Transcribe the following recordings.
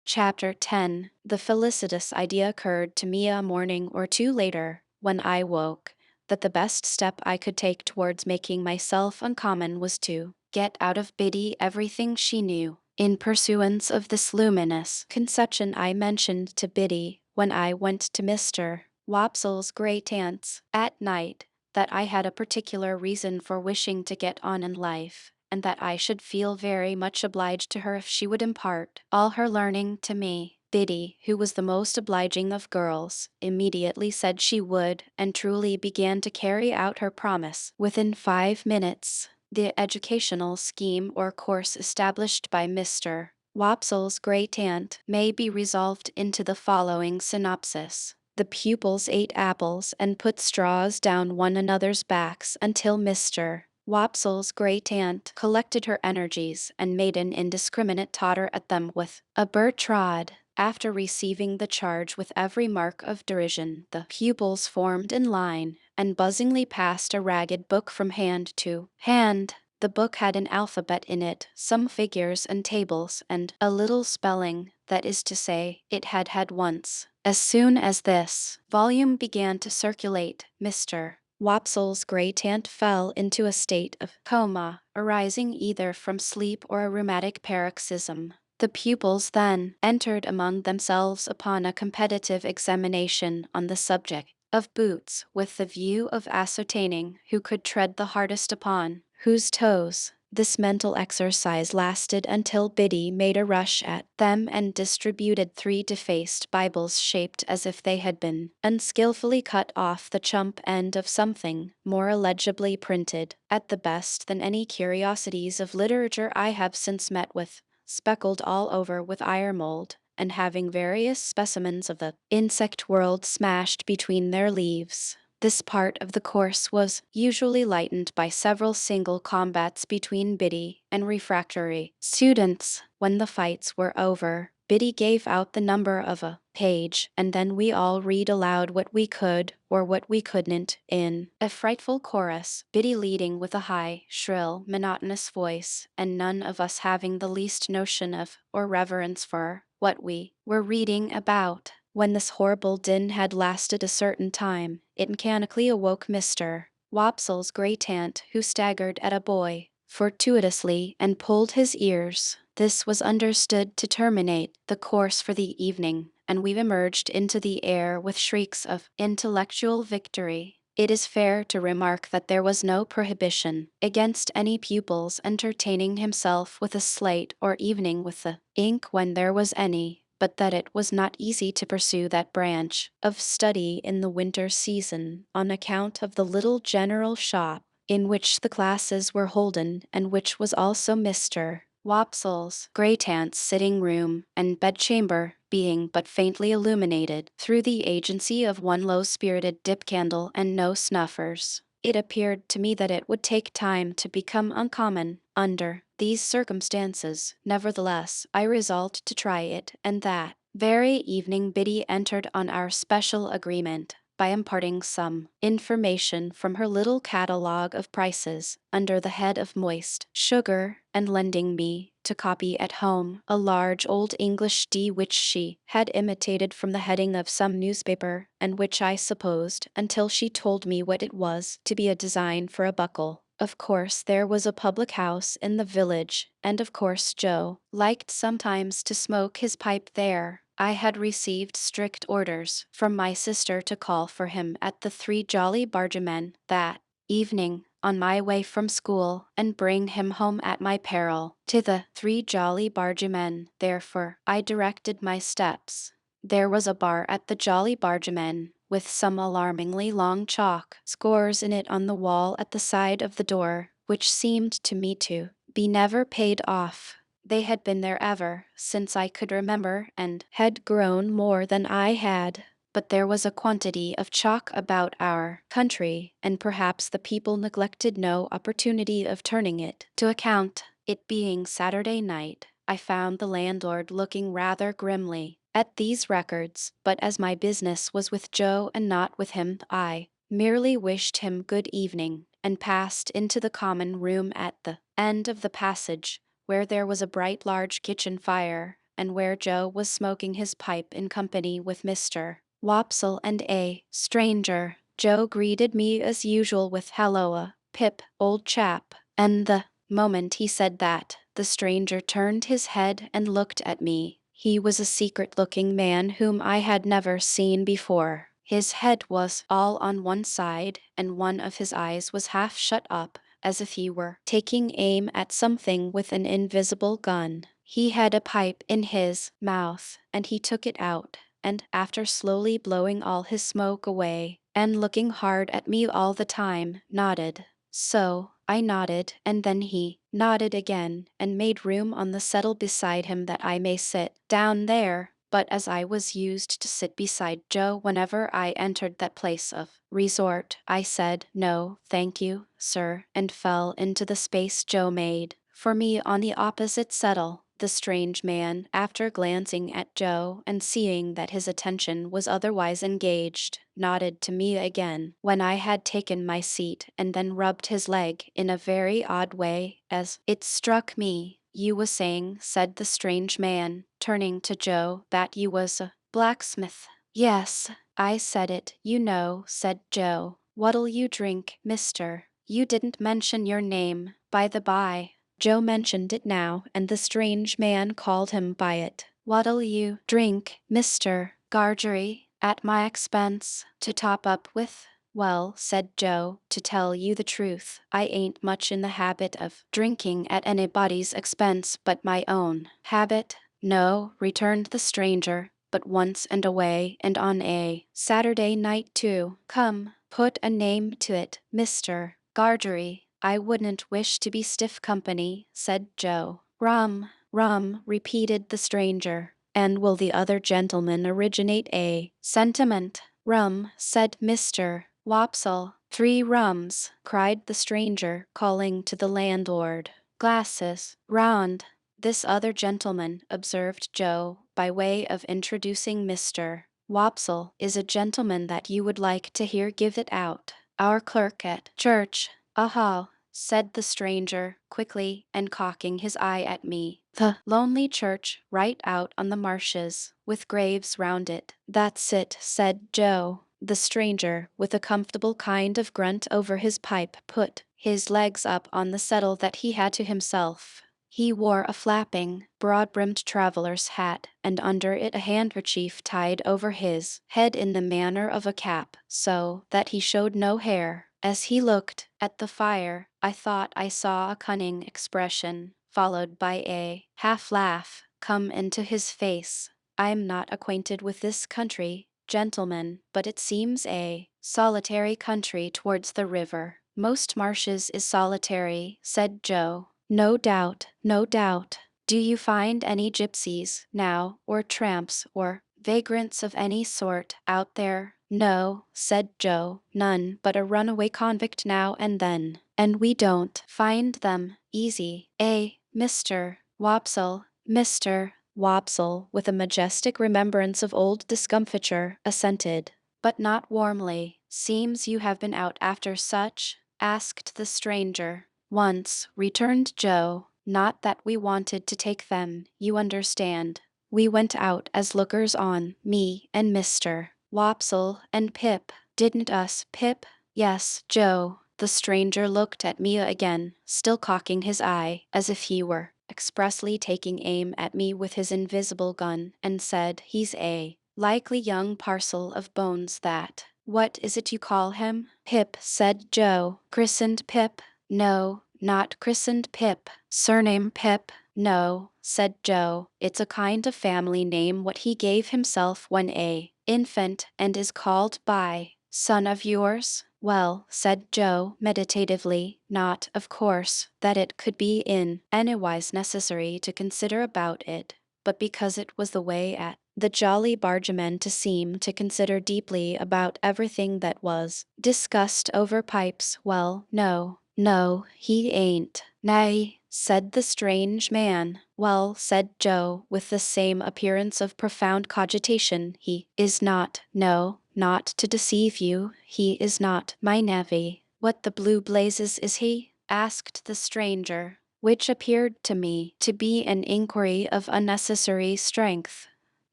Chapter 10. The felicitous idea occurred to me a morning or two later, when I woke, that the best step I could take towards making myself uncommon was to get out of Biddy everything she knew. In pursuance of this luminous conception, I mentioned to Biddy, when I went to Mr. Wopsle's great aunt's at night, that I had a particular reason for wishing to get on in life, and that I should feel very much obliged to her if she would impart all her learning to me. Biddy, who was the most obliging of girls, immediately said she would, and truly began to carry out her promise within 5 minutes. The educational scheme or course established by Mr. Wopsle's great aunt may be resolved into the following synopsis. The pupils ate apples and put straws down one another's backs until Mr. Wopsle's great aunt collected her energies and made an indiscriminate totter at them with a bird trod. After receiving the charge with every mark of derision, the pupils formed in line and buzzingly passed a ragged book from hand to hand. The book had an alphabet in it, some figures and tables, and a little spelling, that is to say, it had had once. As soon as this volume began to circulate, Mr. Wopsle's great aunt fell into a state of coma, arising either from sleep or a rheumatic paroxysm. The pupils then entered among themselves upon a competitive examination on the subject of boots, with the view of ascertaining who could tread the hardest upon whose toes. This mental exercise lasted until Biddy made a rush at them and distributed 3 defaced Bibles shaped as if they had been unskillfully cut off the chump end of something more illegibly printed, at the best, than any curiosities of literature I have since met with, speckled all over with iron mold, and having various specimens of the insect world smashed between their leaves. This part of the course was usually lightened by several single combats between Biddy and refractory students. When the fights were over, Biddy gave out the number of a page, and then we all read aloud what we could or what we couldn't in a frightful chorus, Biddy leading with a high, shrill, monotonous voice, and none of us having the least notion of or reverence for what we were reading about. When this horrible din had lasted a certain time, it mechanically awoke Mr. Wopsle's great aunt, who staggered at a boy fortuitously and pulled his ears. This was understood to terminate the course for the evening, and we emerged into the air with shrieks of intellectual victory. It is fair to remark that there was no prohibition against any pupil's entertaining himself with a slate or evening with the ink when there was any, but that it was not easy to pursue that branch of study in the winter season on account of the little general shop in which the classes were holden, and which was also Mr. Wopsle's great aunt's sitting room and bedchamber, being but faintly illuminated through the agency of one low-spirited dip candle and no snuffers. It appeared to me that it would take time to become uncommon under these circumstances. Nevertheless, I resolved to try it, and that very evening Biddy entered on our special agreement by imparting some information from her little catalogue of prices under the head of moist sugar, and lending me to copy at home a large old English D which she had imitated from the heading of some newspaper, and which I supposed, until she told me what it was, to be a design for a buckle. Of course there was a public house in the village, and of course Joe liked sometimes to smoke his pipe there. I had received strict orders from my sister to call for him at the Three Jolly Bargemen that evening on my way from school, and bring him home at my peril. To the Three Jolly Bargemen, therefore, I directed my steps. There was a bar at the Jolly Bargemen, with some alarmingly long chalk scores in it on the wall at the side of the door, which seemed to me to be never paid off. They had been there ever since I could remember, and had grown more than I had. But there was a quantity of chalk about our country, and perhaps the people neglected no opportunity of turning it to account. It being Saturday night, I found the landlord looking rather grimly at these records, but as my business was with Joe and not with him, I merely wished him good evening, and passed into the common room at the end of the passage, where there was a bright large kitchen fire, and where Joe was smoking his pipe in company with Mr. Wopsle and a stranger. Joe greeted me as usual with "Halloa, Pip, old chap," and the moment he said that, the stranger turned his head and looked at me. He was a secret-looking man whom I had never seen before. His head was all on one side, and one of his eyes was half shut up, as if he were taking aim at something with an invisible gun. He had a pipe in his mouth, and he took it out, and after slowly blowing all his smoke away, and looking hard at me all the time, nodded. So I nodded, and then he nodded again, and made room on the settle beside him that I may sit down there. But as I was used to sit beside Joe whenever I entered that place of resort, I said, "No, thank you, sir," and fell into the space Joe made for me on the opposite settle. The strange man, after glancing at Joe and seeing that his attention was otherwise engaged, nodded to me again when I had taken my seat, and then rubbed his leg in a very odd way, as it struck me. "You was saying," said the strange man, turning to Joe, "that you was a blacksmith." "Yes, I said it, you know," said Joe. "What'll you drink, mister? You didn't mention your name, by the by." Joe mentioned it now, and the strange man called him by it. "What'll you drink, Mr. Gargery, at my expense, to top up with?" "Well," said Joe, "to tell you the truth, I ain't much in the habit of drinking at anybody's expense but my own." "Habit? No," returned the stranger, "but once and away, and on a Saturday night too. Come, put a name to it, Mr. Gargery." "I wouldn't wish to be stiff company," said Joe. "Rum, rum," repeated the stranger. "And will the other gentleman originate a sentiment?" "Rum," said Mr. Wopsle. "3 rums," cried the stranger, calling to the landlord. "Glasses, round." "This other gentleman," observed Joe, by way of introducing Mr. Wopsle, "is a gentleman that you would like to hear give it out. Our clerk at church." "Aha," said the stranger, quickly, and cocking his eye at me. "The lonely church, right out on the marshes, with graves round it." "That's it," said Joe. The stranger, with a comfortable kind of grunt over his pipe, put his legs up on the settle that he had to himself. He wore a flapping, broad-brimmed traveller's hat, and under it a handkerchief tied over his head in the manner of a cap, so that he showed no hair. As he looked at the fire, I thought I saw a cunning expression, followed by a half-laugh, come into his face. "I am not acquainted with this country, gentlemen, but it seems a solitary country towards the river." "Most marshes is solitary," said Joe. "No doubt, no doubt. Do you find any gypsies, now, or tramps, or vagrants of any sort, out there?" "No," said Joe, "none but a runaway convict now and then. And we don't find them easy, eh, Mr. Wopsle?" Mr. Wopsle, with a majestic remembrance of old discomfiture, assented, but not warmly. "Seems you have been out after such?" asked the stranger. "Once," returned Joe. "Not that we wanted to take them, you understand. We went out as lookers on, me and Mr. Wopsle and Pip." "Didn't us, Pip?" "Yes, Joe." The stranger looked at me again, still cocking his eye, as if he were expressly taking aim at me with his invisible gun, and said, "He's a likely young parcel of bones that." "What is it you call him?" "Pip," said Joe. "Christened Pip?" "No, not christened Pip." "Surname Pip?" "No," said Joe. "It's a kind of family name what he gave himself when a infant, and is called by son of yours." "Well," said Joe meditatively, "not, of course, that it could be in anywise necessary to consider about it, but because it was the way at the Jolly Bargemen to seem to consider deeply about everything that was discussed over pipes. Well, no, no, he ain't." "Nay," said the strange man. "Well," said Joe, with the same appearance of profound cogitation, "he is not, no, not to deceive you, he is not my navvy." "What the blue blazes is he?" asked the stranger. which appeared to me to be an inquiry of unnecessary strength.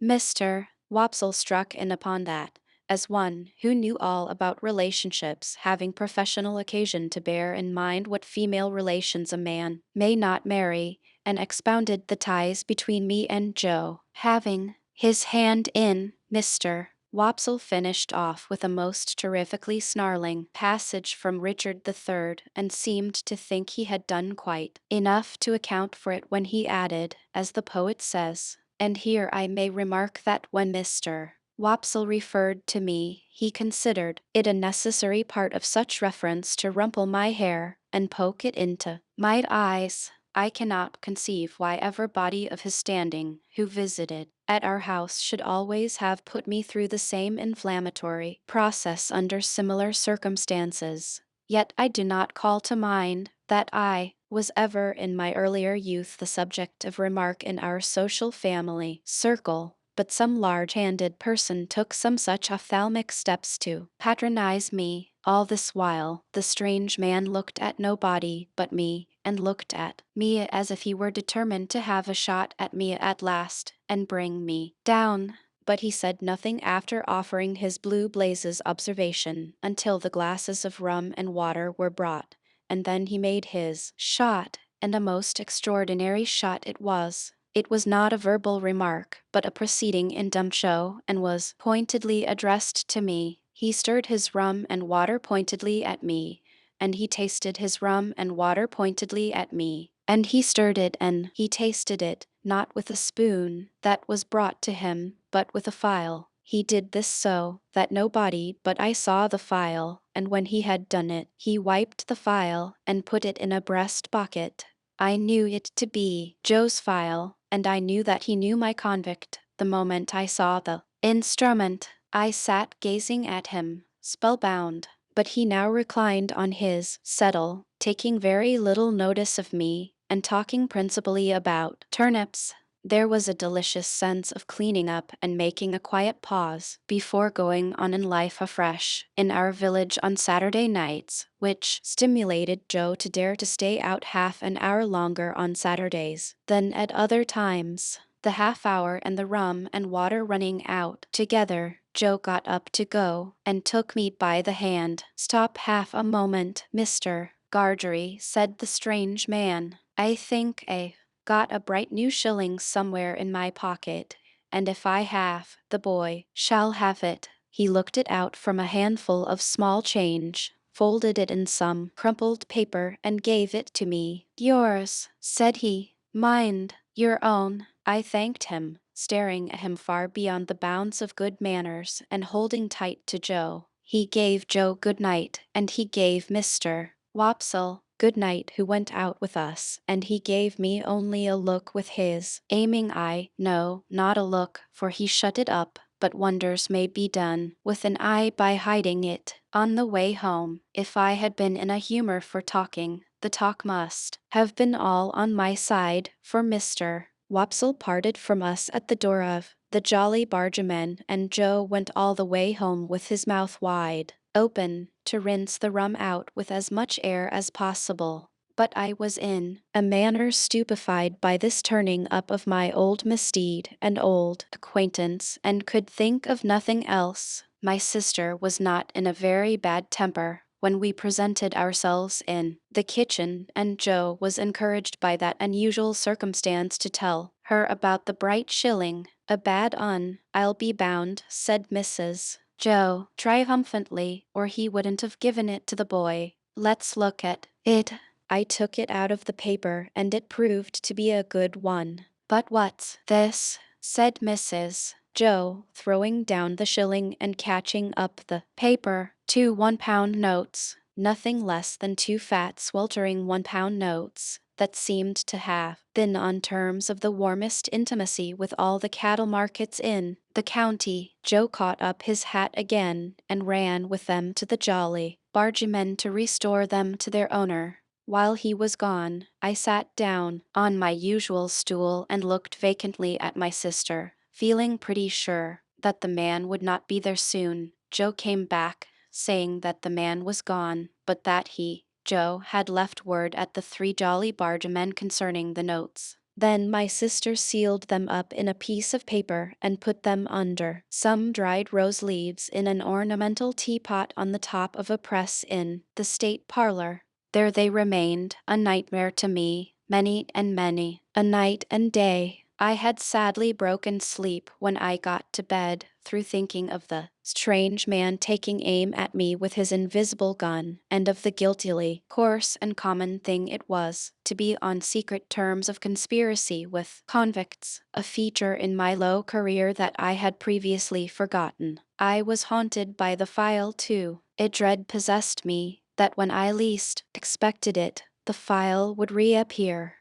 Mr. Wopsle struck in upon that, as one who knew all about relationships, having professional occasion to bear in mind what female relations a man may not marry, and expounded the ties between me and Joe. Having his hand in Mr. Wopsle finished off with a most terrifically snarling passage from Richard III, and seemed to think he had done quite enough to account for it when he added, as the poet says, and here I may remark that when Mr. Wopsle referred to me, he considered it a necessary part of such reference to rumple my hair and poke it into my eyes. I cannot conceive why ever body of his standing who visited at our house should always have put me through the same inflammatory process under similar circumstances. Yet I do not call to mind that I was ever in my earlier youth the subject of remark in our social family circle, but some large-handed person took some such ophthalmic steps to patronize me. All this while, the strange man looked at nobody but me, and looked at me as if he were determined to have a shot at me at last, and bring me down. But he said nothing after offering his blue blazes observation until the glasses of rum and water were brought, and then he made his shot, and a most extraordinary shot it was. It was not a verbal remark, but a proceeding in dumb show, and was pointedly addressed to me. He stirred his rum and water pointedly at me, and he tasted his rum and water pointedly at me, and he stirred it and he tasted it, not with a spoon that was brought to him, but with a file. He did this so that nobody but I saw the file, and when he had done it, he wiped the file and put it in a breast pocket. I knew it to be Joe's file, and I knew that he knew my convict the moment I saw the instrument. I sat gazing at him, spellbound, but he now reclined on his settle, taking very little notice of me, and talking principally about turnips. There was a delicious sense of cleaning up and making a quiet pause before going on in life afresh in our village on Saturday nights, which stimulated Joe to dare to stay out half an hour longer on Saturdays than at other times. The half hour and the rum and water running out together, Joe got up to go, and took me by the hand. "Stop half a moment, Mr. Gargery," said the strange man. "I think I've got a bright new shilling somewhere in my pocket, and if I have, the boy shall have it." He looked it out from a handful of small change, folded it in some crumpled paper, and gave it to me. "Yours," said he. "Mind, your own." I thanked him, staring at him far beyond the bounds of good manners, and holding tight to Joe. He gave Joe good night, and he gave Mr. Wopsle good night who went out with us, and he gave me only a look with his aiming eye, no, not a look, for he shut it up, but wonders may be done with an eye by hiding it. On the way home, if I had been in a humor for talking, the talk must have been all on my side, for Mr. Wopsle parted from us at the door of the Jolly Bargemen, and Joe went all the way home with his mouth wide open to rinse the rum out with as much air as possible. But I was in a manner stupefied by this turning up of my old misdeed and old acquaintance, and could think of nothing else. My sister was not in a very bad temper when we presented ourselves in the kitchen, and Joe was encouraged by that unusual circumstance to tell her about the bright shilling. "A bad un, I'll be bound," said Mrs. Joe triumphantly, "or he wouldn't have given it to the boy. Let's look at it." I took it out of the paper, and it proved to be a good one. "But what's this?" said Mrs. Joe, throwing down the shilling and catching up the paper. "Two £1 notes." Nothing less than two fat, sweltering £1 notes that seemed to have been on terms of the warmest intimacy with all the cattle markets in the county. Joe caught up his hat again and ran with them to the Jolly Bargemen to restore them to their owner. While he was gone, I sat down on my usual stool and looked vacantly at my sister, feeling pretty sure that the man would not be there soon. Joe came back, saying that the man was gone, but that he Joe had left word at the three Jolly Bargemen concerning the notes. Then my sister sealed them up in a piece of paper and put them under some dried rose leaves in an ornamental teapot on the top of a press in the state parlor. There they remained, a nightmare to me, many and many a night and day. I had sadly broken sleep when I got to bed, through thinking of the strange man taking aim at me with his invisible gun, and of the guiltily coarse and common thing it was to be on secret terms of conspiracy with convicts, a feature in my low career that I had previously forgotten. I was haunted by the file, too. A dread possessed me that when I least expected it, the file would reappear.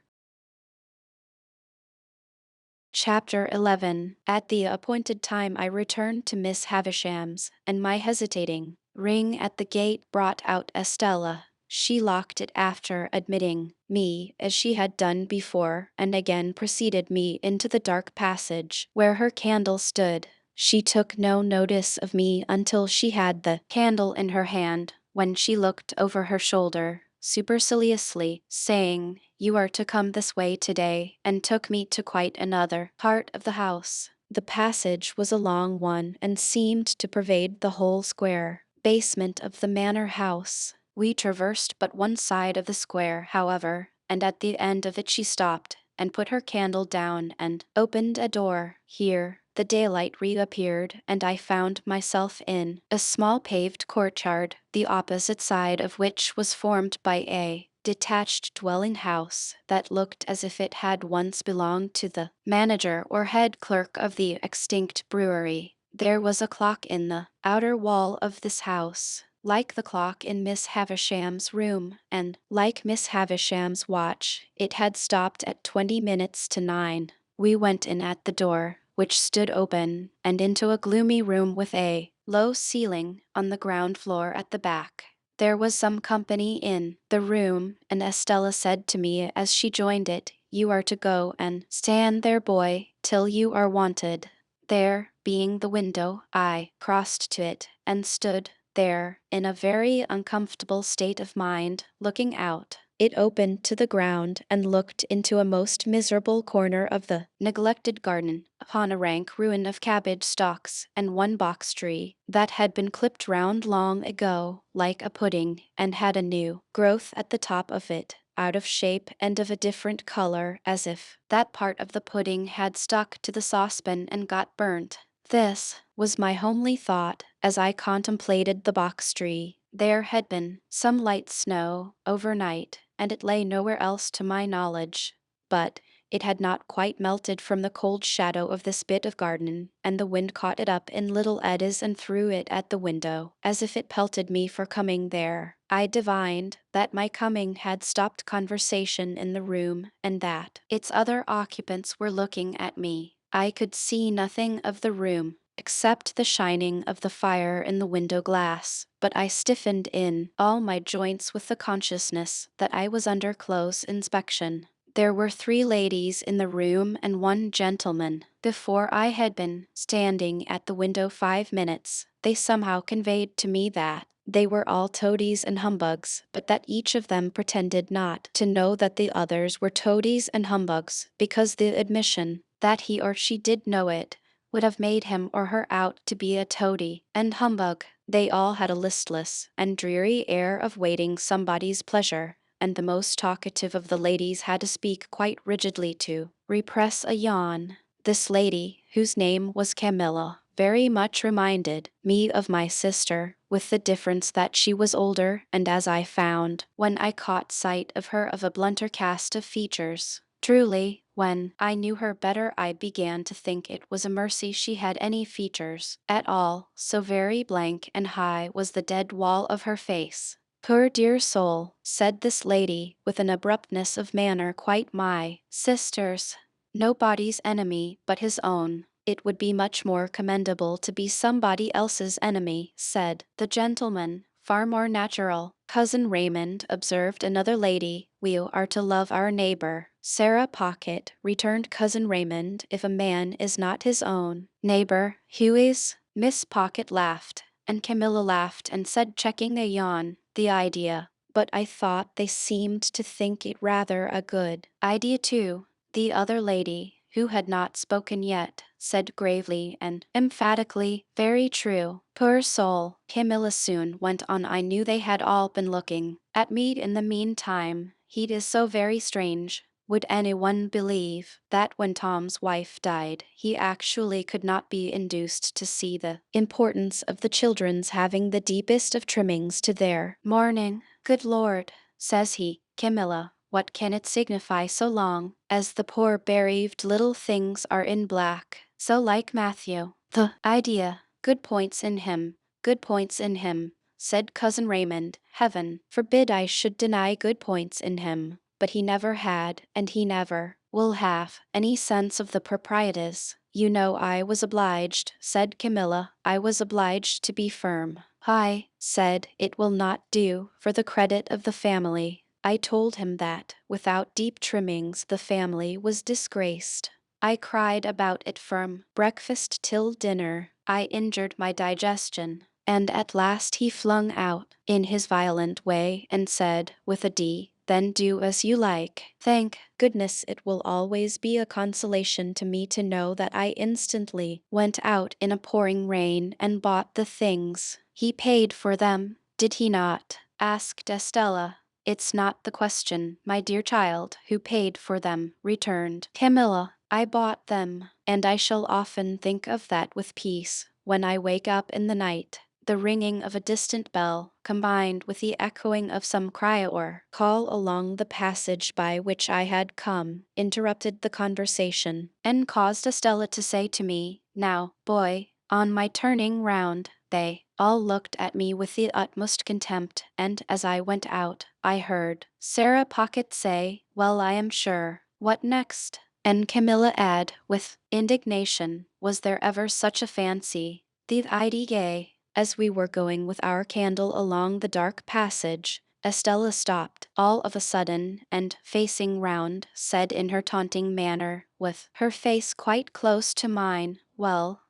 Chapter 11. At the appointed time I returned to Miss Havisham's, and my hesitating ring at the gate brought out Estella. She locked it after admitting me, as she had done before, and again preceded me into the dark passage, where her candle stood. She took no notice of me until she had the candle in her hand, when she looked over her shoulder, superciliously, saying, "You are to come this way today," and took me to quite another part of the house. The passage was a long one and seemed to pervade the whole square basement of the manor house. We traversed but one side of the square, however, and at the end of it she stopped and put her candle down and opened a door. Here the daylight reappeared, and I found myself in a small paved courtyard, the opposite side of which was formed by a detached dwelling house that looked as if it had once belonged to the manager or head clerk of the extinct brewery. There was a clock in the outer wall of this house, like the clock in Miss Havisham's room, and, like Miss Havisham's watch, it had stopped at 20 minutes to 9. We went in at the door, which stood open, and into a gloomy room with a low ceiling on the ground floor at the back. There was some company in the room, and Estella said to me as she joined it, "You are to go and stand there, boy, till you are wanted." There being the window, I crossed to it and stood there in a very uncomfortable state of mind, looking out. It opened to the ground and looked into a most miserable corner of the neglected garden, upon a rank ruin of cabbage stalks and one box tree that had been clipped round long ago, like a pudding, and had a new growth at the top of it, out of shape and of a different color, as if that part of the pudding had stuck to the saucepan and got burnt. This was my homely thought as I contemplated the box tree. There had been some light snow overnight, and it lay nowhere else to my knowledge. But it had not quite melted from the cold shadow of this bit of garden, and the wind caught it up in little eddies and threw it at the window, as if it pelted me for coming there. I divined that my coming had stopped conversation in the room, and that its other occupants were looking at me. I could see nothing of the room, except the shining of the fire in the window glass, but I stiffened in all my joints with the consciousness that I was under close inspection. There were 3 ladies in the room and 1 gentleman. Before I had been standing at the window 5 minutes, they somehow conveyed to me that they were all toadies and humbugs, but that each of them pretended not to know that the others were toadies and humbugs, because the admission that he or she did know it would have made him or her out to be a toady and humbug. They all had a listless and dreary air of waiting somebody's pleasure, and the most talkative of the ladies had to speak quite rigidly to repress a yawn. This lady, whose name was Camilla, very much reminded me of my sister, with the difference that she was older, and, as I found, when I caught sight of her, of a blunter cast of features. Truly, when I knew her better, I began to think it was a mercy she had any features at all, so very blank and high was the dead wall of her face. "Poor dear soul," said this lady, with an abruptness of manner quite my sister's. "Nobody's enemy but his own." "It would be much more commendable to be somebody else's enemy," said the gentleman. "Far more natural, Cousin Raymond," observed another lady. "We are to love our neighbor." "Sarah Pocket," returned Cousin Raymond, "if a man is not his own neighbor, who is?" Miss Pocket laughed, and Camilla laughed and said, checking a yawn, "The idea! but I thought they seemed to think it rather a good idea too. The other lady, who had not spoken yet, said gravely and emphatically, "Very true. Poor soul." Camilla soon went on. "I knew they had all been looking at me in the meantime. It is so very strange. Would anyone believe that when Tom's wife died, he actually could not be induced to see the importance of the children's having the deepest of trimmings to their mourning? Good Lord, says he, Camilla, what can it signify so long as the poor bereaved little things are in black, so like Matthew? The idea, good points in him, good points in him, said Cousin Raymond. Heaven forbid I should deny good points in him, but he never had, and he never will have, any sense of the proprieties. You know I was obliged, said Camilla, I was obliged to be firm. I said it will not do for the credit of the family. I told him that, without deep trimmings, the family was disgraced. I cried about it from breakfast till dinner. I injured my digestion. And at last he flung out, in his violent way, and said, with a D, then do as you like. Thank goodness it will always be a consolation to me to know that I instantly went out in a pouring rain and bought the things. He paid for them, did he not? Asked Estella. It's not the question, my dear child, who paid for them, returned Camilla. I bought them, and I shall often think of that with peace when I wake up in the night. The ringing of a distant bell, combined with the echoing of some cry or call along the passage by which I had come, interrupted the conversation, and caused Estella to say to me, "Now, boy." On my turning round, they all looked at me with the utmost contempt, and as I went out, I heard Sarah Pocket say, "Well, I am sure. What next?" And Camilla add, with indignation, "Was there ever such a fancy? The idea." As we were going with our candle along the dark passage, Estella stopped all of a sudden and, facing round, said in her taunting manner, with her face quite close to mine, well,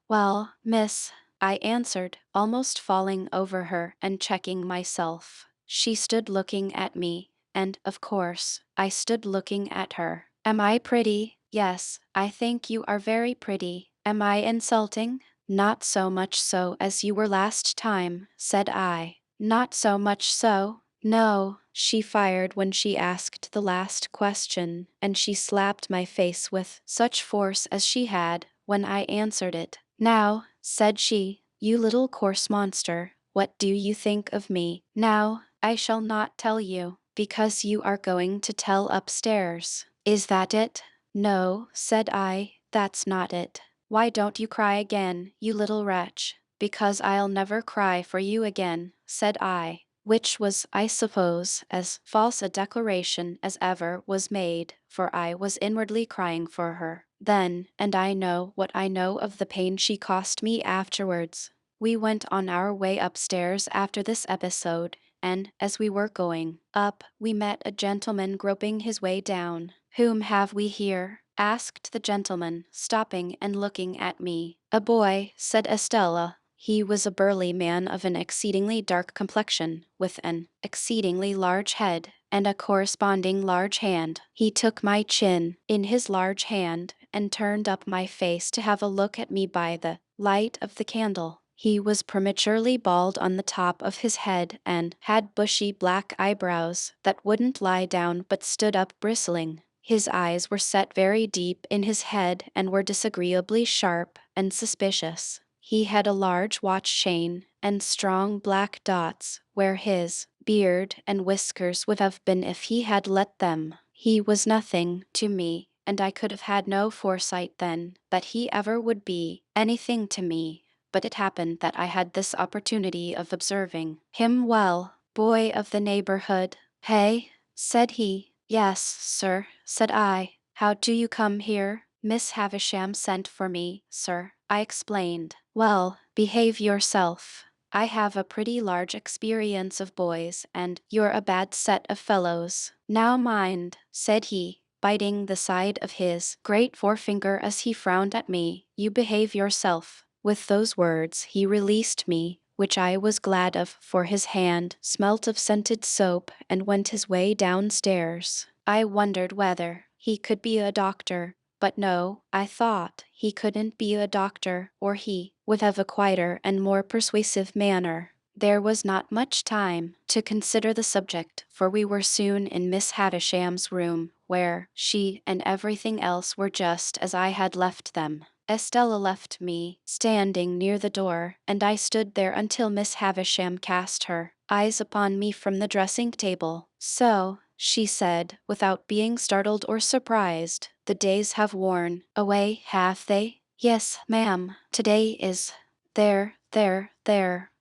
miss," I answered, almost falling over her and checking myself. She stood looking at me, and, of course, I stood looking at her. "Am I pretty?" "Yes, I think you are very pretty." "Am I insulting?" "Not so much so as you were last time," said I. "Not so much so?" "No," she fired when she asked the last question, and she slapped my face with such force as she had when I answered it. "Now," said she, "you little coarse monster, what do you think of me?" "Now, I shall not tell you, because you are going to tell upstairs." "Is that it?" "No," said I, "that's not it." "Why don't you cry again, you little wretch?" "Because I'll never cry for you again," said I, which was, I suppose, as false a declaration as ever was made, for I was inwardly crying for her then, and I know what I know of the pain she cost me afterwards. We went on our way upstairs after this episode, and, as we were going up, we met a gentleman groping his way down. "Whom have we here?" asked the gentleman, stopping and looking at me. "A boy," said Estella. He was a burly man of an exceedingly dark complexion, with an exceedingly large head, and a corresponding large hand. He took my chin in his large hand, and turned up my face to have a look at me by the light of the candle. He was prematurely bald on the top of his head, and had bushy black eyebrows that wouldn't lie down but stood up bristling. His eyes were set very deep in his head and were disagreeably sharp and suspicious. He had a large watch chain and strong black dots where his beard and whiskers would have been if he had let them. He was nothing to me, and I could have had no foresight then that he ever would be anything to me. But it happened that I had this opportunity of observing him well. "Boy of the neighborhood, hey?" said he. "Yes, sir," said I. "How do you come here?" "Miss Havisham sent for me, sir," I explained. "Well, behave yourself. I have a pretty large experience of boys, and you're a bad set of fellows. Now mind," said he, biting the side of his great forefinger as he frowned at me, "you behave yourself." With those words he released me, which I was glad of, for his hand smelt of scented soap and went his way downstairs. I wondered whether he could be a doctor, but no, I thought he couldn't be a doctor, or he would have a quieter and more persuasive manner. There was not much time to consider the subject, for we were soon in Miss Havisham's room, where she and everything else were just as I had left them. Estella left me standing near the door, and I stood there until Miss Havisham cast her eyes upon me from the dressing table. "So," she said, without being startled or surprised, "the days have worn away, have they?" "Yes, ma'am. Today is there,"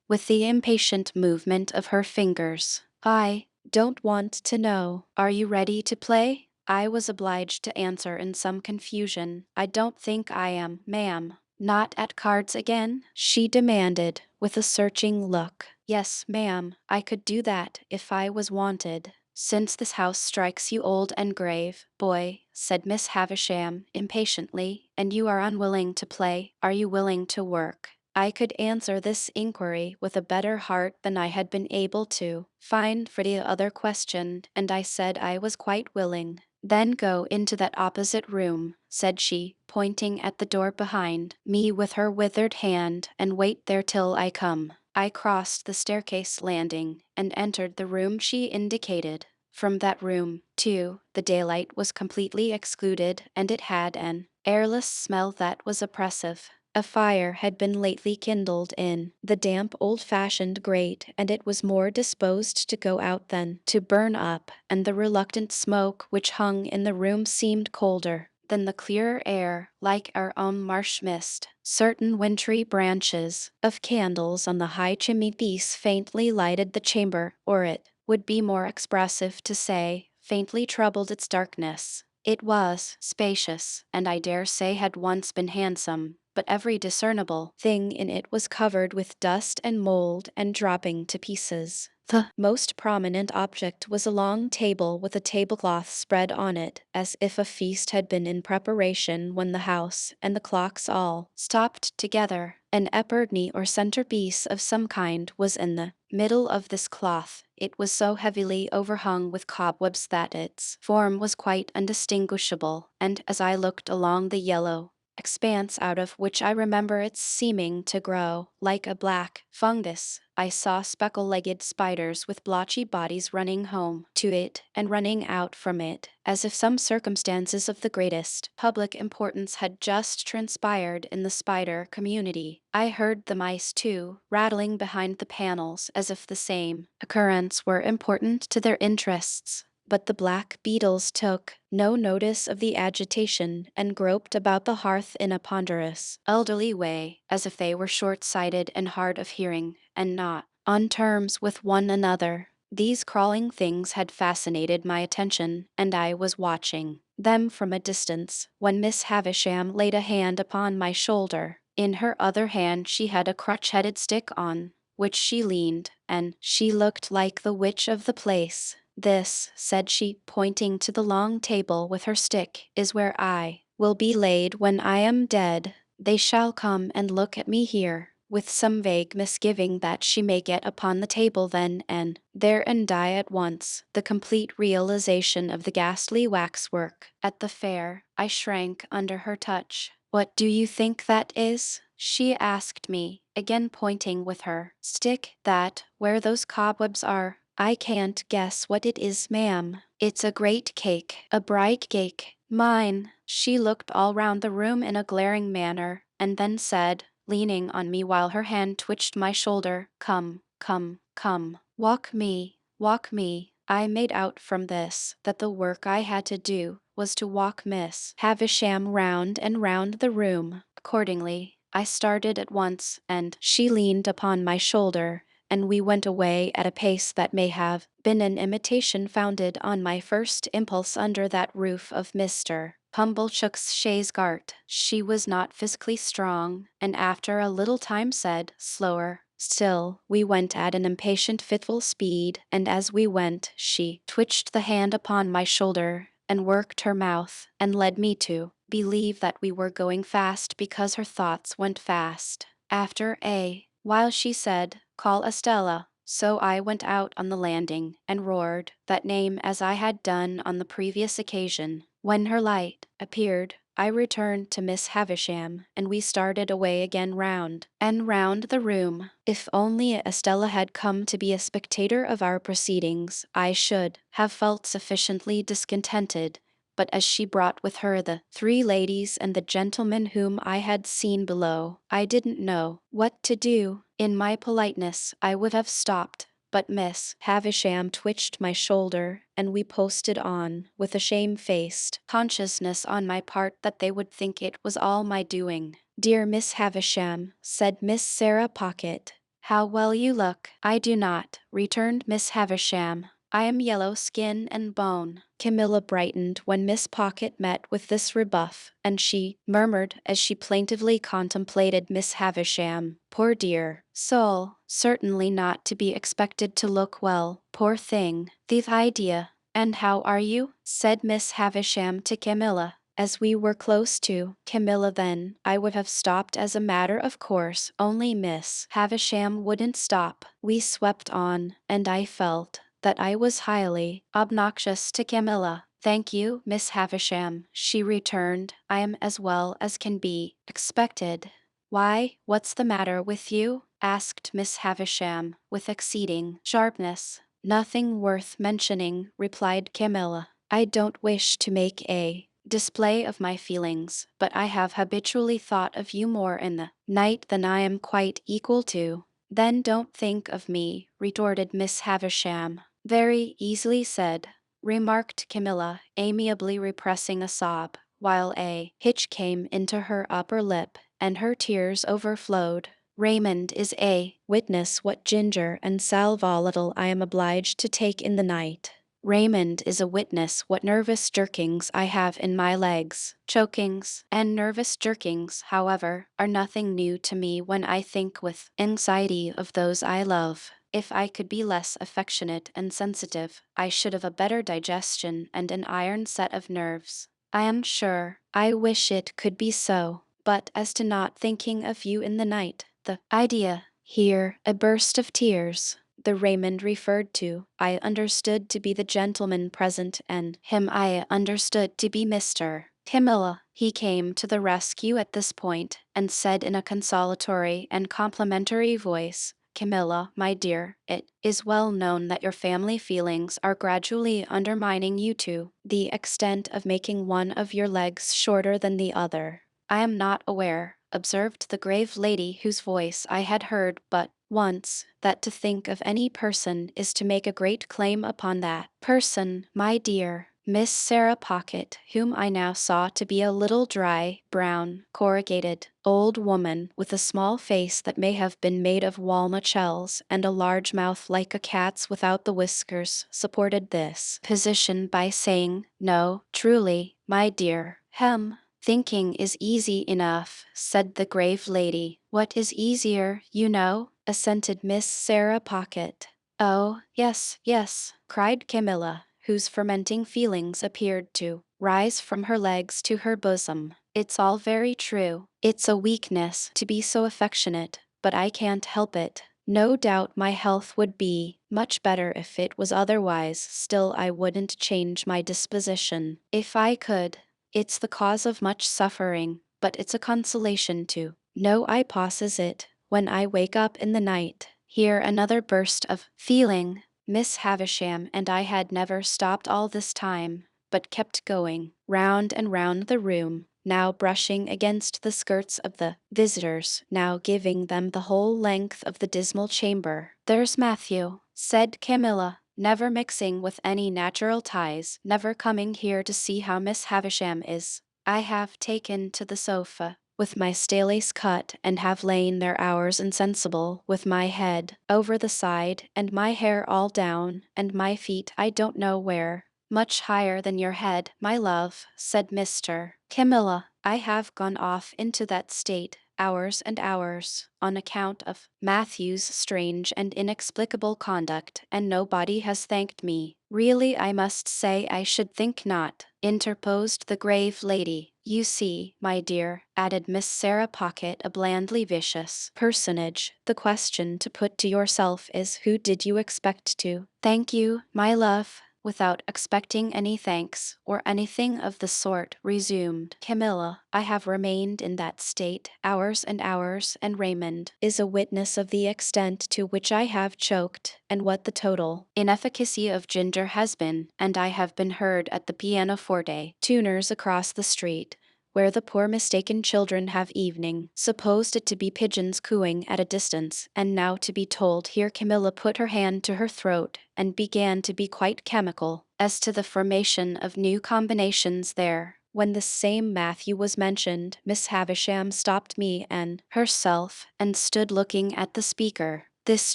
with the impatient movement of her fingers. "I don't want to know. Are you ready to play?" I was obliged to answer in some confusion. "I don't think I am, ma'am." "Not at cards again?" she demanded, with a searching look. "Yes, ma'am, I could do that if I was wanted." "Since this house strikes you old and grave, boy," said Miss Havisham impatiently, "and you are unwilling to play, are you willing to work?" I could answer this inquiry with a better heart than I had been able to find for the other question, and I said I was quite willing. "Then go into that opposite room," said she, pointing at the door behind me with her withered hand, "and wait there till I come." I crossed the staircase landing and entered the room she indicated. From that room, too, the daylight was completely excluded, and it had an airless smell that was oppressive. A fire had been lately kindled in the damp old-fashioned grate, and it was more disposed to go out than to burn up, and the reluctant smoke which hung in the room seemed colder than the clearer air, like our own marsh mist. Certain wintry branches of candles on the high chimney-piece faintly lighted the chamber, or it would be more expressive to say, faintly troubled its darkness. It was spacious, and I dare say had once been handsome, but every discernible thing in it was covered with dust and mold and dropping to pieces. The most prominent object was a long table with a tablecloth spread on it, as if a feast had been in preparation when the house and the clocks all stopped together. An epergne or centerpiece of some kind was in the middle of this cloth. It was so heavily overhung with cobwebs that its form was quite undistinguishable, and as I looked along the yellow expanse out of which I remember its seeming to grow, like a black fungus, I saw speckle-legged spiders with blotchy bodies running home to it and running out from it, as if some circumstances of the greatest public importance had just transpired in the spider community. I heard the mice, too, rattling behind the panels as if the same occurrence were important to their interests. But the black beetles took no notice of the agitation and groped about the hearth in a ponderous, elderly way, as if they were short-sighted and hard of hearing, and not on terms with one another. These crawling things had fascinated my attention, and I was watching them from a distance, when Miss Havisham laid a hand upon my shoulder. In her other hand she had a crutch-headed stick on which she leaned, and she looked like the witch of the place. "This," said she, pointing to the long table with her stick, "is where I will be laid when I am dead. They shall come and look at me here," with some vague misgiving that she may get upon the table then and there and die at once. The complete realization of the ghastly waxwork at the fair. I shrank under her touch. "What do you think that is?" she asked me, again pointing with her stick that where those cobwebs are. "I can't guess what it is, ma'am. It's a great cake, a bright cake. Mine." She looked all round the room in a glaring manner, and then said, leaning on me while her hand twitched my shoulder, "Come, come, come. Walk me, walk me." I made out from this that the work I had to do was to walk Miss Havisham round and round the room. Accordingly, I started at once, and she leaned upon my shoulder, and we went away at a pace that may have been an imitation founded on my first impulse under that roof of Mr. Pumblechook's chaise cart. She was not physically strong, and after a little time said, slower still, we went at an impatient fitful speed, and as we went she twitched the hand upon my shoulder and worked her mouth, and led me to believe that we were going fast because her thoughts went fast. After a while she said, "Call Estella." So I went out on the landing and roared that name as I had done on the previous occasion. When her light appeared, I returned to Miss Havisham, and we started away again round and round the room. If only Estella had come to be a spectator of our proceedings, I should have felt sufficiently discontented. But as she brought with her the three ladies and the gentleman whom I had seen below, I didn't know what to do. In my politeness, I would have stopped, but Miss Havisham twitched my shoulder, and we posted on, with a shamefaced consciousness on my part that they would think it was all my doing. "Dear Miss Havisham," said Miss Sarah Pocket, "how well you look." "I do not," returned Miss Havisham. "I am yellow skin and bone." Camilla brightened when Miss Pocket met with this rebuff, and she murmured as she plaintively contemplated Miss Havisham, "Poor dear soul, certainly not to be expected to look well, poor thing, the idea." "And how are you?" said Miss Havisham to Camilla. As we were close to Camilla then, I would have stopped as a matter of course, only Miss Havisham wouldn't stop. We swept on, and I felt that I was highly obnoxious to Camilla. "Thank you, Miss Havisham," she returned. "I am as well as can be expected." "Why, what's the matter with you?" asked Miss Havisham, with exceeding sharpness. "Nothing worth mentioning," replied Camilla. "I don't wish to make a display of my feelings, but I have habitually thought of you more in the night than I am quite equal to." "Then don't think of me," retorted Miss Havisham. "Very easily said," remarked Camilla, amiably repressing a sob, while a hitch came into her upper lip, and her tears overflowed. "Raymond is a witness what ginger and sal volatile I am obliged to take in the night. Raymond is a witness what nervous jerkings I have in my legs. Chokings and nervous jerkings, however, are nothing new to me when I think with anxiety of those I love. If I could be less affectionate and sensitive, I should have a better digestion and an iron set of nerves. I am sure I wish it could be so. But as to not thinking of you in the night, the idea." Here a burst of tears. The Raymond referred to, I understood to be the gentleman present, and him I understood to be Mr. Camilla. He came to the rescue at this point, and said in a consolatory and complimentary voice, "Camilla, my dear, it is well known that your family feelings are gradually undermining you to the extent of making one of your legs shorter than the other." "I am not aware," observed the grave lady whose voice I had heard but once, "that to think of any person is to make a great claim upon that person, my dear." Miss Sarah Pocket, whom I now saw to be a little dry, brown, corrugated old woman with a small face that may have been made of walnut shells and a large mouth like a cat's without the whiskers, supported this position by saying, "No, truly, my dear, hem." "Thinking is easy enough," said the grave lady. "What is easier, you know?" assented Miss Sarah Pocket. "Oh, yes, yes," cried Camilla, whose fermenting feelings appeared to rise from her legs to her bosom. "It's all very true. It's a weakness to be so affectionate, but I can't help it. No doubt my health would be much better if it was otherwise, still I wouldn't change my disposition if I could. It's the cause of much suffering, but it's a consolation to know I possess it when I wake up in the night." Here another burst of feeling. Miss Havisham and I had never stopped all this time, but kept going round and round the room, now brushing against the skirts of the visitors, now giving them the whole length of the dismal chamber. "There's Matthew," said Camilla, "never mixing with any natural ties, never coming here to see how Miss Havisham is. I have taken to the sofa with my stalace cut, and have lain there hours insensible, with my head over the side, and my hair all down, and my feet I don't know where." "Much higher than your head, my love," said Mr. Camilla. "I have gone off into that state hours and hours, on account of Matthew's strange and inexplicable conduct, and nobody has thanked me." "Really I must say I should think not," interposed the grave lady. You see, my dear, added Miss Sarah Pocket, a blandly vicious personage, the question to put to yourself is, who did you expect to thank you, my love? Without expecting any thanks, or anything of the sort, resumed Camilla, I have remained in that state hours and hours, and Raymond is a witness of the extent to which I have choked, and what the total inefficacy of ginger has been, and I have been heard at the pianoforte tuners across the street, where the poor mistaken children have evening supposed it to be pigeons cooing at a distance, and now to be told. Here Camilla put her hand to her throat, and began to be quite chemical as to the formation of new combinations there. When the same Matthew was mentioned, Miss Havisham stopped me and herself, and stood looking at the speaker. This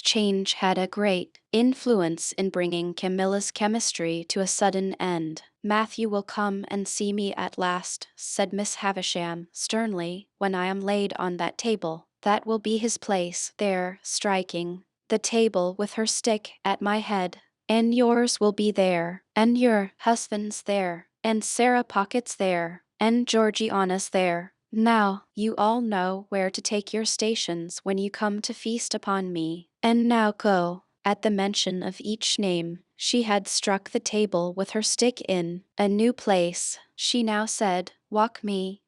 change had a great influence in bringing Camilla's chemistry to a sudden end. Matthew will come and see me at last, said Miss Havisham sternly, when I am laid on that table. That will be his place there, striking the table with her stick at my head. And yours will be there, and your husband's there, and Sarah Pocket's there, and Georgiana's there. Now, you all know where to take your stations when you come to feast upon me. And now go. At the mention of each name, she had struck the table with her stick in a new place. She now said, walk me,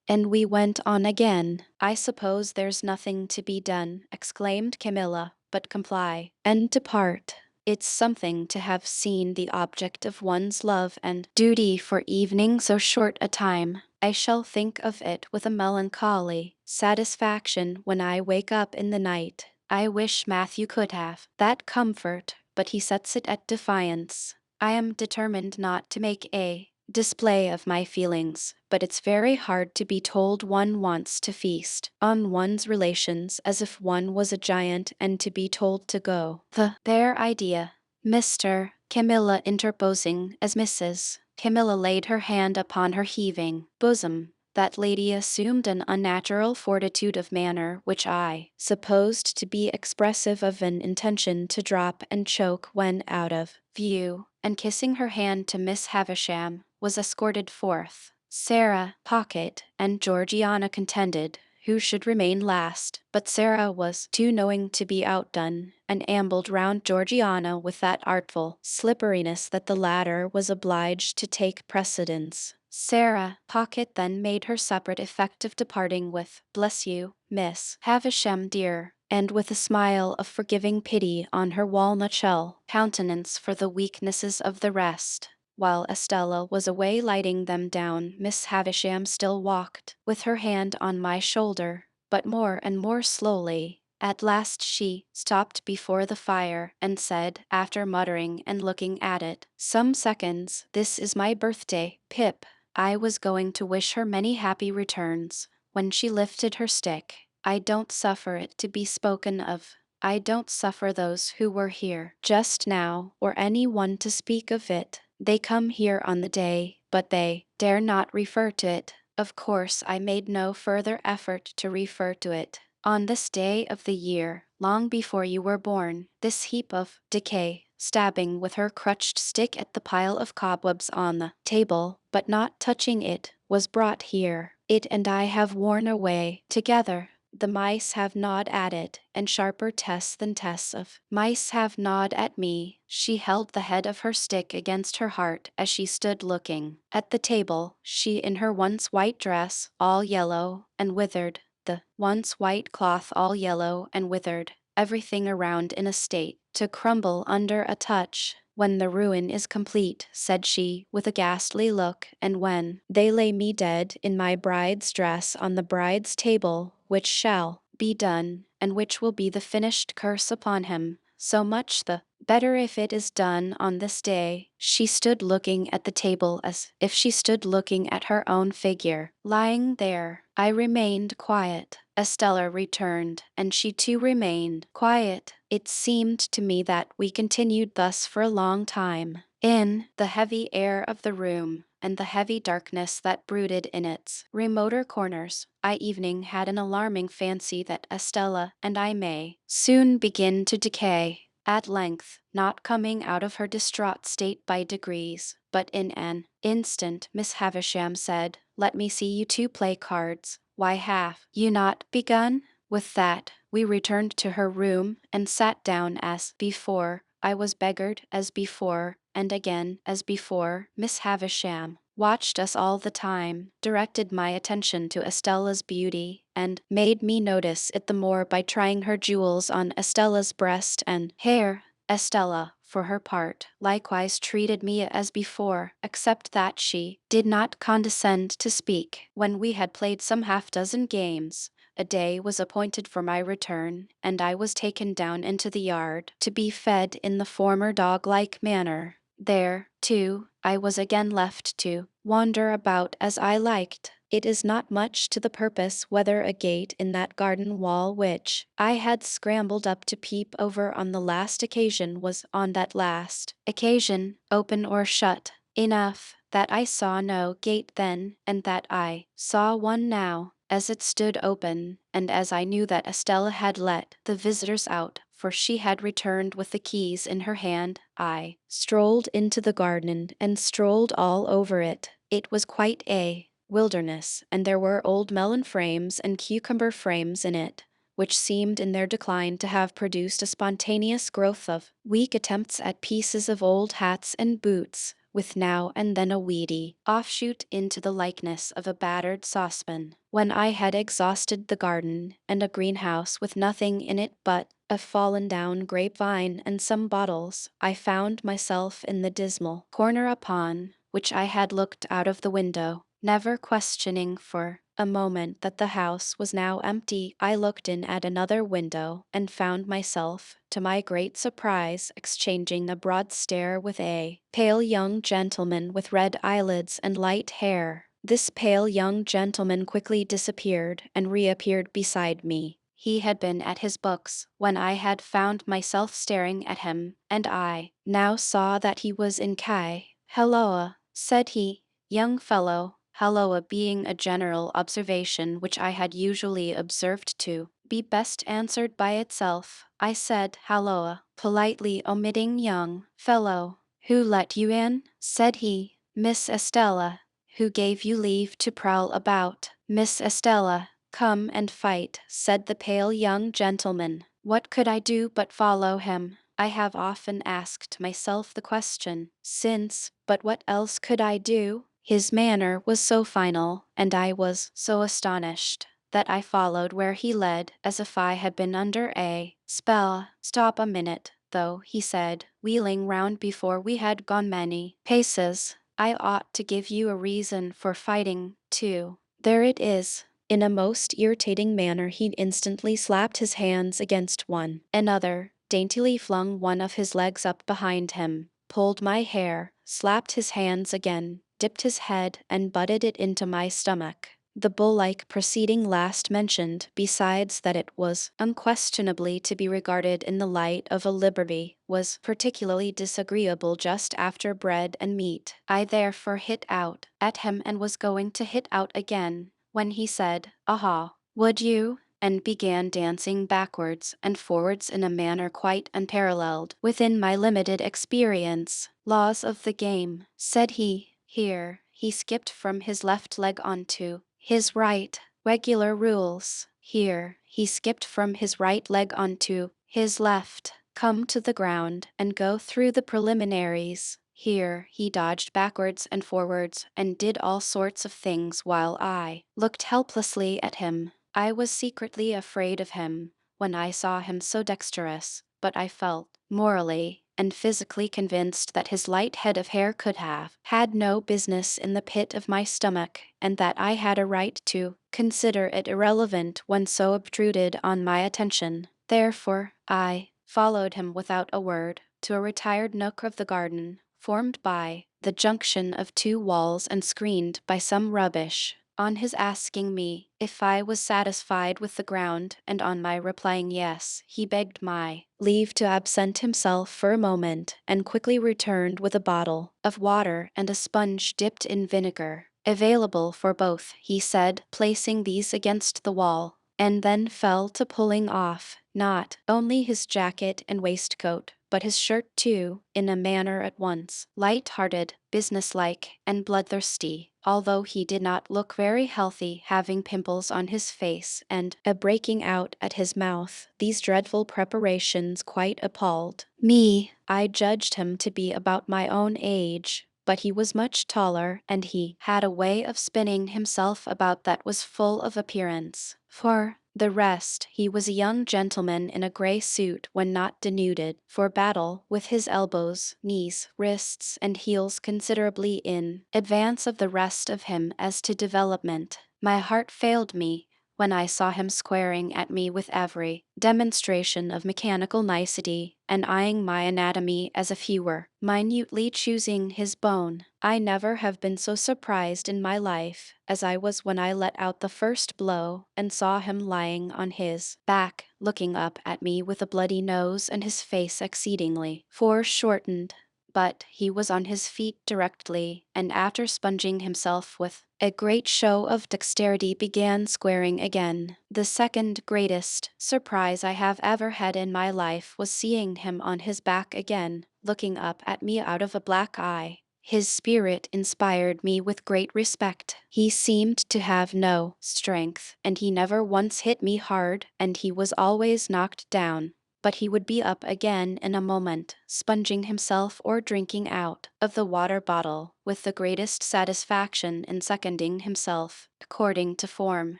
and we went on again. I suppose there's nothing to be done, exclaimed Camilla, but comply, and depart. It's something to have seen the object of one's love and duty for evening so short a time. I shall think of it with a melancholy satisfaction when I wake up in the night. I wish Matthew could have that comfort, but he sets it at defiance. I am determined not to make a display of my feelings, but it's very hard to be told one wants to feast on one's relations as if one was a giant, and to be told to go. The bare idea. Mr. Camilla interposing as Mrs. Camilla laid her hand upon her heaving bosom. That lady assumed an unnatural fortitude of manner which I supposed to be expressive of an intention to drop and choke when out of view, and kissing her hand to Miss Havisham, was escorted forth. Sarah Pocket and Georgiana contended who should remain last, but Sarah was too knowing to be outdone, and ambled round Georgiana with that artful slipperiness that the latter was obliged to take precedence. Sarah Pocket then made her separate effect of departing with, bless you, Miss Havisham dear, and with a smile of forgiving pity on her walnut-shell countenance for the weaknesses of the rest. While Estella was away lighting them down, Miss Havisham still walked, with her hand on my shoulder, but more and more slowly. At last she stopped before the fire, and said, after muttering and looking at it some seconds, this is my birthday, Pip. I was going to wish her many happy returns, when she lifted her stick. I don't suffer it to be spoken of. I don't suffer those who were here just now, or any one to speak of it. They come here on the day, but they dare not refer to it. Of course I made no further effort to refer to it. On this day of the year, long before you were born, this heap of decay, stabbing with her crutched stick at the pile of cobwebs on the table, but not touching it, was brought here. It and I have worn away together. The mice have gnawed at it, and sharper tests than tests of mice have gnawed at me. She held the head of her stick against her heart as she stood looking at the table, she in her once white dress, all yellow and withered, the once white cloth all yellow and withered, everything around in a state to crumble under a touch. When the ruin is complete, said she, with a ghastly look, and when they lay me dead in my bride's dress on the bride's table, which shall be done, and which will be the finished curse upon him, so much the better if it is done on this day. She stood looking at the table as if she stood looking at her own figure, lying there. I remained quiet. Estella returned, and she too remained quiet. It seemed to me that we continued thus for a long time. In the heavy air of the room, and the heavy darkness that brooded in its remoter corners, I evening had an alarming fancy that Estella and I may soon begin to decay. at length, not coming out of her distraught state by degrees, but in an instant, Miss Havisham said, "Let me see you two play cards. Why have you not begun?" With that, we returned to her room and sat down as before. I was beggared as before, and again as before. Miss Havisham watched us all the time, directed my attention to Estella's beauty, and made me notice it the more by trying her jewels on Estella's breast and hair. Estella, for her part, likewise treated me as before, except that she did not condescend to speak. When we had played some half-dozen games, a day was appointed for my return, and I was taken down into the yard to be fed in the former dog-like manner. There, too, I was again left to wander about as I liked. It is not much to the purpose whether a gate in that garden wall which I had scrambled up to peep over on the last occasion was on that last occasion open or shut. Enough that I saw no gate then, and that I saw one now, as it stood open, and as I knew that Estella had let the visitors out, for she had returned with the keys in her hand, I strolled into the garden and strolled all over it. It was quite a wilderness, and there were old melon frames and cucumber frames in it, which seemed in their decline to have produced a spontaneous growth of weak attempts at pieces of old hats and boots, with now and then a weedy offshoot into the likeness of a battered saucepan. When I had exhausted the garden and a greenhouse with nothing in it but a fallen-down grapevine and some bottles, I found myself in the dismal corner upon which I had looked out of the window. Never questioning for a moment that the house was now empty, I looked in at another window and found myself, to my great surprise, exchanging a broad stare with a pale young gentleman with red eyelids and light hair. This pale young gentleman quickly disappeared and reappeared beside me. He had been at his books when I had found myself staring at him, and I now saw that he was in Kai. "Halloa," said he, "young fellow." Halloa being a general observation which I had usually observed to be best answered by itself, I said halloa, politely omitting young fellow. "Who let you in?" said he. "Miss Estella." "Who gave you leave to prowl about?" "Miss Estella." "Come and fight," said the pale young gentleman. What could I do but follow him? I have often asked myself the question since, but what else could I do? His manner was so final, and I was so astonished, that I followed where he led as if I had been under a spell. "Stop a minute, though," he said, wheeling round before we had gone many paces. "I ought to give you a reason for fighting, too. There it is." In a most irritating manner he instantly slapped his hands against one another, daintily flung one of his legs up behind him, pulled my hair, slapped his hands again, dipped his head and butted it into my stomach. The bull-like proceeding last mentioned, besides that it was unquestionably to be regarded in the light of a liberty, was particularly disagreeable just after bread and meat. I therefore hit out at him and was going to hit out again, when he said, "Aha, would you?" and began dancing backwards and forwards in a manner quite unparalleled within my limited experience. "Laws of the game," said he. Here he skipped from his left leg onto his right. "Regular rules." Here he skipped from his right leg onto his left. "Come to the ground and go through the preliminaries." Here he dodged backwards and forwards and did all sorts of things while I looked helplessly at him. I was secretly afraid of him when I saw him so dexterous, but I felt morally and physically convinced that his light head of hair could have had no business in the pit of my stomach, and that I had a right to consider it irrelevant when so obtruded on my attention. Therefore, I followed him without a word to a retired nook of the garden, formed by the junction of two walls and screened by some rubbish. On his asking me if I was satisfied with the ground, and on my replying yes, he begged my leave to absent himself for a moment, and quickly returned with a bottle of water and a sponge dipped in vinegar, available for both, he said, placing these against the wall, and then fell to pulling off, not only his jacket and waistcoat, but his shirt too, in a manner at once light-hearted, businesslike, and bloodthirsty, although he did not look very healthy, having pimples on his face and a breaking out at his mouth. These dreadful preparations quite appalled me. I judged him to be about my own age, but he was much taller, and he had a way of spinning himself about that was full of appearance. For the rest, he was a young gentleman in a grey suit when not denuded for battle, with his elbows, knees, wrists, and heels considerably in advance of the rest of him as to development. My heart failed me when I saw him squaring at me with every demonstration of mechanical nicety, and eyeing my anatomy as if he were minutely choosing his bone. I never have been so surprised in my life as I was when I let out the first blow and saw him lying on his back, looking up at me with a bloody nose and his face exceedingly foreshortened. But he was on his feet directly, and after sponging himself with a great show of dexterity began squaring again. The second greatest surprise I have ever had in my life was seeing him on his back again, looking up at me out of a black eye. His spirit inspired me with great respect. He seemed to have no strength, and he never once hit me hard, and he was always knocked down. But he would be up again in a moment, sponging himself or drinking out of the water bottle, with the greatest satisfaction in seconding himself, according to form,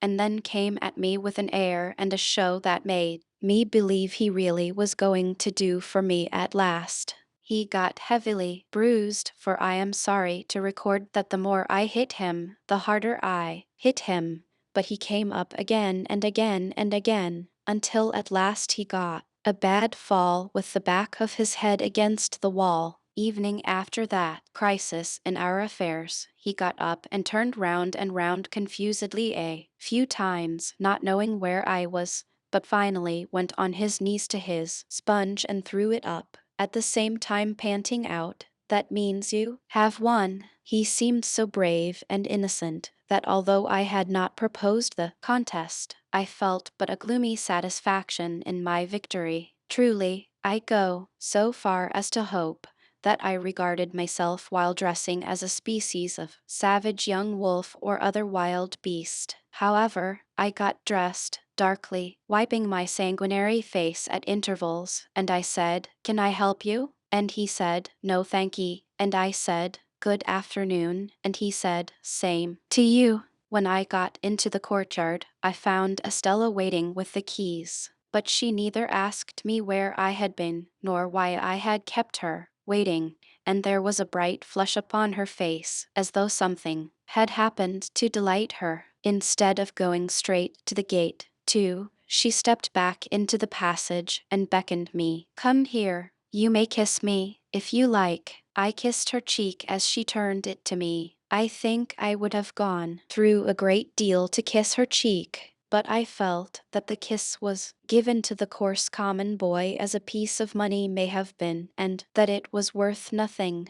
and then came at me with an air and a show that made me believe he really was going to do for me at last. He got heavily bruised, for I am sorry to record that the more I hit him, the harder I hit him, but he came up again and again and again, until at last he got a bad fall with the back of his head against the wall. Evening after that crisis in our affairs, he got up and turned round and round confusedly a few times, not knowing where I was, but finally went on his knees to his sponge and threw it up, at the same time panting out, "That means you have won." He seemed so brave and innocent that although I had not proposed the contest, I felt but a gloomy satisfaction in my victory. Truly, I go so far as to hope that I regarded myself while dressing as a species of savage young wolf or other wild beast. However, I got dressed darkly, wiping my sanguinary face at intervals, and I said, "Can I help you?" And he said, "No, thankee." And I said, "Good afternoon," and he said, "Same to you." When I got into the courtyard, I found Estella waiting with the keys, but she neither asked me where I had been, nor why I had kept her waiting, and there was a bright flush upon her face, as though something had happened to delight her. Instead of going straight to the gate, too, she stepped back into the passage and beckoned me. "Come here. You may kiss me, if you like." I kissed her cheek as she turned it to me. I think I would have gone through a great deal to kiss her cheek, but I felt that the kiss was given to the coarse common boy as a piece of money may have been, and that it was worth nothing.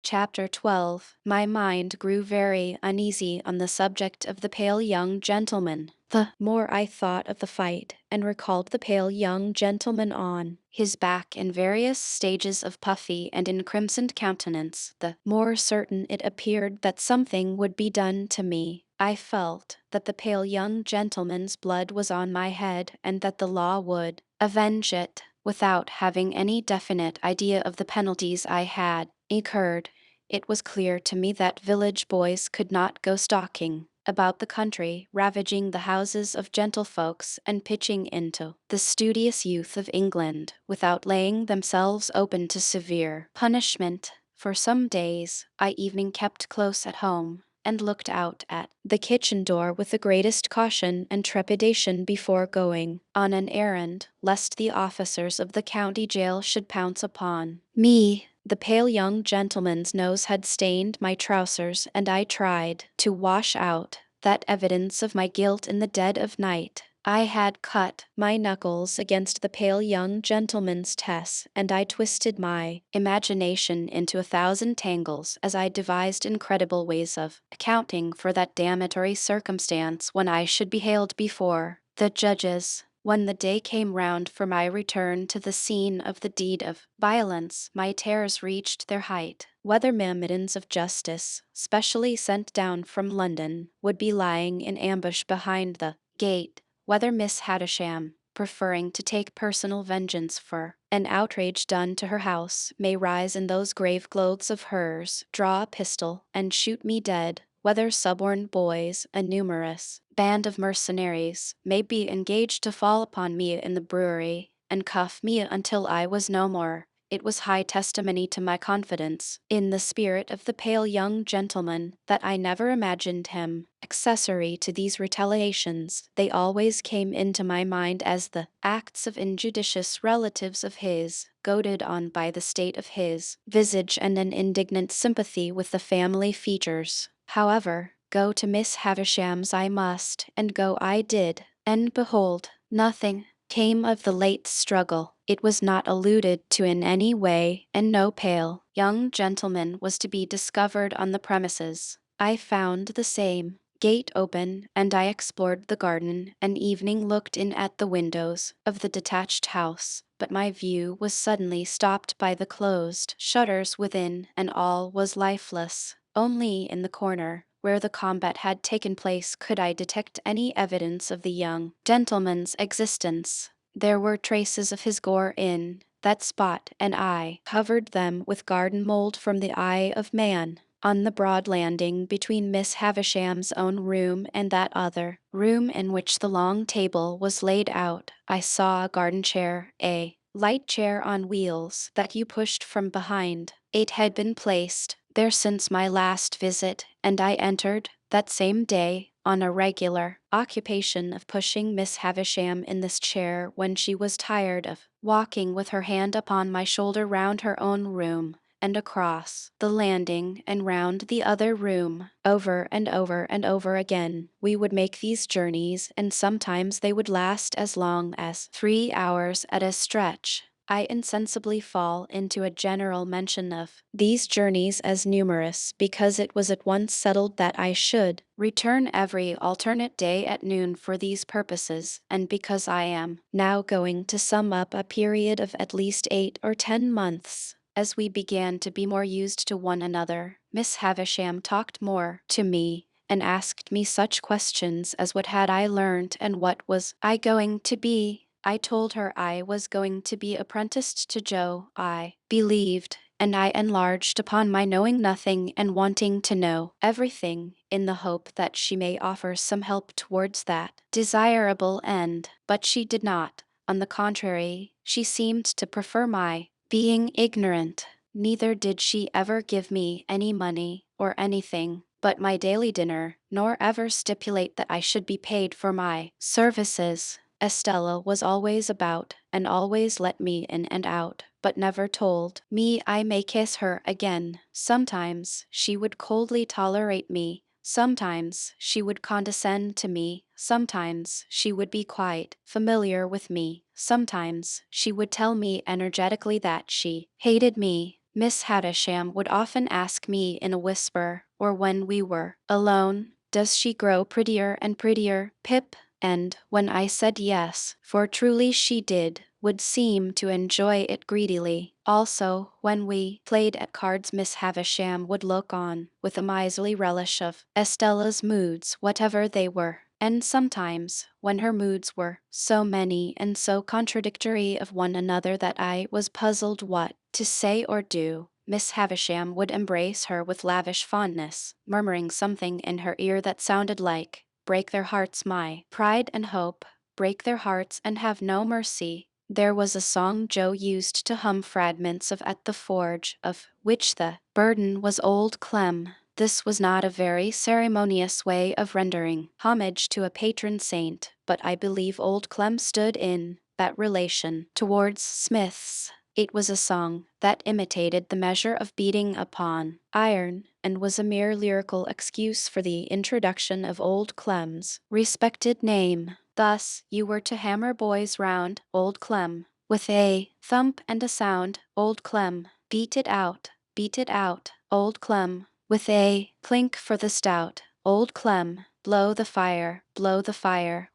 Chapter 12. My mind grew very uneasy on the subject of the pale young gentleman. The more I thought of the fight, and recalled the pale young gentleman on his back in various stages of puffy and encrimsoned countenance, the more certain it appeared that something would be done to me. I felt that the pale young gentleman's blood was on my head, and that the law would avenge it, without having any definite idea of the penalties I had incurred. It was clear to me that village boys could not go stalking about the country, ravaging the houses of gentlefolks and pitching into the studious youth of England, without laying themselves open to severe punishment. For some days I even kept close at home, and looked out at the kitchen door with the greatest caution and trepidation before going on an errand, lest the officers of the county jail should pounce upon me. The pale young gentleman's nose had stained my trousers, and I tried to wash out that evidence of my guilt in the dead of night. I had cut my knuckles against the pale young gentleman's tess, and I twisted my imagination into 1,000 tangles as I devised incredible ways of accounting for that damnatory circumstance when I should be haled before the judges. When the day came round for my return to the scene of the deed of violence, my terrors reached their height. Whether myrmidons of justice, specially sent down from London, would be lying in ambush behind the gate, whether Miss Havisham, preferring to take personal vengeance for an outrage done to her house, may rise in those grave clothes of hers, draw a pistol, and shoot me dead, whether suborned boys, a numerous band of mercenaries, may be engaged to fall upon me in the brewery, and cuff me until I was no more, it was high testimony to my confidence in the spirit of the pale young gentleman that I never imagined him accessory to these retaliations. They always came into my mind as the acts of injudicious relatives of his, goaded on by the state of his visage and an indignant sympathy with the family features. However, go to Miss Havisham's I must, and go I did, and behold, nothing came of the late struggle. It was not alluded to in any way, and no pale young gentleman was to be discovered on the premises. I found the same gate open, and I explored the garden, and evening looked in at the windows of the detached house, but my view was suddenly stopped by the closed shutters within, and all was lifeless. Only in the corner, where the combat had taken place, could I detect any evidence of the young gentleman's existence. There were traces of his gore in that spot, and I covered them with garden mold from the eye of man. On the broad landing between Miss Havisham's own room and that other room in which the long table was laid out, I saw a garden chair, a light chair on wheels that you pushed from behind. It had been placed there since my last visit, and I entered that same day on a regular occupation of pushing Miss Havisham in this chair when she was tired of walking with her hand upon my shoulder round her own room, and across the landing and round the other room, over and over and over again. We would make these journeys, and sometimes they would last as long as 3 hours at a stretch. I insensibly fall into a general mention of these journeys as numerous because it was at once settled that I should return every alternate day at noon for these purposes, and because I am now going to sum up a period of at least 8 or 10 months. As we began to be more used to one another, Miss Havisham talked more to me and asked me such questions as what had I learned and what was I going to be. I told her I was going to be apprenticed to Joe, I believed, and I enlarged upon my knowing nothing and wanting to know everything, in the hope that she may offer some help towards that desirable end. But she did not. On the contrary, she seemed to prefer my being ignorant. Neither did she ever give me any money or anything but my daily dinner, nor ever stipulate that I should be paid for my services. Estella was always about, and always let me in and out, but never told me I may kiss her again. Sometimes she would coldly tolerate me, sometimes she would condescend to me, sometimes she would be quite familiar with me, sometimes she would tell me energetically that she hated me. Miss Havisham would often ask me in a whisper, or when we were alone, "Does she grow prettier and prettier, Pip?" And when I said yes, for truly she did, would seem to enjoy it greedily. Also, when we played at cards, Miss Havisham would look on with a miserly relish of Estella's moods, whatever they were. And sometimes, when her moods were so many and so contradictory of one another that I was puzzled what to say or do, Miss Havisham would embrace her with lavish fondness, murmuring something in her ear that sounded like, "Break their hearts, my pride and hope, break their hearts and have no mercy." There was a song Joe used to hum fragments of at the forge, of which the burden was Old Clem. This was not a very ceremonious way of rendering homage to a patron saint, but I believe Old Clem stood in that relation towards Smiths. It was a song that imitated the measure of beating upon iron, and was a mere lyrical excuse for the introduction of Old Clem's respected name. Thus, you were to hammer boys round, Old Clem, with a thump and a sound, Old Clem, beat it out, Old Clem, with a clink for the stout, Old Clem, blow the fire,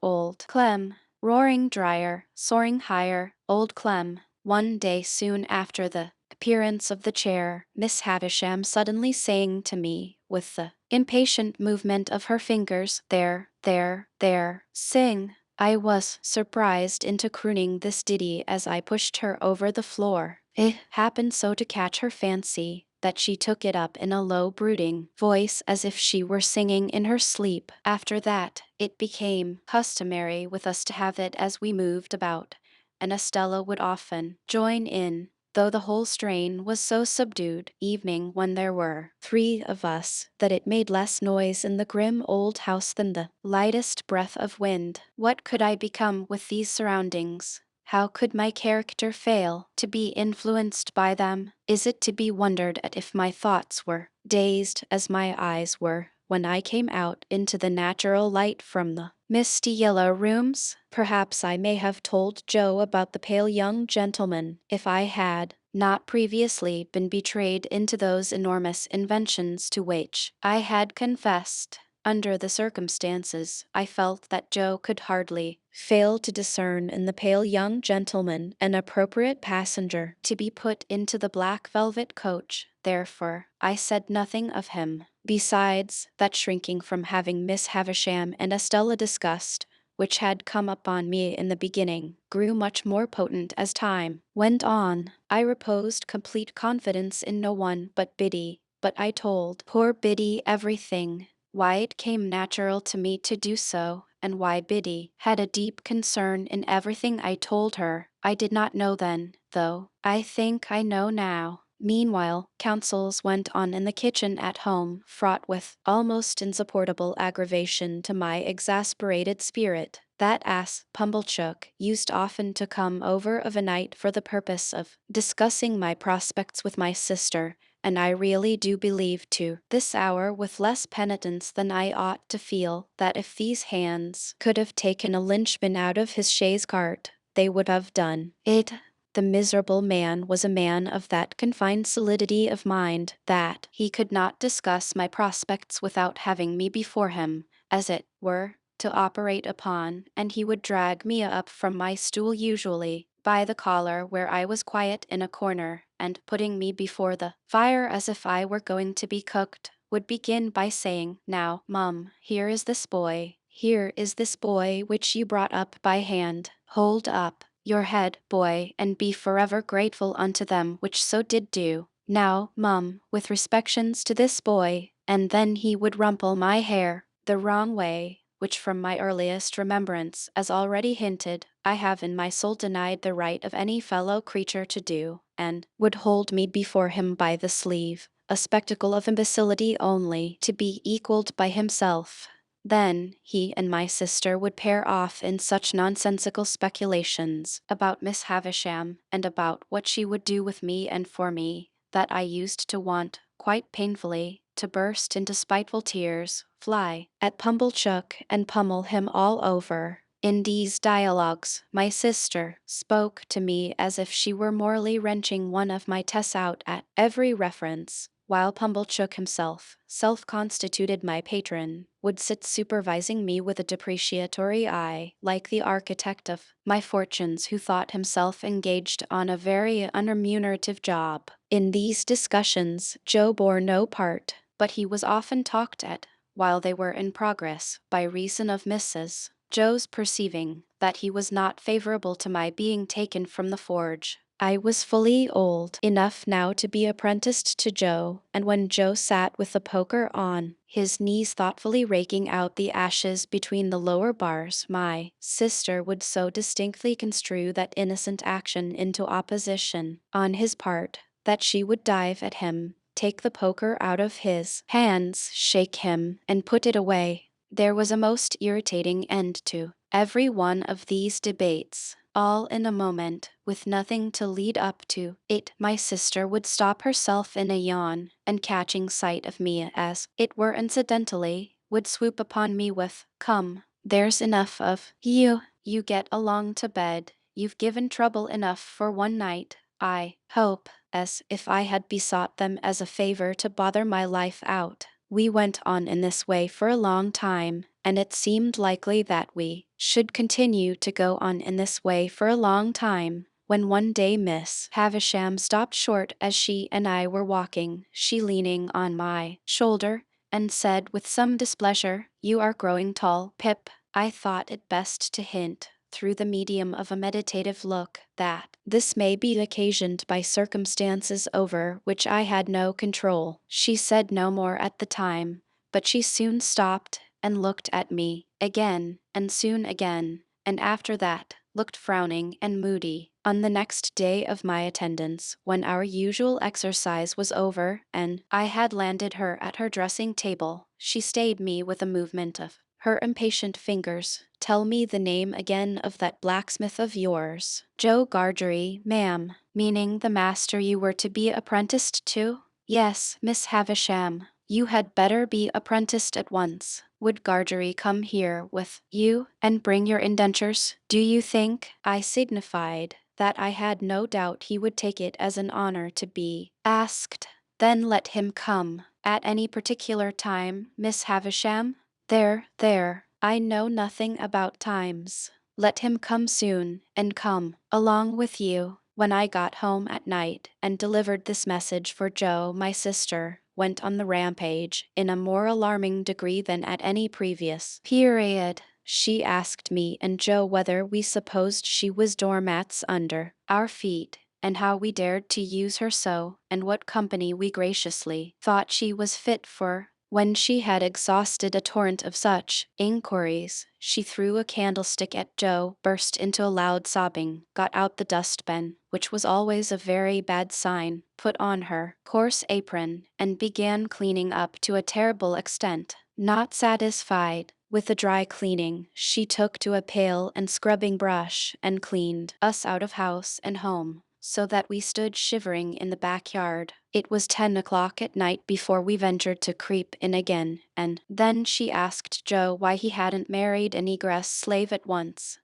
Old Clem. roaring drier, soaring higher, old Clem. One day soon after the appearance of the chair, Miss Havisham suddenly saying to me, with the impatient movement of her fingers, there, there, there, sing. I was surprised into crooning this ditty as I pushed her over the floor. It happened so to catch her fancy that she took it up in a low brooding voice as if she were singing in her sleep. After that, it became customary with us to have it as we moved about, and Estella would often join in, though the whole strain was so subdued evening when there were 3 of us that it made less noise in the grim old house than the lightest breath of wind. What could I become with these surroundings? How could my character fail to be influenced by them? Is it to be wondered at if my thoughts were dazed as my eyes were when I came out into the natural light from the misty yellow rooms? Perhaps I may have told Joe about the pale young gentleman if I had not previously been betrayed into those enormous inventions to which I had confessed. Under the circumstances, I felt that Joe could hardly fail to discern in the pale young gentleman an appropriate passenger to be put into the black velvet coach. Therefore, I said nothing of him. Besides, that shrinking from having Miss Havisham and Estella discussed, which had come upon me in the beginning, grew much more potent as time went on. I reposed complete confidence in no one but Biddy, but I told poor Biddy everything, why it came natural to me to do so, and why Biddy had a deep concern in everything I told her. I did not know then, though I think I know now. Meanwhile, councils went on in the kitchen at home, fraught with almost insupportable aggravation to my exasperated spirit. That ass, Pumblechook, used often to come over of a night for the purpose of discussing my prospects with my sister, and I really do believe to this hour with less penitence than I ought to feel that if these hands could have taken a linchpin out of his chaise cart, they would have done it. The miserable man was a man of that confined solidity of mind that he could not discuss my prospects without having me before him, as it were, to operate upon, and he would drag me up from my stool usually by the collar where I was quiet in a corner, and putting me before the fire as if I were going to be cooked, would begin by saying, "Now, mum, here is this boy which you brought up by hand. Hold up your head, boy, and be forever grateful unto them which so did do. Now, mum, with respections to this boy," and then he would rumple my hair the wrong way, which from my earliest remembrance, as already hinted, I have in my soul denied the right of any fellow creature to do, and would hold me before him by the sleeve, a spectacle of imbecility only, to be equalled by himself. Then he and my sister would pair off in such nonsensical speculations about Miss Havisham and about what she would do with me and for me, that I used to want, quite painfully, to burst into spiteful tears, fly at Pumblechook and pummel him all over. In these dialogues, my sister spoke to me as if she were morally wrenching one of my tests out at every reference, while Pumblechook himself, self-constituted my patron, would sit supervising me with a depreciatory eye, like the architect of my fortunes who thought himself engaged on a very unremunerative job. In these discussions, Joe bore no part, but he was often talked at, while they were in progress, by reason of Mrs. Joe's perceiving that he was not favorable to my being taken from the forge. I was fully old enough now to be apprenticed to Joe, and when Joe sat with the poker on his knees thoughtfully raking out the ashes between the lower bars, my sister would so distinctly construe that innocent action into opposition on his part that she would dive at him, take the poker out of his hands, shake him, and put it away. There was a most irritating end to every one of these debates, all in a moment, with nothing to lead up to it. My sister would stop herself in a yawn, and catching sight of me as it were incidentally, would swoop upon me with, "Come, there's enough of you. You get along to bed. You've given trouble enough for one night, I hope," as if I had besought them as a favor to bother my life out. We went on in this way for a long time, and it seemed likely that we should continue to go on in this way for a long time. When one day Miss Havisham stopped short as she and I were walking, she leaning on my shoulder, and said with some displeasure, "You are growing tall, Pip." I thought it best to hint, through the medium of a meditative look, that this may be occasioned by circumstances over which I had no control. She said no more at the time, but she soon stopped and looked at me again, and soon again, and after that looked frowning and moody. On the next day of my attendance, when our usual exercise was over and I had landed her at her dressing table, she stayed me with a movement of her impatient fingers. "Tell me the name again of that blacksmith of yours." "Joe Gargery, ma'am." "Meaning the master you were to be apprenticed to?" "Yes, Miss Havisham. You had better be apprenticed at once. Would Gargery come here with you and bring your indentures, do you think?" I signified that I had no doubt he would take it as an honor to be asked. "Then let him come. At any particular time, Miss Havisham?" There, I know nothing about times. Let him come soon, and come along with you." When I got home at night and delivered this message for Joe, my sister went on the rampage in a more alarming degree than at any previous period. She asked me and Joe whether we supposed she was doormats under our feet, and how we dared to use her so, and what company we graciously thought she was fit for. When she had exhausted a torrent of such inquiries, she threw a candlestick at Joe, burst into a loud sobbing, got out the dustpan, which was always a very bad sign, put on her coarse apron, and began cleaning up to a terrible extent. Not satisfied with the dry cleaning, she took to a pail and scrubbing brush and cleaned us out of house and home, so that we stood shivering in the backyard. It was 10 o'clock at night before we ventured to creep in again, and then she asked Joe why he hadn't married a negress slave at once.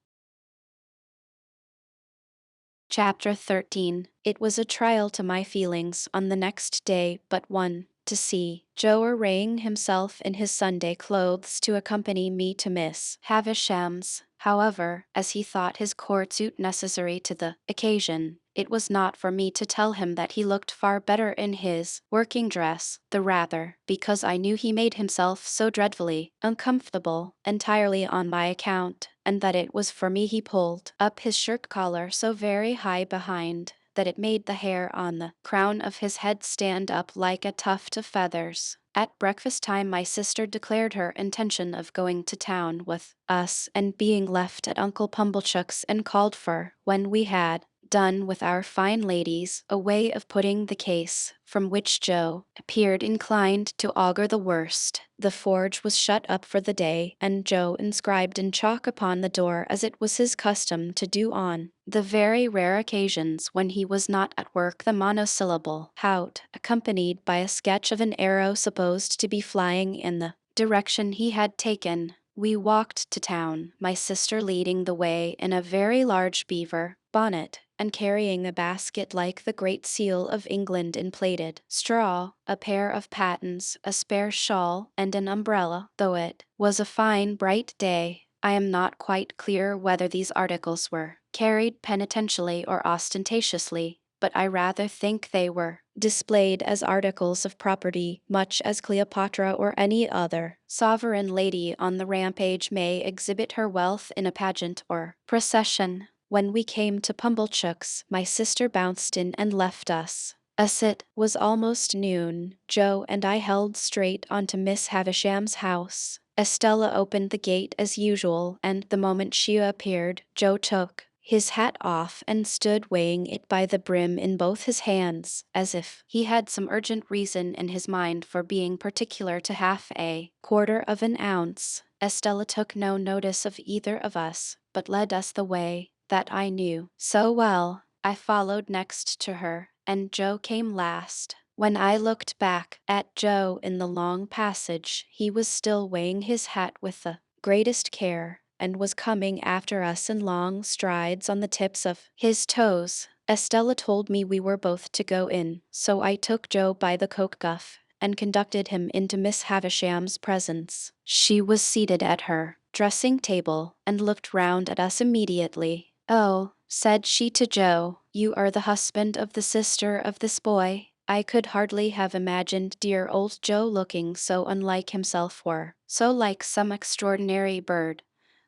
Chapter 13. It was a trial to my feelings on the next day but one, to see Joe arraying himself in his Sunday clothes to accompany me to Miss Havisham's. However, as he thought his court suit necessary to the occasion, it was not for me to tell him that he looked far better in his working dress, the rather because I knew he made himself so dreadfully uncomfortable entirely on my account, and that it was for me he pulled up his shirt collar so very high behind that it made the hair on the crown of his head stand up like a tuft of feathers. At breakfast time my sister declared her intention of going to town with us and being left at Uncle Pumblechook's, and called for, when we had done with our fine ladies, a way of putting the case, from which Joe appeared inclined to augur the worst. The forge was shut up for the day, and Joe inscribed in chalk upon the door, as it was his custom to do on the very rare occasions when he was not at work, the monosyllable "Hout," accompanied by a sketch of an arrow supposed to be flying in the direction he had taken. We walked to town, my sister leading the way in a very large beaver bonnet, and carrying a basket like the Great Seal of England in plaited straw, a pair of pattens, a spare shawl, and an umbrella. Though it was a fine, bright day, I am not quite clear whether these articles were carried penitentially or ostentatiously, but I rather think they were displayed as articles of property, much as Cleopatra or any other sovereign lady on the rampage may exhibit her wealth in a pageant or procession. When we came to Pumblechook's, my sister bounced in and left us. As it was almost noon, Joe and I held straight on to Miss Havisham's house. Estella opened the gate as usual, and the moment she appeared, Joe took his hat off and stood weighing it by the brim in both his hands, as if he had some urgent reason in his mind for being particular to half a quarter of an ounce. Estella took no notice of either of us, but led us the way that I knew so well. I followed next to her, and Joe came last. When I looked back at Joe in the long passage, he was still weighing his hat with the greatest care, and was coming after us in long strides on the tips of his toes. Estella told me we were both to go in, so I took Joe by the coat cuff and conducted him into Miss Havisham's presence. She was seated at her dressing table and looked round at us immediately. "Oh," said she to Joe, "you are the husband of the sister of this boy." I could hardly have imagined dear old Joe looking so unlike himself, or so like some extraordinary bird,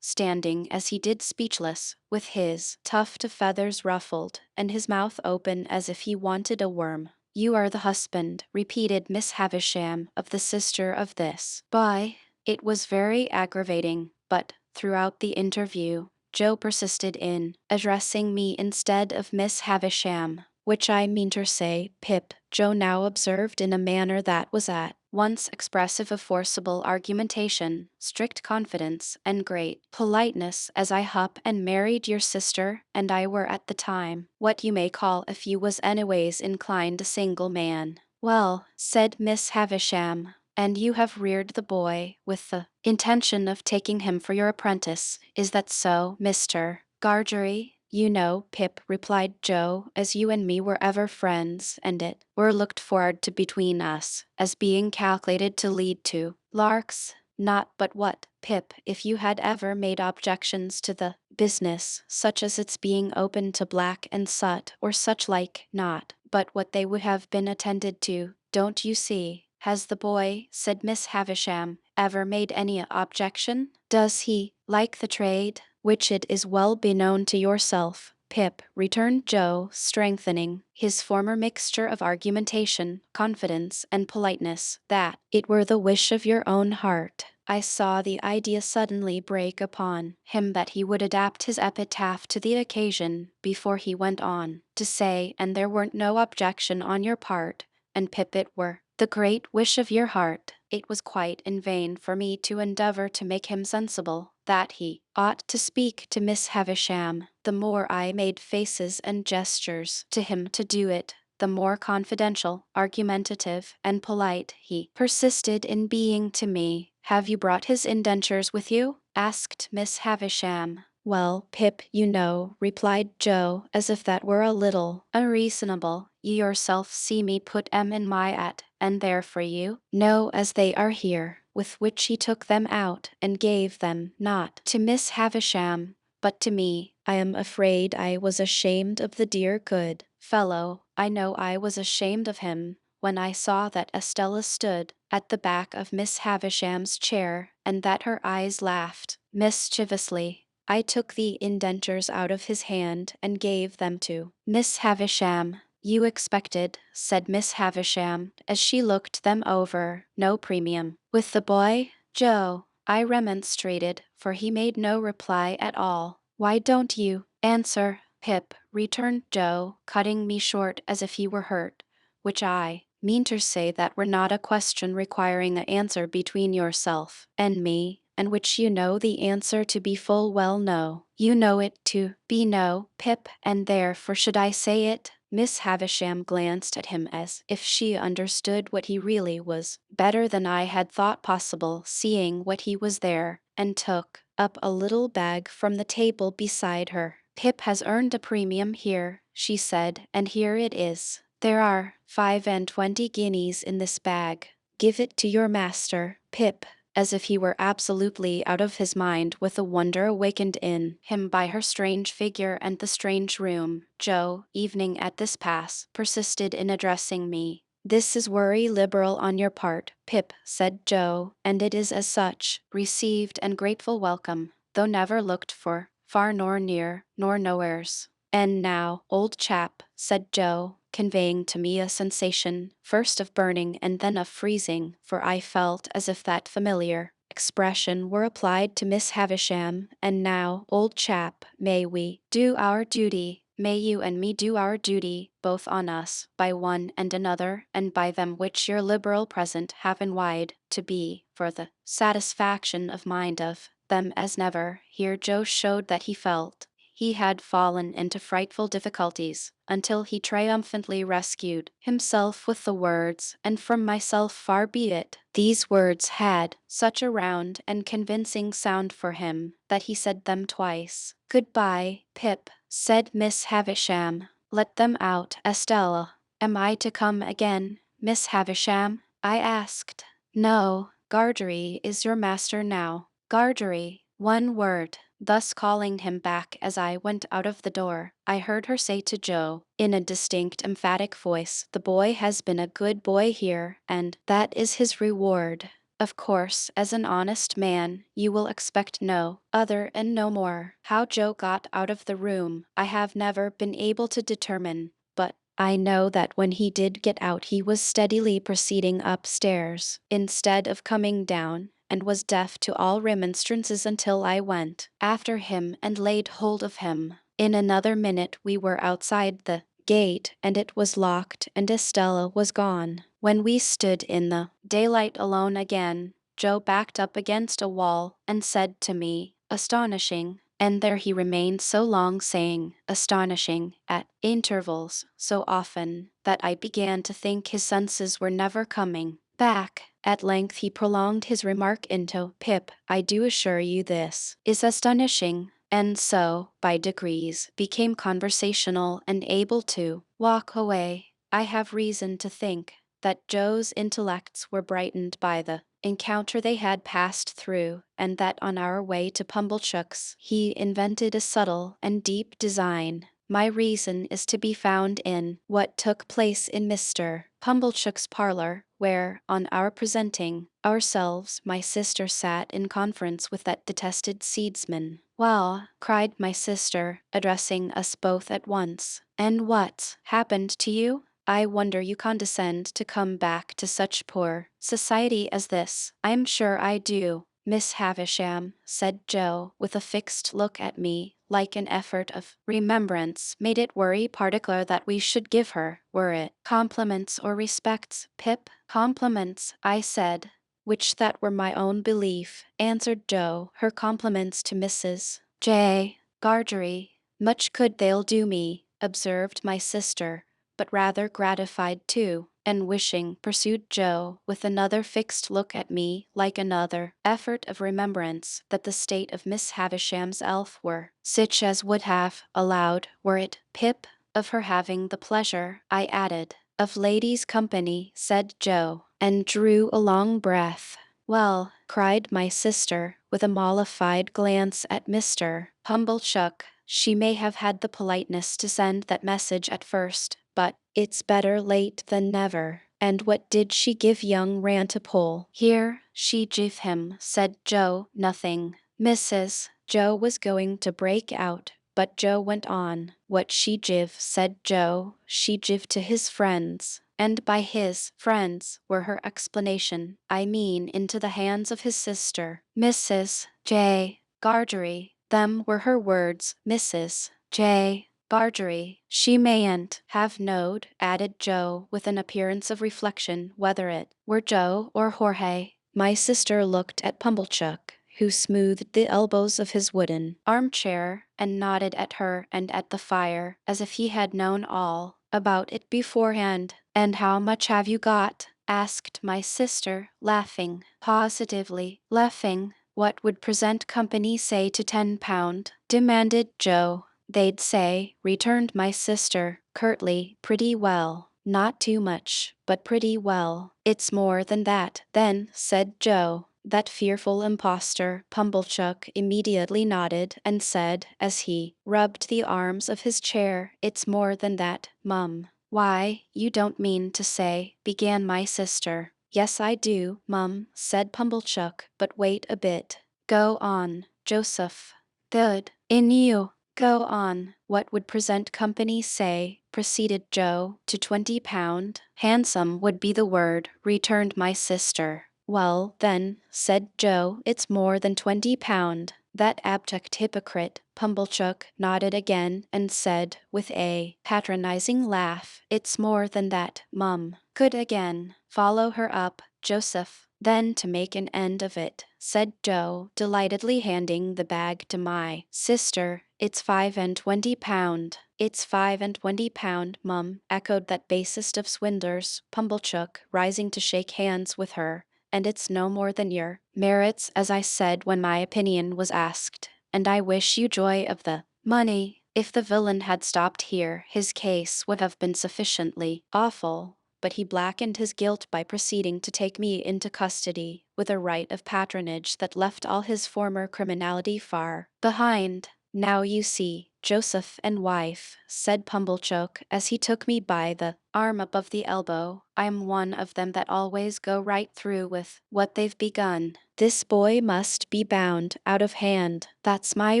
standing as he did speechless, with his tuft of feathers ruffled, and his mouth open as if he wanted a worm. "You are the husband," repeated Miss Havisham, "of the sister of this boy." It was very aggravating, but throughout the interview, Joe persisted in addressing me instead of Miss Havisham, which I mean to say, Pip, Joe now observed in a manner that was at once expressive of forcible argumentation, strict confidence, and great politeness, "as I hup and married your sister, and I were at the time what you may call, if you was anyways inclined, a single man." "Well," said Miss Havisham, "and you have reared the boy with the intention of taking him for your apprentice, is that so, Mr. Gargery?" "You know, Pip," replied Joe, "as you and me were ever friends, and it were looked forward to between us, as being calculated to lead to larks. Not but what, Pip, if you had ever made objections to the business, such as its being open to black and sut, or such like, not but what they would have been attended to, don't you see?" "Has the boy," said Miss Havisham, "ever made any objection? Does he like the trade, which it is well beknown to yourself, Pip," returned Joe, strengthening his former mixture of argumentation, confidence, and politeness, "that it were the wish of your own heart." I saw the idea suddenly break upon him that he would adapt his epitaph to the occasion before he went on to say, "and there weren't no objection on your part, and Pip, it were the great wish of your heart." It was quite in vain for me to endeavor to make him sensible that he ought to speak to Miss Havisham. The more I made faces and gestures to him to do it, the more confidential, argumentative, and polite he persisted in being to me. "Have you brought his indentures with you?" asked Miss Havisham. "Well, Pip, you know," replied Joe, as if that were a little unreasonable, "you yourself see me put 'em in my 'at, and there for you know as they are here," with which he took them out and gave them, not to Miss Havisham, but to me. I am afraid I was ashamed of the dear good fellow. I know I was ashamed of him when I saw that Estella stood at the back of Miss Havisham's chair, and that her eyes laughed mischievously. I took the indentures out of his hand and gave them to Miss Havisham. "You expected," said Miss Havisham, as she looked them over, "no premium with the boy, Joe?" I remonstrated, for he made no reply at all. "Why don't you answer, Pip?" returned Joe, cutting me short as if he were hurt, "which I mean to say that were not a question requiring an answer between yourself and me, and which you know the answer to be full well no. You know it to be no, Pip, and therefore should I say it?" Miss Havisham glanced at him as if she understood what he really was better than I had thought possible, seeing what he was there, and took up a little bag from the table beside her. "Pip has earned a premium here," she said, "and here it is. There are 25 guineas in this bag. Give it to your master, Pip," as if he were absolutely out of his mind with the wonder awakened in him by her strange figure and the strange room. Joe, evening at this pass, persisted in addressing me. "This is worry liberal on your part, Pip," said Joe, "and it is as such received and grateful welcome, though never looked for, far nor near, nor nowheres." "And now, old chap," said Joe, conveying to me a sensation, first of burning and then of freezing, for I felt as if that familiar expression were applied to Miss Havisham, "and now, old chap, may we do our duty, may you and me do our duty, both on us, by one and another, and by them which your liberal present have in wide to be, for the satisfaction of mind of them as never." Here Joe showed that he felt he had fallen into frightful difficulties, until he triumphantly rescued himself with the words, "and from myself far be it." These words had such a round and convincing sound for him, that he said them twice. "Goodbye, Pip," said Miss Havisham. "Let them out, Estella." "Am I to come again, Miss Havisham?" I asked. No, Gargery is your master now. Gargery, one word. Thus calling him back as I went out of the door, I heard her say to Joe, in a distinct, emphatic voice, "The boy has been a good boy here, and that is his reward. Of course, as an honest man, you will expect no other and no more." How Joe got out of the room, I have never been able to determine, but I know that when he did get out, he was steadily proceeding upstairs, instead of coming down, and was deaf to all remonstrances until I went after him and laid hold of him. In another minute we were outside the gate, and it was locked, and Estella was gone. When we stood in the daylight alone again, Joe backed up against a wall and said to me, "Astonishing." And there he remained so long, saying "astonishing" at intervals so often that I began to think his senses were never coming back. At length he prolonged his remark into, "Pip, I do assure you this is astonishing," and so, by degrees, became conversational and able to walk away. I have reason to think that Joe's intellects were brightened by the encounter they had passed through, and that on our way to Pumblechook's he invented a subtle and deep design. My reason is to be found in what took place in Mr. Pumblechook's parlor, where, on our presenting ourselves, my sister sat in conference with that detested seedsman. "Well," cried my sister, addressing us both at once, "and what happened to you? I wonder you condescend to come back to such poor society as this." "I am sure I do, Miss Havisham," said Joe, with a fixed look at me, like an effort of remembrance made it worry particular that we should give her, were it compliments or respects. "Pip, compliments," I said. "Which that were my own belief," answered Joe. "Her compliments to Mrs. J. Gargery. Much good they'll do me," observed my sister, but rather gratified too, and wishing, pursued Joe, with another fixed look at me, like another effort of remembrance, that the state of Miss Havisham's elf were such as would have allowed, were it, Pip, of her having the pleasure, I added, of ladies' company, said Joe, and drew a long breath. "Well," cried my sister, with a mollified glance at Mr. Pumblechook, "she may have had the politeness to send that message at first, but it's better late than never." "And what did she give young Rantipole?" "Here, she give him," said Joe. "Nothing." Mrs. Joe was going to break out, but Joe went on. "What she give," said Joe, "she give to his friends." And by his friends were her explanation, I mean into the hands of his sister, Mrs. J. Gargery. Them were her words, Mrs. J. Gargery. "She mayn't have knowed," added Joe, with an appearance of reflection, "whether it were Joe or Jorge." My sister looked at Pumblechook, who smoothed the elbows of his wooden armchair, and nodded at her and at the fire, as if he had known all about it beforehand. "And how much have you got?" asked my sister, laughing. "Positively laughing." "What would present company say to £10?" demanded Joe. "They'd say," returned my sister, curtly, "pretty well. Not too much, but pretty well." "It's more than that, then," said Joe. That fearful impostor, Pumblechook, immediately nodded and said, as he rubbed the arms of his chair, "It's more than that, mum." "Why, you don't mean to say," began my sister. "Yes, I do, mum," said Pumblechook, "but wait a bit." "Go on, Joseph." "Good in you. Go on." "What would present company say," proceeded Joe, "to £20? Handsome would be the word," returned my sister. "Well, then," said Joe, "it's more than £20. That abject hypocrite, Pumblechook, nodded again, and said, with a patronizing laugh, "It's more than that, mum." "Good again. Follow her up, Joseph." "Then, to make an end of it," said Joe, delightedly handing the bag to my sister, "it's £25. "It's £25, mum," echoed that basest of swindlers, Pumblechook, rising to shake hands with her. "And it's no more than your merits, as I said when my opinion was asked, and I wish you joy of the money." If the villain had stopped here, his case would have been sufficiently awful. but he blackened his guilt by proceeding to take me into custody, with a right of patronage that left all his former criminality far behind. Now you see, Joseph and wife, said Pumblechook as he took me by the arm above the elbow, I'm one of them that always go right through with what they've begun. This boy must be bound out of hand. That's my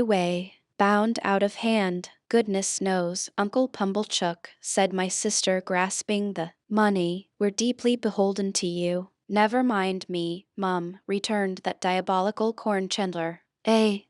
way. Bound out of hand. Goodness knows, Uncle Pumblechook, said my sister, grasping the money, we're deeply beholden to you. Never mind me, Mum, returned that diabolical corn chandler.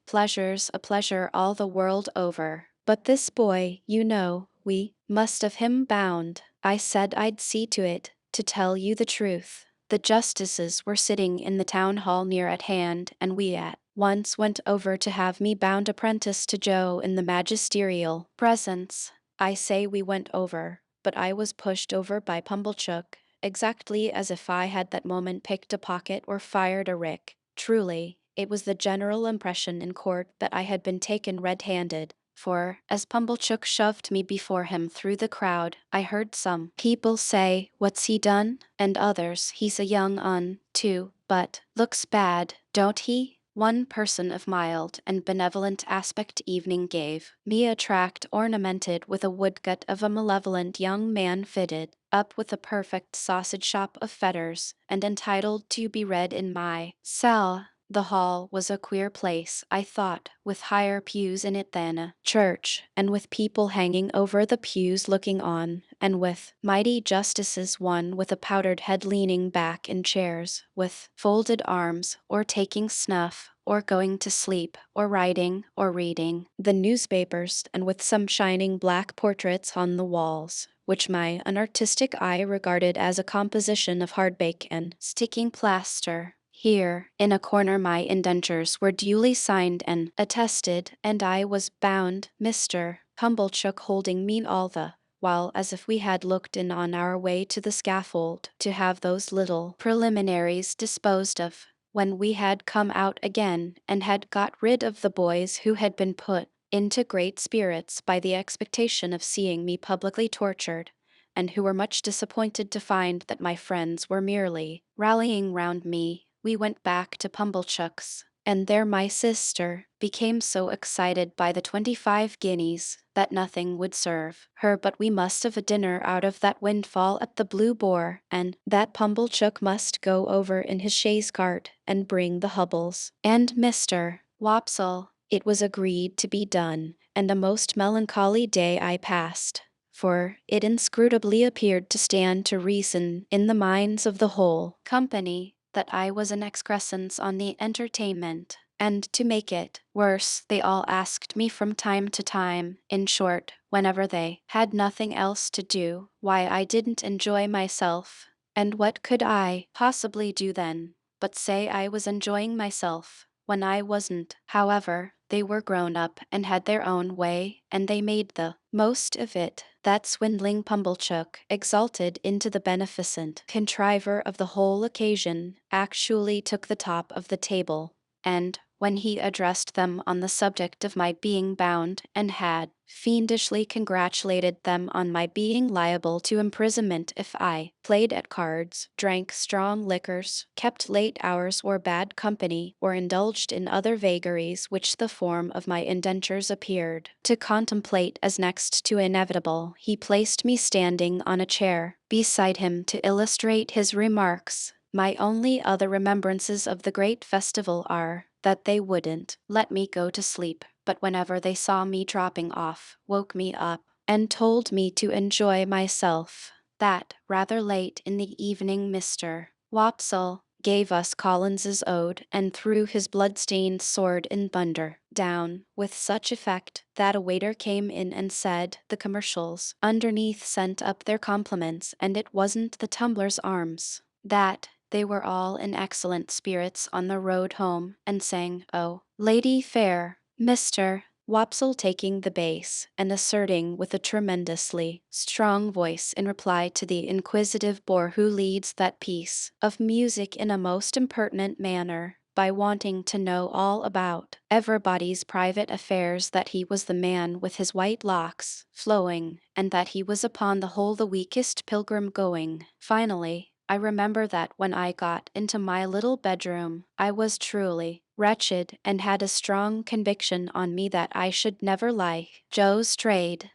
Pleasure's a pleasure all the world over. But this boy, you know, we must have him bound. I said I'd see to it, to tell you the truth. The justices were sitting in the town hall near at hand, and we at once went over to have me bound apprentice to Joe in the magisterial presence. I say we went over, but I was pushed over by Pumblechook, exactly as if I had that moment picked a pocket or fired a rick. Truly, it was the general impression in court that I had been taken red-handed, for, as Pumblechook shoved me before him through the crowd, I heard some people say, "What's he done?" and others, "He's a young un, too, but looks bad, don't he?" One person of mild and benevolent aspect evening gave me a tract ornamented with a woodcut of a malevolent young man fitted up with a perfect sausage shop of fetters, and entitled to be read in my cell. The hall was a queer place, I thought, with higher pews in it than a church, and with people hanging over the pews looking on, and with mighty justices, one with a powdered head leaning back in chairs, with folded arms, or taking snuff, or going to sleep, or writing, or reading the newspapers, and with some shining black portraits on the walls, which my unartistic eye regarded as a composition of hardbake and sticking plaster. Here, in a corner, my indentures were duly signed and attested, and I was bound, Mr. Pumblechook holding me all the while as if we had looked in on our way to the scaffold, to have those little preliminaries disposed of. When we had come out again, and had got rid of the boys who had been put into great spirits by the expectation of seeing me publicly tortured, and who were much disappointed to find that my friends were merely rallying round me, we went back to Pumblechook's, and there my sister became so excited by the 25 guineas that nothing would serve her but we must have a dinner out of that windfall at the Blue Boar, and that Pumblechook must go over in his chaise cart and bring the Hubbles and Mr. Wopsle. It was agreed to be done, and a most melancholy day I passed, for it inscrutably appeared to stand to reason in the minds of the whole company that I was an excrescence on the entertainment, and to make it worse, they all asked me from time to time, in short, whenever they had nothing else to do, why I didn't enjoy myself. And what could I possibly do then, but say I was enjoying myself, when I wasn't? However, they were grown up and had their own way, and they made the most of it. That swindling Pumblechook, exalted into the beneficent contriver of the whole occasion, actually took the top of the table, and, when he addressed them on the subject of my being bound, and had fiendishly congratulated them on my being liable to imprisonment if I played at cards, drank strong liquors, kept late hours or bad company, or indulged in other vagaries which the form of my indentures appeared to contemplate as next to inevitable, he placed me standing on a chair beside him to illustrate his remarks. My only other remembrances of the great festival are that they wouldn't let me go to sleep, but whenever they saw me dropping off, woke me up, and told me to enjoy myself. That, rather late in the evening, Mr. Wopsle gave us Collins's ode, and threw his blood-stained sword in thunder down, with such effect that a waiter came in and said the commercials underneath sent up their compliments, and it wasn't the Tumbler's Arms. That they were all in excellent spirits on the road home, and sang, "Oh, Lady Fair," Mr. Wopsle taking the bass, and asserting with a tremendously strong voice in reply to the inquisitive bore who leads that piece of music in a most impertinent manner, by wanting to know all about everybody's private affairs, that he was the man with his white locks flowing, and that he was upon the whole the weakest pilgrim going. Finally, I remember that when I got into my little bedroom, I was truly wretched and had a strong conviction on me that I should never like Joe's trade.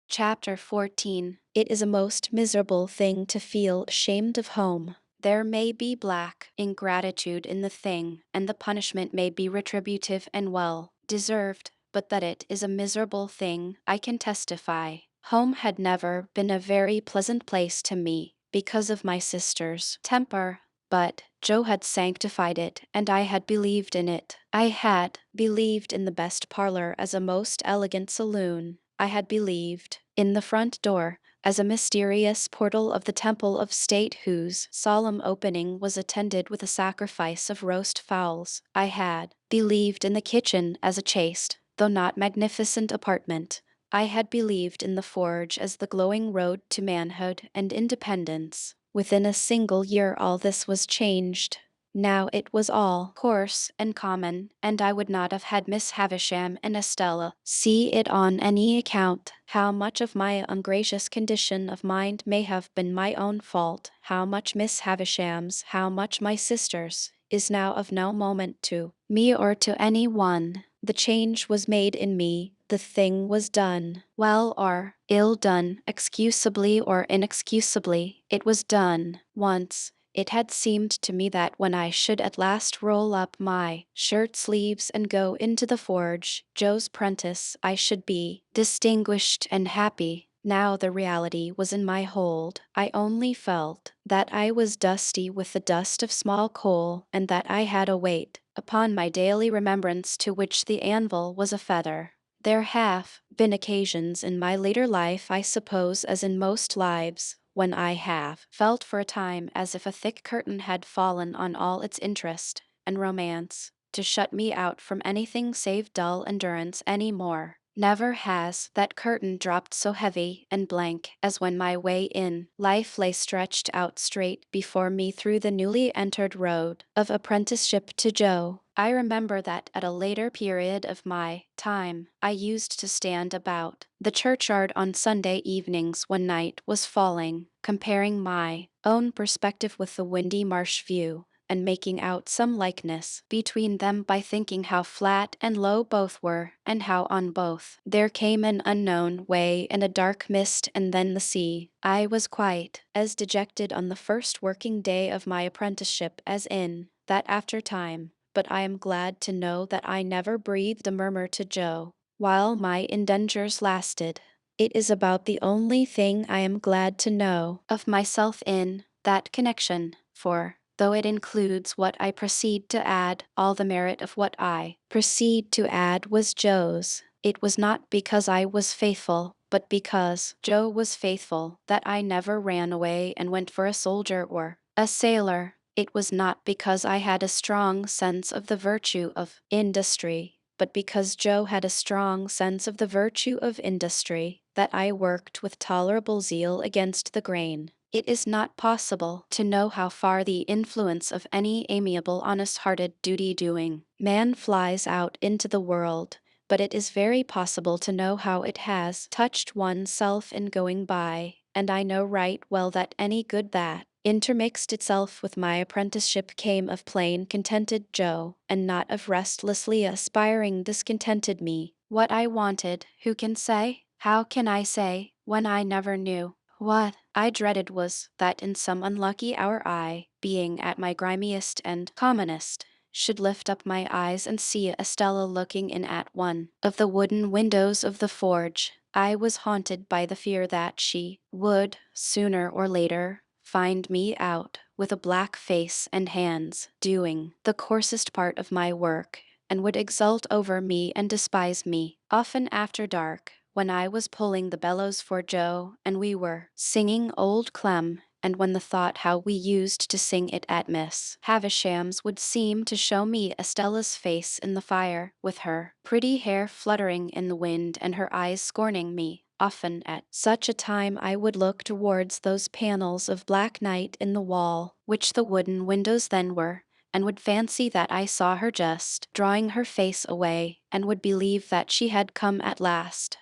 Chapter 14. It is a most miserable thing to feel ashamed of home. There may be black ingratitude in the thing, and the punishment may be retributive and well deserved, but that it is a miserable thing, I can testify. Home had never been a very pleasant place to me, because of my sister's temper. But Joe had sanctified it, and I had believed in it. I had believed in the best parlor as a most elegant saloon. I had believed in the front door as a mysterious portal of the temple of state whose solemn opening was attended with a sacrifice of roast fowls. I had believed in the kitchen as a chaste, though not magnificent apartment. I had believed in the forge as the glowing road to manhood and independence. Within a single year all this was changed. Now it was all coarse and common, and I would not have had Miss Havisham and Estella see it on any account. How much of my ungracious condition of mind may have been my own fault, how much Miss Havisham's, how much my sister's, is now of no moment to me or to any one. The change was made in me, the thing was done, well or ill done, excusably or inexcusably, it was done. Once, it had seemed to me that when I should at last roll up my shirt sleeves and go into the forge, Joe's prentice, I should be distinguished and happy. Now the reality was in my hold. I only felt that I was dusty with the dust of small coal, and that I had a weight upon my daily remembrance to which the anvil was a feather. There have been occasions in my later life, I suppose, as in most lives, when I have felt for a time as if a thick curtain had fallen on all its interest and romance, to shut me out from anything save dull endurance any more. Never has that curtain dropped so heavy and blank as when my way in life lay stretched out straight before me through the newly entered road of apprenticeship to Joe. I remember that at a later period of my time, I used to stand about the churchyard on Sunday evenings when night was falling, comparing my own perspective with the windy marsh view, and making out some likeness between them by thinking how flat and low both were, and how on both there came an unknown way and a dark mist and then the sea. I was quite as dejected on the first working day of my apprenticeship as in that after time, but I am glad to know that I never breathed a murmur to Joe while my indentures lasted. It is about the only thing I am glad to know of myself in that connection, for though it includes what I proceed to add, all the merit of what I proceed to add was Joe's. It was not because I was faithful, but because Joe was faithful, that I never ran away and went for a soldier or a sailor. It was not because I had a strong sense of the virtue of industry, but because Joe had a strong sense of the virtue of industry, that I worked with tolerable zeal against the grain. It is not possible to know how far the influence of any amiable, honest-hearted duty-doing man flies out into the world, but it is very possible to know how it has touched one's self in going by, and I know right well that any good that intermixed itself with my apprenticeship came of plain contented Joe, and not of restlessly aspiring discontented me. What I wanted, who can say? How can I say, when I never knew? What I dreaded was that in some unlucky hour I, being at my grimiest and commonest, should lift up my eyes and see Estella looking in at one of the wooden windows of the forge. I was haunted by the fear that she would, sooner or later, find me out with a black face and hands, doing the coarsest part of my work, and would exult over me and despise me. Often after dark, when I was pulling the bellows for Joe, and we were singing Old Clem, and when the thought how we used to sing it at Miss Havisham's would seem to show me Estella's face in the fire, with her pretty hair fluttering in the wind and her eyes scorning me, Often at such a time I would look towards those panels of black night in the wall, which the wooden windows then were, and would fancy that I saw her just drawing her face away, and would believe that she had come at last.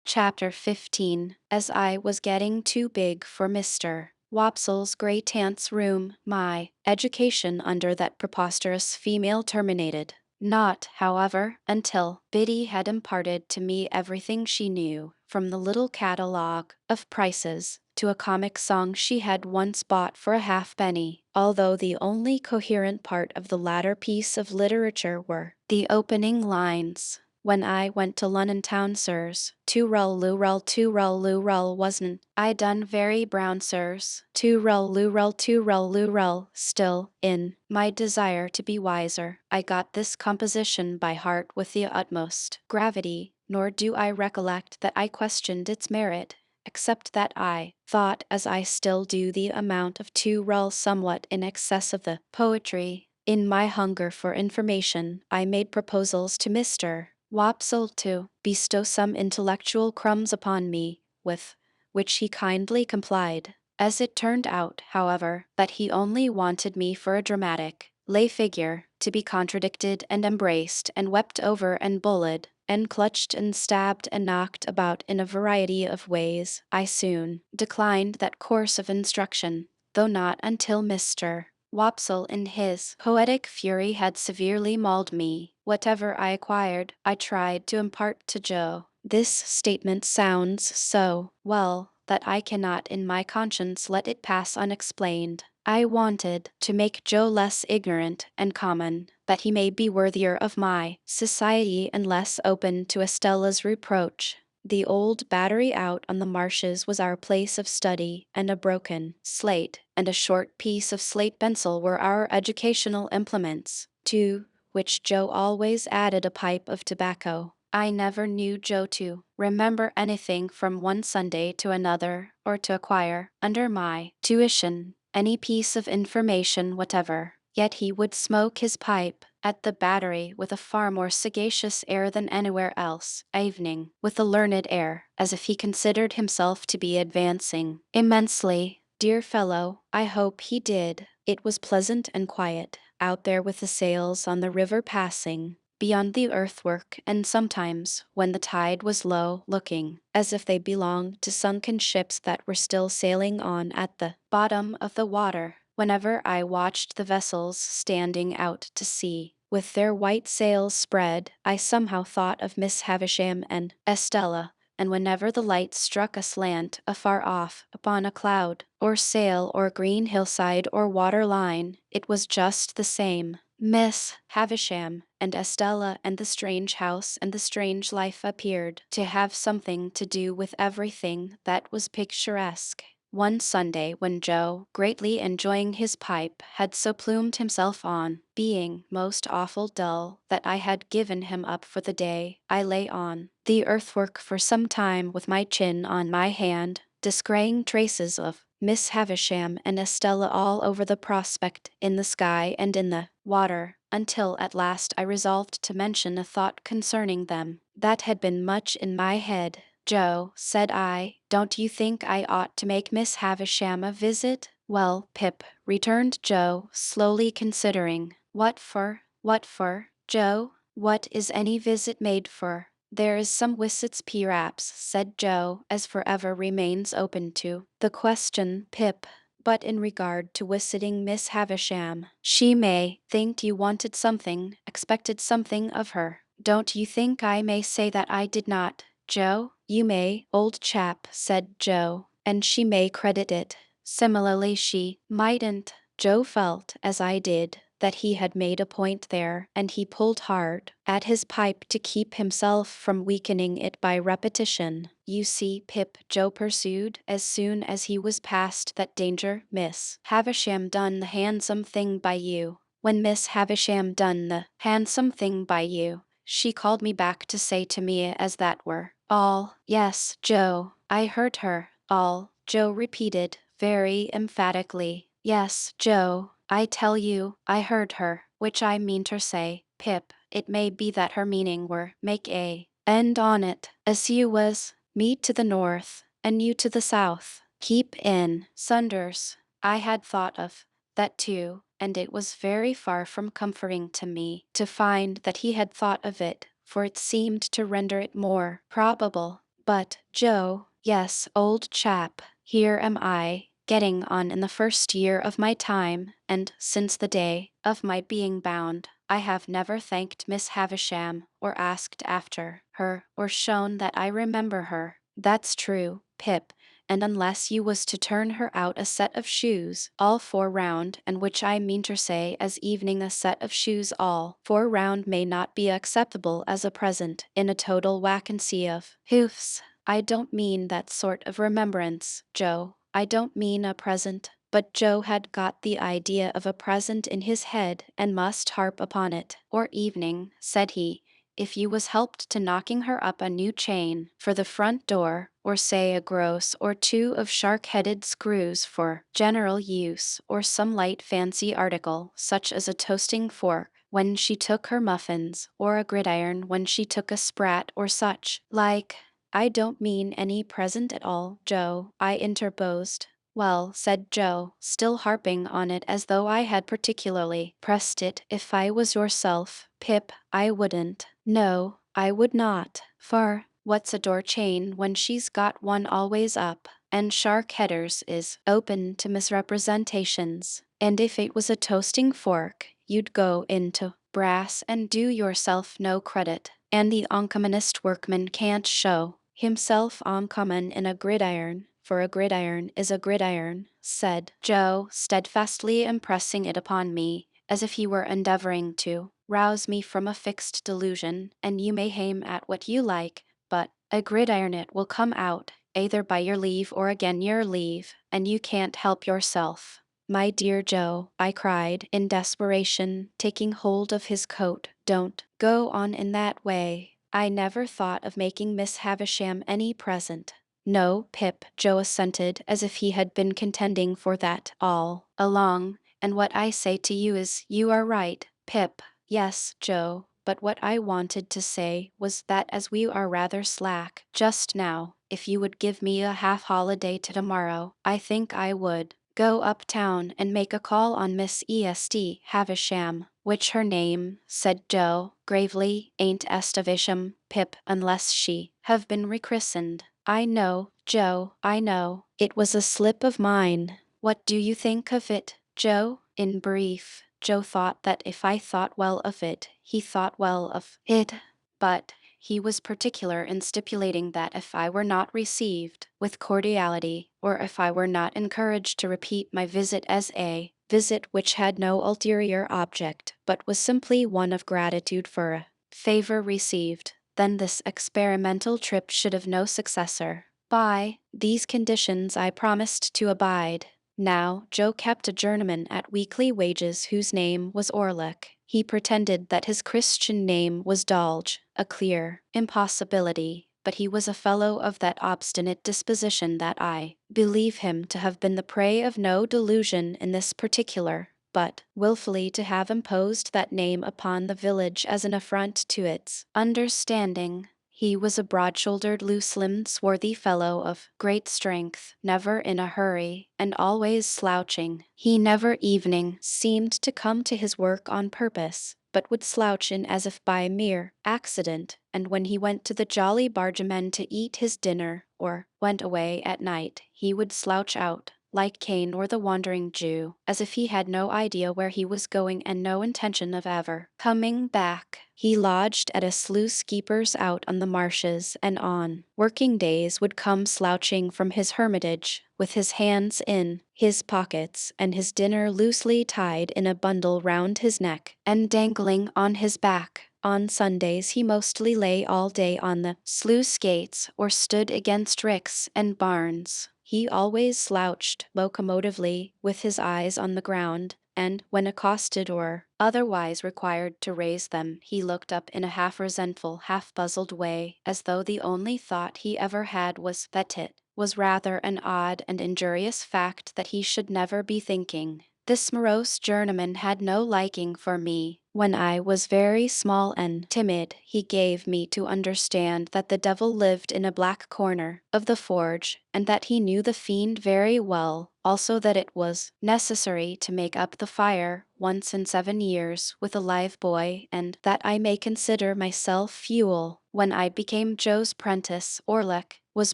Chapter 15. As I was getting too big for Mr. Wopsle's great aunt's room, my education under that preposterous female terminated. Not, however, until Biddy had imparted to me everything she knew, from the little catalogue of prices to a comic song she had once bought for a halfpenny, although the only coherent part of the latter piece of literature were the opening lines. When I went to Lunnon town, sirs, two rull wasn't I done very brown, sirs, two rull, still, in my desire to be wiser, I got this composition by heart with the utmost gravity, nor do I recollect that I questioned its merit, except that I thought, as I still do, the amount of two rull somewhat in excess of the poetry. In my hunger for information, I made proposals to Mr. Wopsle to bestow some intellectual crumbs upon me, with which he kindly complied. As it turned out, however, that he only wanted me for a dramatic lay figure, to be contradicted and embraced and wept over and bullied, and clutched and stabbed and knocked about in a variety of ways, I soon declined that course of instruction, though not until Mr. Wopsle in his poetic fury had severely mauled me. Whatever I acquired, I tried to impart to Joe. This statement sounds so well that I cannot in my conscience let it pass unexplained. I wanted to make Joe less ignorant and common, that he may be worthier of my society and less open to Estella's reproach. The old battery out on the marshes was our place of study, and a broken slate and a short piece of slate pencil were our educational implements, to which Joe always added a pipe of tobacco. I never knew Joe to remember anything from one Sunday to another, or to acquire, under my tuition, any piece of information whatever. Yet he would smoke his pipe at the battery with a far more sagacious air than anywhere else, evening, with a learned air, as if he considered himself to be advancing immensely. Dear fellow, I hope he did. It was pleasant and quiet, out there with the sails on the river passing beyond the earthwork, and sometimes, when the tide was low, looking as if they belonged to sunken ships that were still sailing on at the bottom of the water. Whenever I watched the vessels standing out to sea, with their white sails spread, I somehow thought of Miss Havisham and Estella, and whenever the light struck aslant afar off upon a cloud, or sail, or green hillside, or water line, it was just the same. Miss Havisham and Estella and the strange house and the strange life appeared to have something to do with everything that was picturesque. One Sunday, when Joe, greatly enjoying his pipe, had so plumed himself on being most awful dull that I had given him up for the day, I lay on the earthwork for some time with my chin on my hand, descrying traces of Miss Havisham and Estella all over the prospect, in the sky and in the water, until at last I resolved to mention a thought concerning them that had been much in my head. Joe, said I, don't you think I ought to make Miss Havisham a visit? Well, Pip, returned Joe, slowly considering. What for? What for, Joe? What is any visit made for? There is some wissits p'raps, said Joe, as forever remains open to the question, Pip. But in regard to visiting Miss Havisham, she may think you wanted something, expected something of her. Don't you think I may say that I did not, Joe? You may, old chap, said Joe, and she may credit it. Similarly she mightn't. Joe felt, as I did, that he had made a point there, and he pulled hard at his pipe to keep himself from weakening it by repetition. You see, Pip, Joe pursued, as soon as he was past that danger, Miss Havisham done the handsome thing by you. When Miss Havisham done the handsome thing by you, she called me back to say to me as that were all. Yes, Joe, I heard her. All, Joe repeated, very emphatically. Yes, Joe, I tell you, I heard her, which I mean to say, Pip, it may be that her meaning were, make a End on it, as you was, me to the north, and you to the south. Keep in, Sunders. I had thought of that too, and it was very far from comforting to me to find that he had thought of it, for it seemed to render it more probable. But, Joe, yes, old chap, here am I, getting on in the first year of my time, and since the day of my being bound, I have never thanked Miss Havisham, or asked after her, or shown that I remember her. That's true, Pip, and unless you was to turn her out a set of shoes, all four round, and which I mean to say as evening a set of shoes all four round may not be acceptable as a present in a total vacancy of hoofs. I don't mean that sort of remembrance, Joe. I don't mean a present. But Joe had got the idea of a present in his head and must harp upon it. Or evening, said he, if you was helped to knocking her up a new chain for the front door, or say a gross or two of shark-headed screws for general use, or some light fancy article, such as a toasting fork when she took her muffins, or a gridiron when she took a sprat or such like. I don't mean any present at all, Joe, I interposed. Well, said Joe, still harping on it as though I had particularly pressed it, if I was yourself, Pip, I wouldn't. No, I would not. For what's a door chain when she's got one always up, and shark headers is open to misrepresentations? And if it was a toasting fork, you'd go into brass and do yourself no credit, and the uncommonest workman can't show himself uncommon in a gridiron, for a gridiron is a gridiron, said Joe, steadfastly impressing it upon me, as if he were endeavoring to rouse me from a fixed delusion, and you may aim at what you like, but a gridiron it will come out, either by your leave or again your leave, and you can't help yourself. My dear Joe, I cried, in desperation, taking hold of his coat, don't go on in that way. I never thought of making Miss Havisham any present. No, Pip, Joe assented, as if he had been contending for that all along, and what I say to you is, you are right, Pip. Yes, Joe, but what I wanted to say was that as we are rather slack just now, if you would give me a half holiday to tomorrow, I think I would go uptown and make a call on Miss E.S.T. Havisham, which her name, said Joe, gravely, ain't Estavisham, Pip, unless she have been rechristened. I know, Joe, I know. It was a slip of mine. What do you think of it, Joe? In brief, Joe thought that if I thought well of it, he thought well of it. But he was particular in stipulating that if I were not received with cordiality, or if I were not encouraged to repeat my visit as a visit which had no ulterior object, but was simply one of gratitude for a favor received, then this experimental trip should have no successor. By these conditions I promised to abide. Now, Joe kept a journeyman at weekly wages whose name was Orlick. He pretended that his Christian name was Dolge, a clear impossibility, but he was a fellow of that obstinate disposition that I believe him to have been the prey of no delusion in this particular, but wilfully to have imposed that name upon the village as an affront to its understanding. He was a broad-shouldered, loose-limbed, swarthy fellow of great strength, never in a hurry, and always slouching. He never evening seemed to come to his work on purpose, but would slouch in as if by mere accident, and when he went to the Jolly Bargemen to eat his dinner, or went away at night, he would slouch out, like Cain or the Wandering Jew, as if he had no idea where he was going and no intention of ever coming back. He lodged at a sluice keeper's out on the marshes, and on working days would come slouching from his hermitage, with his hands in his pockets and his dinner loosely tied in a bundle round his neck and dangling on his back. On Sundays he mostly lay all day on the sluice gates or stood against ricks and barns. He always slouched locomotively with his eyes on the ground, and when accosted or otherwise required to raise them, he looked up in a half-resentful, half-puzzled way, as though the only thought he ever had was that it was rather an odd and injurious fact that he should never be thinking. This morose journeyman had no liking for me. When I was very small and timid, he gave me to understand that the devil lived in a black corner of the forge, and that he knew the fiend very well, also that it was necessary to make up the fire once in 7 years with a live boy, and that I may consider myself fuel. When I became Joe's prentice, Orlick was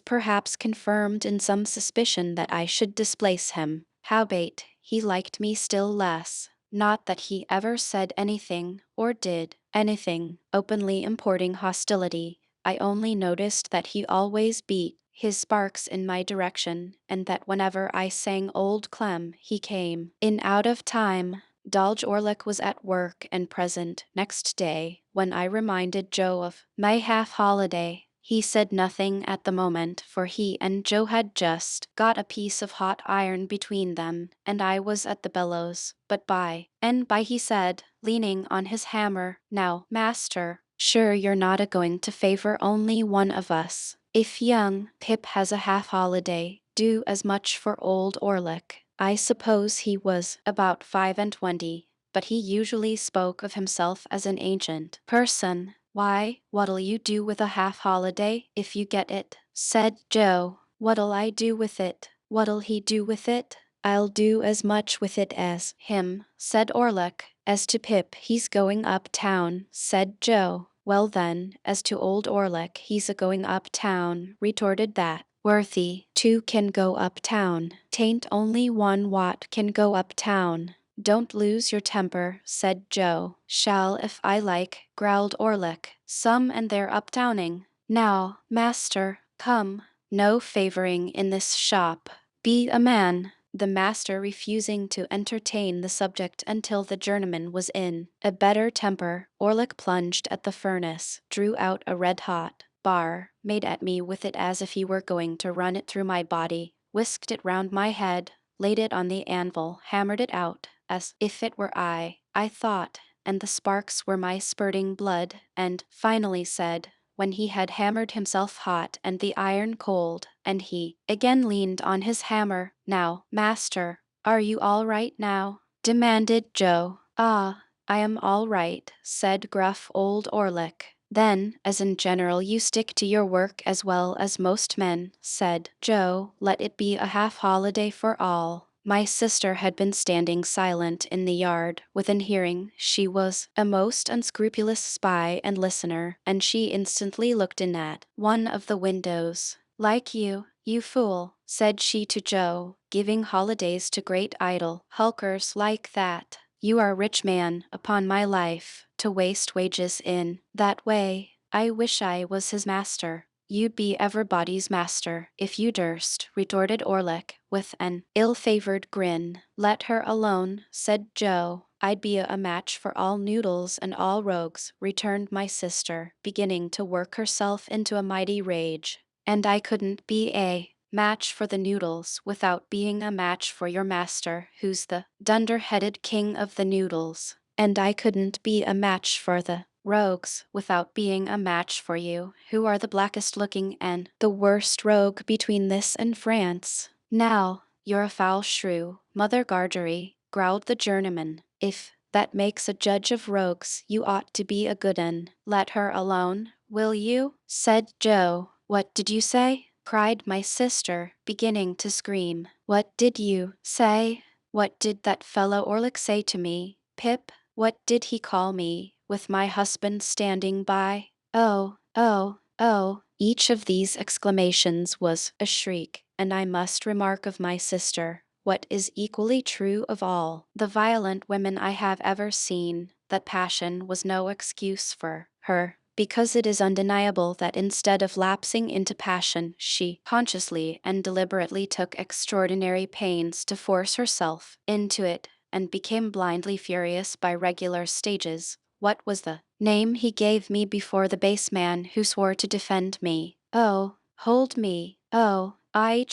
perhaps confirmed in some suspicion that I should displace him. Howbeit, he liked me still less. Not that he ever said anything, or did anything, openly importing hostility. I only noticed that he always beat his sparks in my direction, and that whenever I sang Old Clem, he came in out of time. Dolge Orlick was at work and present next day when I reminded Joe of my half-holiday. He said nothing at the moment, for he and Joe had just got a piece of hot iron between them, and I was at the bellows. But by and by he said, leaning on his hammer, "Now, master, sure you're not a-going to favor only one of us. If young Pip has a half-holiday, do as much for old Orlick." I suppose he was about 25, but he usually spoke of himself as an ancient person. "Why, what'll you do with a half-holiday, if you get it?" said Joe. "What'll I do with it? What'll he do with it? I'll do as much with it as him," said Orlick. "As to Pip, he's going up-town," said Joe. "Well then, as to old Orlick, he's a-going up-town," retorted that worthy. "Two can go up-town. 'Tain't only one what can go up-town." "Don't lose your temper," said Joe. "Shall if I like," growled Orlick. "Some and they're up-towning. Now, master, come. No favoring in this shop. Be a man." The master refusing to entertain the subject until the journeyman was in a better temper, Orlick plunged at the furnace, drew out a red-hot bar, made at me with it as if he were going to run it through my body, whisked it round my head, laid it on the anvil, hammered it out, as if it were I thought, and the sparks were my spurting blood, and finally said, when he had hammered himself hot and the iron cold, and he again leaned on his hammer, "Now, master, are you all right now?" demanded Joe. "Ah, I am all right," said gruff old Orlick. "Then, as in general you stick to your work as well as most men," said Joe, "let it be a half-holiday for all." My sister had been standing silent in the yard, within hearing. She was a most unscrupulous spy and listener, and she instantly looked in at one of the windows. "Like you fool," said she to Joe, "giving holidays to great idle hulkers like that. You are a rich man, upon my life, to waste wages in that way. I wish I was his master." "You'd be everybody's master, if you durst," retorted Orlick, with an ill-favored grin. "Let her alone," said Joe. "I'd be a match for all noodles and all rogues," returned my sister, beginning to work herself into a mighty rage. "And I couldn't be a match for the noodles without being a match for your master, who's the dunder-headed king of the noodles. And I couldn't be a match for the rogues without being a match for you, who are the blackest looking and the worst rogue between this and France." "Now, you're a foul shrew, Mother Gargery," growled the journeyman. "If that makes a judge of rogues, you ought to be a good un." "Let her alone, will you?" said Joe. "What did you say?" cried my sister, beginning to scream. "What did you say? What did that fellow Orlick say to me? Pip, what did he call me, with my husband standing by?" "Oh, oh, oh." Each of these exclamations was a shriek, and I must remark of my sister, what is equally true of all the violent women I have ever seen, that passion was no excuse for her, because it is undeniable that instead of lapsing into passion, she consciously and deliberately took extraordinary pains to force herself into it, and became blindly furious by regular stages. What was the name he gave me before the base man who swore to defend me? "Oh, hold me. Oh, I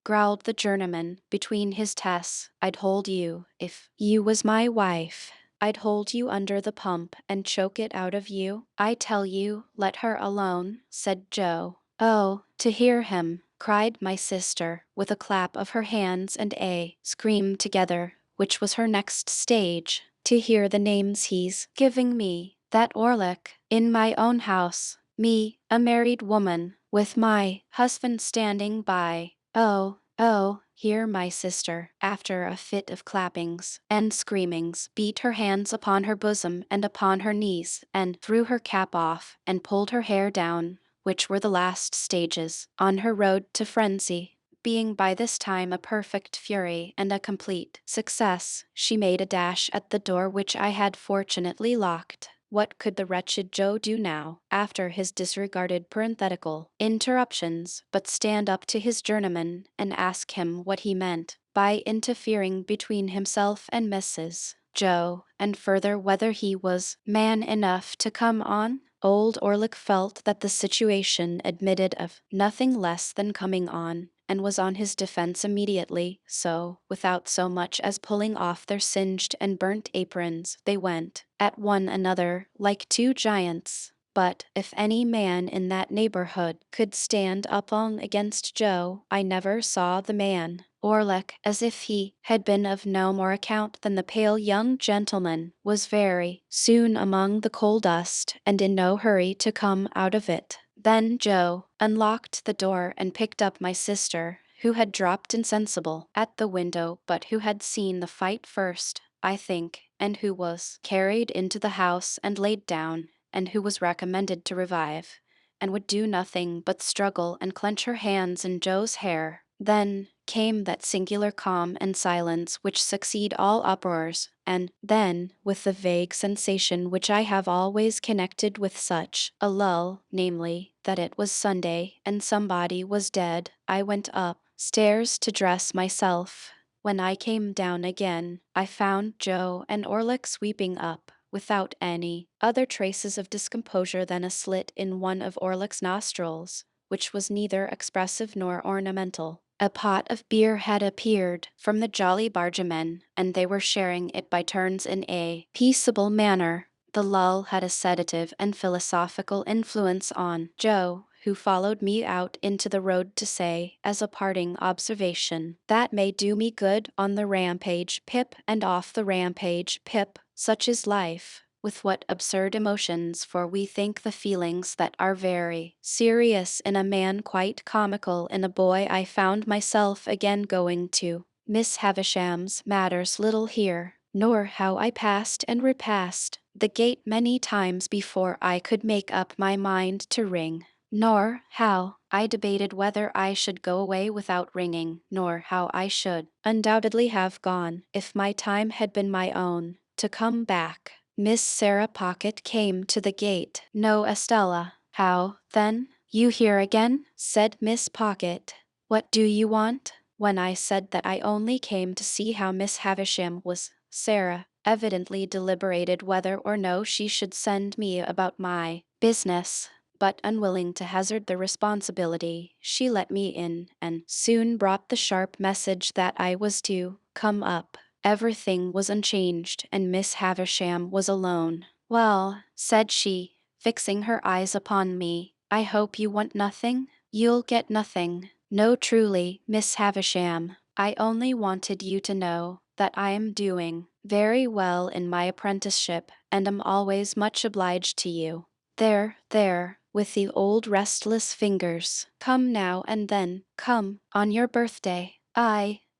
growled the journeyman between his tests. "I'd hold you, if you was my wife. I'd hold you under the pump and choke it out of you." "I tell you, let her alone," said Joe. "Oh, to hear him!" cried my sister, with a clap of her hands and a scream together, which was her next stage, to hear the names he's giving me. That Orlick, in my own house, me, a married woman, with my husband standing by. Oh, oh, here my sister, after a fit of clappings and screamings, beat her hands upon her bosom and upon her knees, and threw her cap off, and pulled her hair down, which were the last stages, on her road to frenzy. Being by this time a perfect fury and a complete success, she made a dash at the door which I had fortunately locked. What could the wretched Joe do now, after his disregarded parenthetical interruptions, but stand up to his journeyman and ask him what he meant by interfering between himself and Mrs. Joe, and further whether he was man enough to come on? Old Orlick felt that the situation admitted of nothing less than coming on, and was on his defense immediately, so, without so much as pulling off their singed and burnt aprons, they went at one another like two giants. But if any man in that neighborhood could stand up long against Joe, I never saw the man. Orlick, as if he had been of no more account than the pale young gentleman, was very soon among the coal dust, and in no hurry to come out of it. Then Joe unlocked the door and picked up my sister, who had dropped insensible at the window, but who had seen the fight first, I think, and who was carried into the house and laid down, and who was recommended to revive, and would do nothing but struggle and clench her hands in Joe's hair. Then came that singular calm and silence which succeed all uproars, and then, with the vague sensation which I have always connected with such a lull, namely, that it was Sunday and somebody was dead, I went up stairs to dress myself. When I came down again, I found Joe and Orlick sweeping up, without any other traces of discomposure than a slit in one of Orlick's nostrils, which was neither expressive nor ornamental. A pot of beer had appeared from the Jolly Bargemen, and they were sharing it by turns in a peaceable manner. The lull had a sedative and philosophical influence on Joe, who followed me out into the road to say, as a parting observation, "That may do me good on the rampage, Pip, and off the rampage, Pip. Such is life." With what absurd emotions, for we think the feelings that are very serious in a man quite comical in a boy. I found myself again going to Miss Havisham's matters little here, nor how I passed and repassed the gate many times before I could make up my mind to ring, nor how I debated whether I should go away without ringing, nor how I should undoubtedly have gone, if my time had been my own, to come back. Miss Sarah Pocket came to the gate. "No, Estella." "How, then? You here again?" said Miss Pocket. "What do you want?" When I said that I only came to see how Miss Havisham was, Sarah evidently deliberated whether or no she should send me about my business, but unwilling to hazard the responsibility, she let me in, and soon brought the sharp message that I was to come up. Everything was unchanged, and Miss Havisham was alone. "Well," said she, fixing her eyes upon me, "I hope you want nothing?" "You'll get nothing." "No, truly, Miss Havisham. I only wanted you to know that I am doing very well in my apprenticeship, and am always much obliged to you." There, there, with the old restless fingers. "Come now and then, come, on your birthday."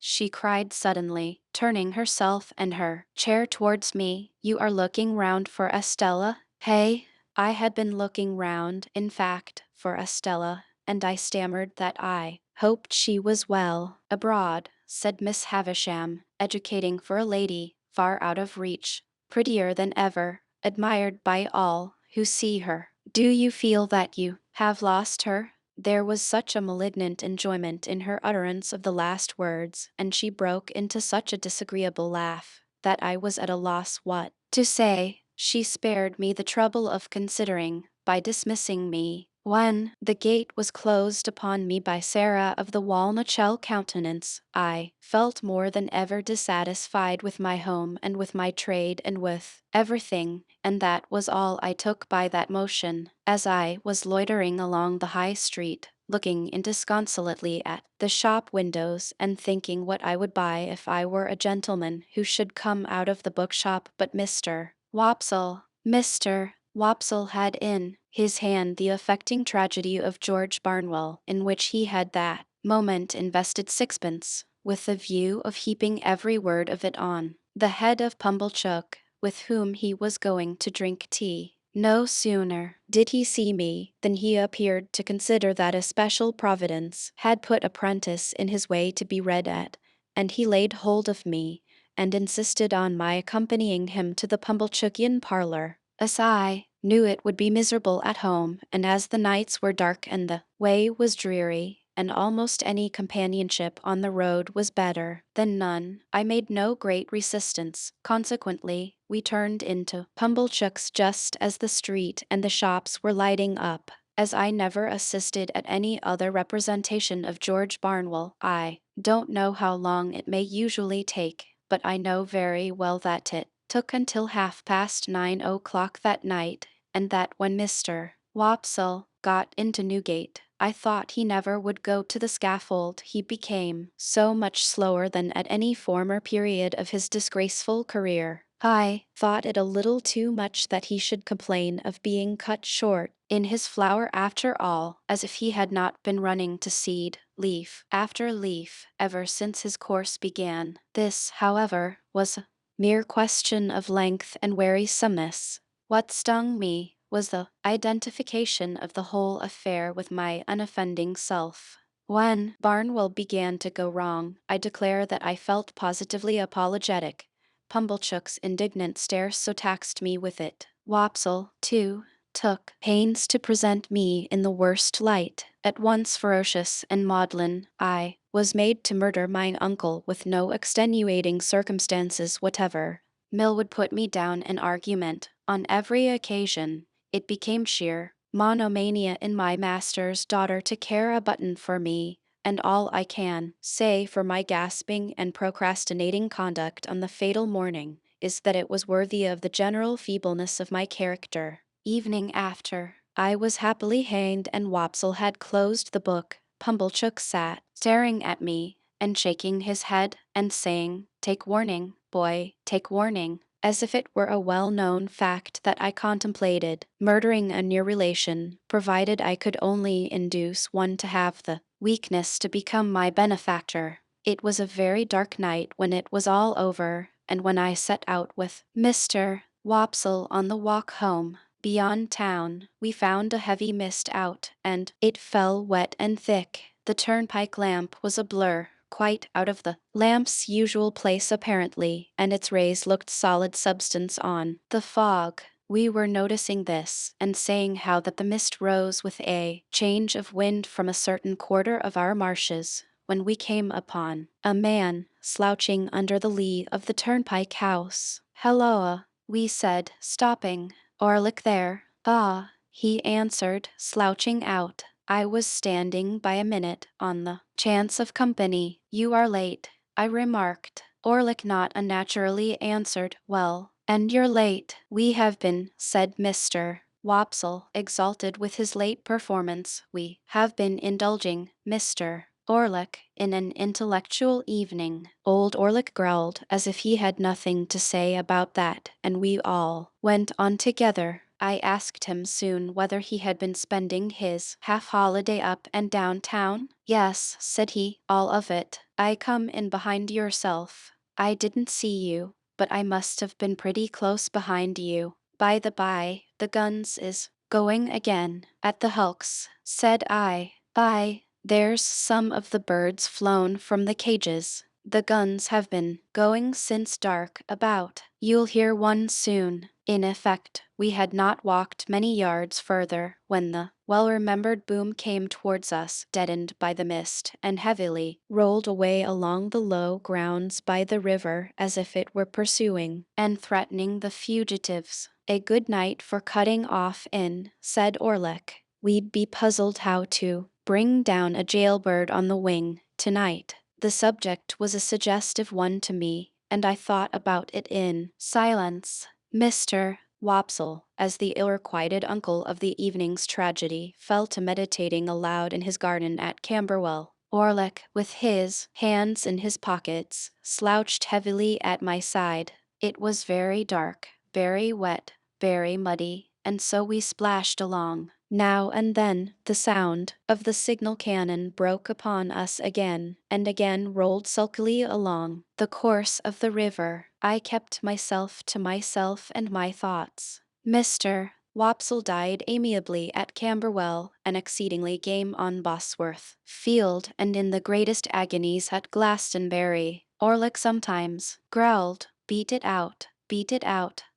She cried suddenly, turning herself and her chair towards me, "you are looking round for Estella, hey?" I had been looking round, in fact, for Estella, and I stammered that I hoped she was well. "Abroad," said Miss Havisham, educating for a lady, far out of reach, prettier than ever, admired by all who see her. "Do you feel that you have lost her?" There was such a malignant enjoyment in her utterance of the last words, and she broke into such a disagreeable laugh, that I was at a loss what to say. She spared me the trouble of considering, by dismissing me. When the gate was closed upon me by Sarah of the walnut shell countenance, I felt more than ever dissatisfied with my home and with my trade and with everything, and that was all I took by that motion. As I was loitering along the high street, looking indisconsolately at the shop windows and thinking what I would buy if I were a gentleman who should come out of the bookshop. But Mr. Wopsle had in his hand the affecting tragedy of George Barnwell, in which he had that moment invested sixpence, with the view of heaping every word of it on the head of Pumblechook, with whom he was going to drink tea. No sooner did he see me than he appeared to consider that a special providence had put a prentice in his way to be read at, and he laid hold of me, and insisted on my accompanying him to the Pumblechookian parlor, as I knew it would be miserable at home, and as the nights were dark and the way was dreary, and almost any companionship on the road was better than none. I made no great resistance. Consequently, we turned into Pumblechook's just as the street and the shops were lighting up. As I never assisted at any other representation of George Barnwell, I don't know how long it may usually take, but I know very well that it took until 9:30 that night, and that when Mr. Wopsle got into Newgate, I thought he never would go to the scaffold. He became so much slower than at any former period of his disgraceful career. I thought it a little too much that he should complain of being cut short in his flower after all, as if he had not been running to seed, leaf after leaf, ever since his course began. This, however, was a mere question of length and wearisomeness. What stung me was the identification of the whole affair with my unoffending self. When Barnwell began to go wrong, I declare that I felt positively apologetic. Pumblechook's indignant stare so taxed me with it. Wopsle, too, took pains to present me in the worst light. At once ferocious and maudlin, I was made to murder mine uncle with no extenuating circumstances whatever. Mill would put me down in argument on every occasion. It became sheer monomania in my master's daughter to care a button for me, and all I can say for my gasping and procrastinating conduct on the fatal morning is that it was worthy of the general feebleness of my character. Evening after, I was happily hanged and Wopsle had closed the book. Pumblechook sat staring at me and shaking his head and saying, "Take warning, boy, take warning," as if it were a well-known fact that I contemplated murdering a near relation, provided I could only induce one to have the weakness to become my benefactor. It was a very dark night when it was all over, and when I set out with Mr. Wopsle on the walk home. Beyond town, we found a heavy mist out, and it fell wet and thick. The turnpike lamp was a blur, quite out of the lamp's usual place apparently, and its rays looked solid substance on the fog. We were noticing this, and saying how that the mist rose with a change of wind from a certain quarter of our marshes, when we came upon a man slouching under the lee of the turnpike house. "Halloa," we said, stopping. "Orlick there." "Ah," he answered, slouching out. "I was standing by a minute on the chance of company." "You are late," I remarked. Orlick not unnaturally answered, "Well, and you're late." "We have been," said Mr. Wopsle, exalted with his late performance. "We have been indulging Mr. Orlick in an intellectual evening." Old Orlick growled as if he had nothing to say about that, and we all went on together. I asked him soon whether he had been spending his half-holiday up and down town. "Yes," said he, "all of it. I come in behind yourself. I didn't see you, but I must have been pretty close behind you. By the by, the guns is going again at the hulks," said I. "By, there's some of the birds flown from the cages. The guns have been going since dark about. You'll hear one soon." In effect, we had not walked many yards further when the well-remembered boom came towards us, deadened by the mist, and heavily rolled away along the low grounds by the river as if it were pursuing and threatening the fugitives. "A good night for cutting off in," said Orlick. "We'd be puzzled how to bring down a jailbird on the wing tonight." The subject was a suggestive one to me, and I thought about it in silence. Mr. Wopsle, as the ill-requited uncle of the evening's tragedy, fell to meditating aloud in his garden at Camberwell. Orlick, with his hands in his pockets, slouched heavily at my side. It was very dark, very wet, very muddy, and so we splashed along. Now and then the sound of the signal cannon broke upon us again, and again rolled sulkily along the course of the river. I kept myself to myself and my thoughts. Mr. Wopsle died amiably at Camberwell, an exceedingly game on Bosworth Field, and in the greatest agonies at Glastonbury. Orlick sometimes growled, beat it out,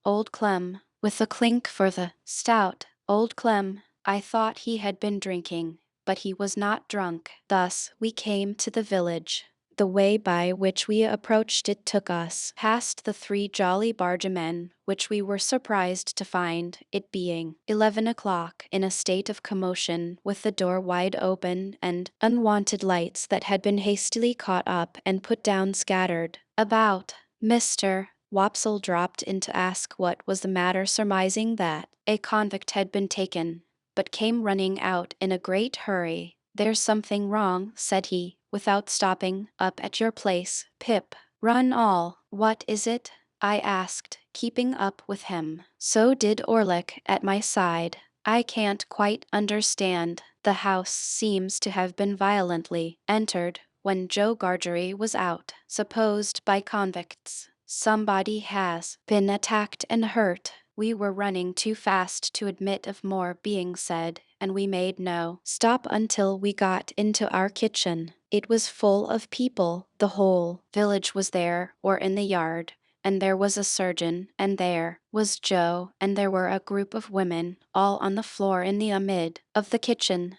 old Clem, with a clink for the stout old Clem. I thought he had been drinking, but he was not drunk. Thus we came to the village. The way by which we approached it took us past the three jolly bargemen, which we were surprised to find, it being 11 o'clock, in a state of commotion, with the door wide open, and unwonted lights that had been hastily caught up and put down scattered about. Mr. Wopsle dropped in to ask what was the matter, surmising that a convict had been taken, but came running out in a great hurry. "There's something wrong," said he, without stopping, "up at your place, Pip. Run all." "What is it?" I asked, keeping up with him. So did Orlick at my side. "I can't quite understand. The house seems to have been violently entered when Joe Gargery was out, supposed by convicts. Somebody has been attacked and hurt." We were running too fast to admit of more being said, and we made no stop until we got into our kitchen. It was full of people. The whole village was there, or in the yard, and there was a surgeon, and there was Joe, and there were a group of women, all on the floor in the amid of the kitchen.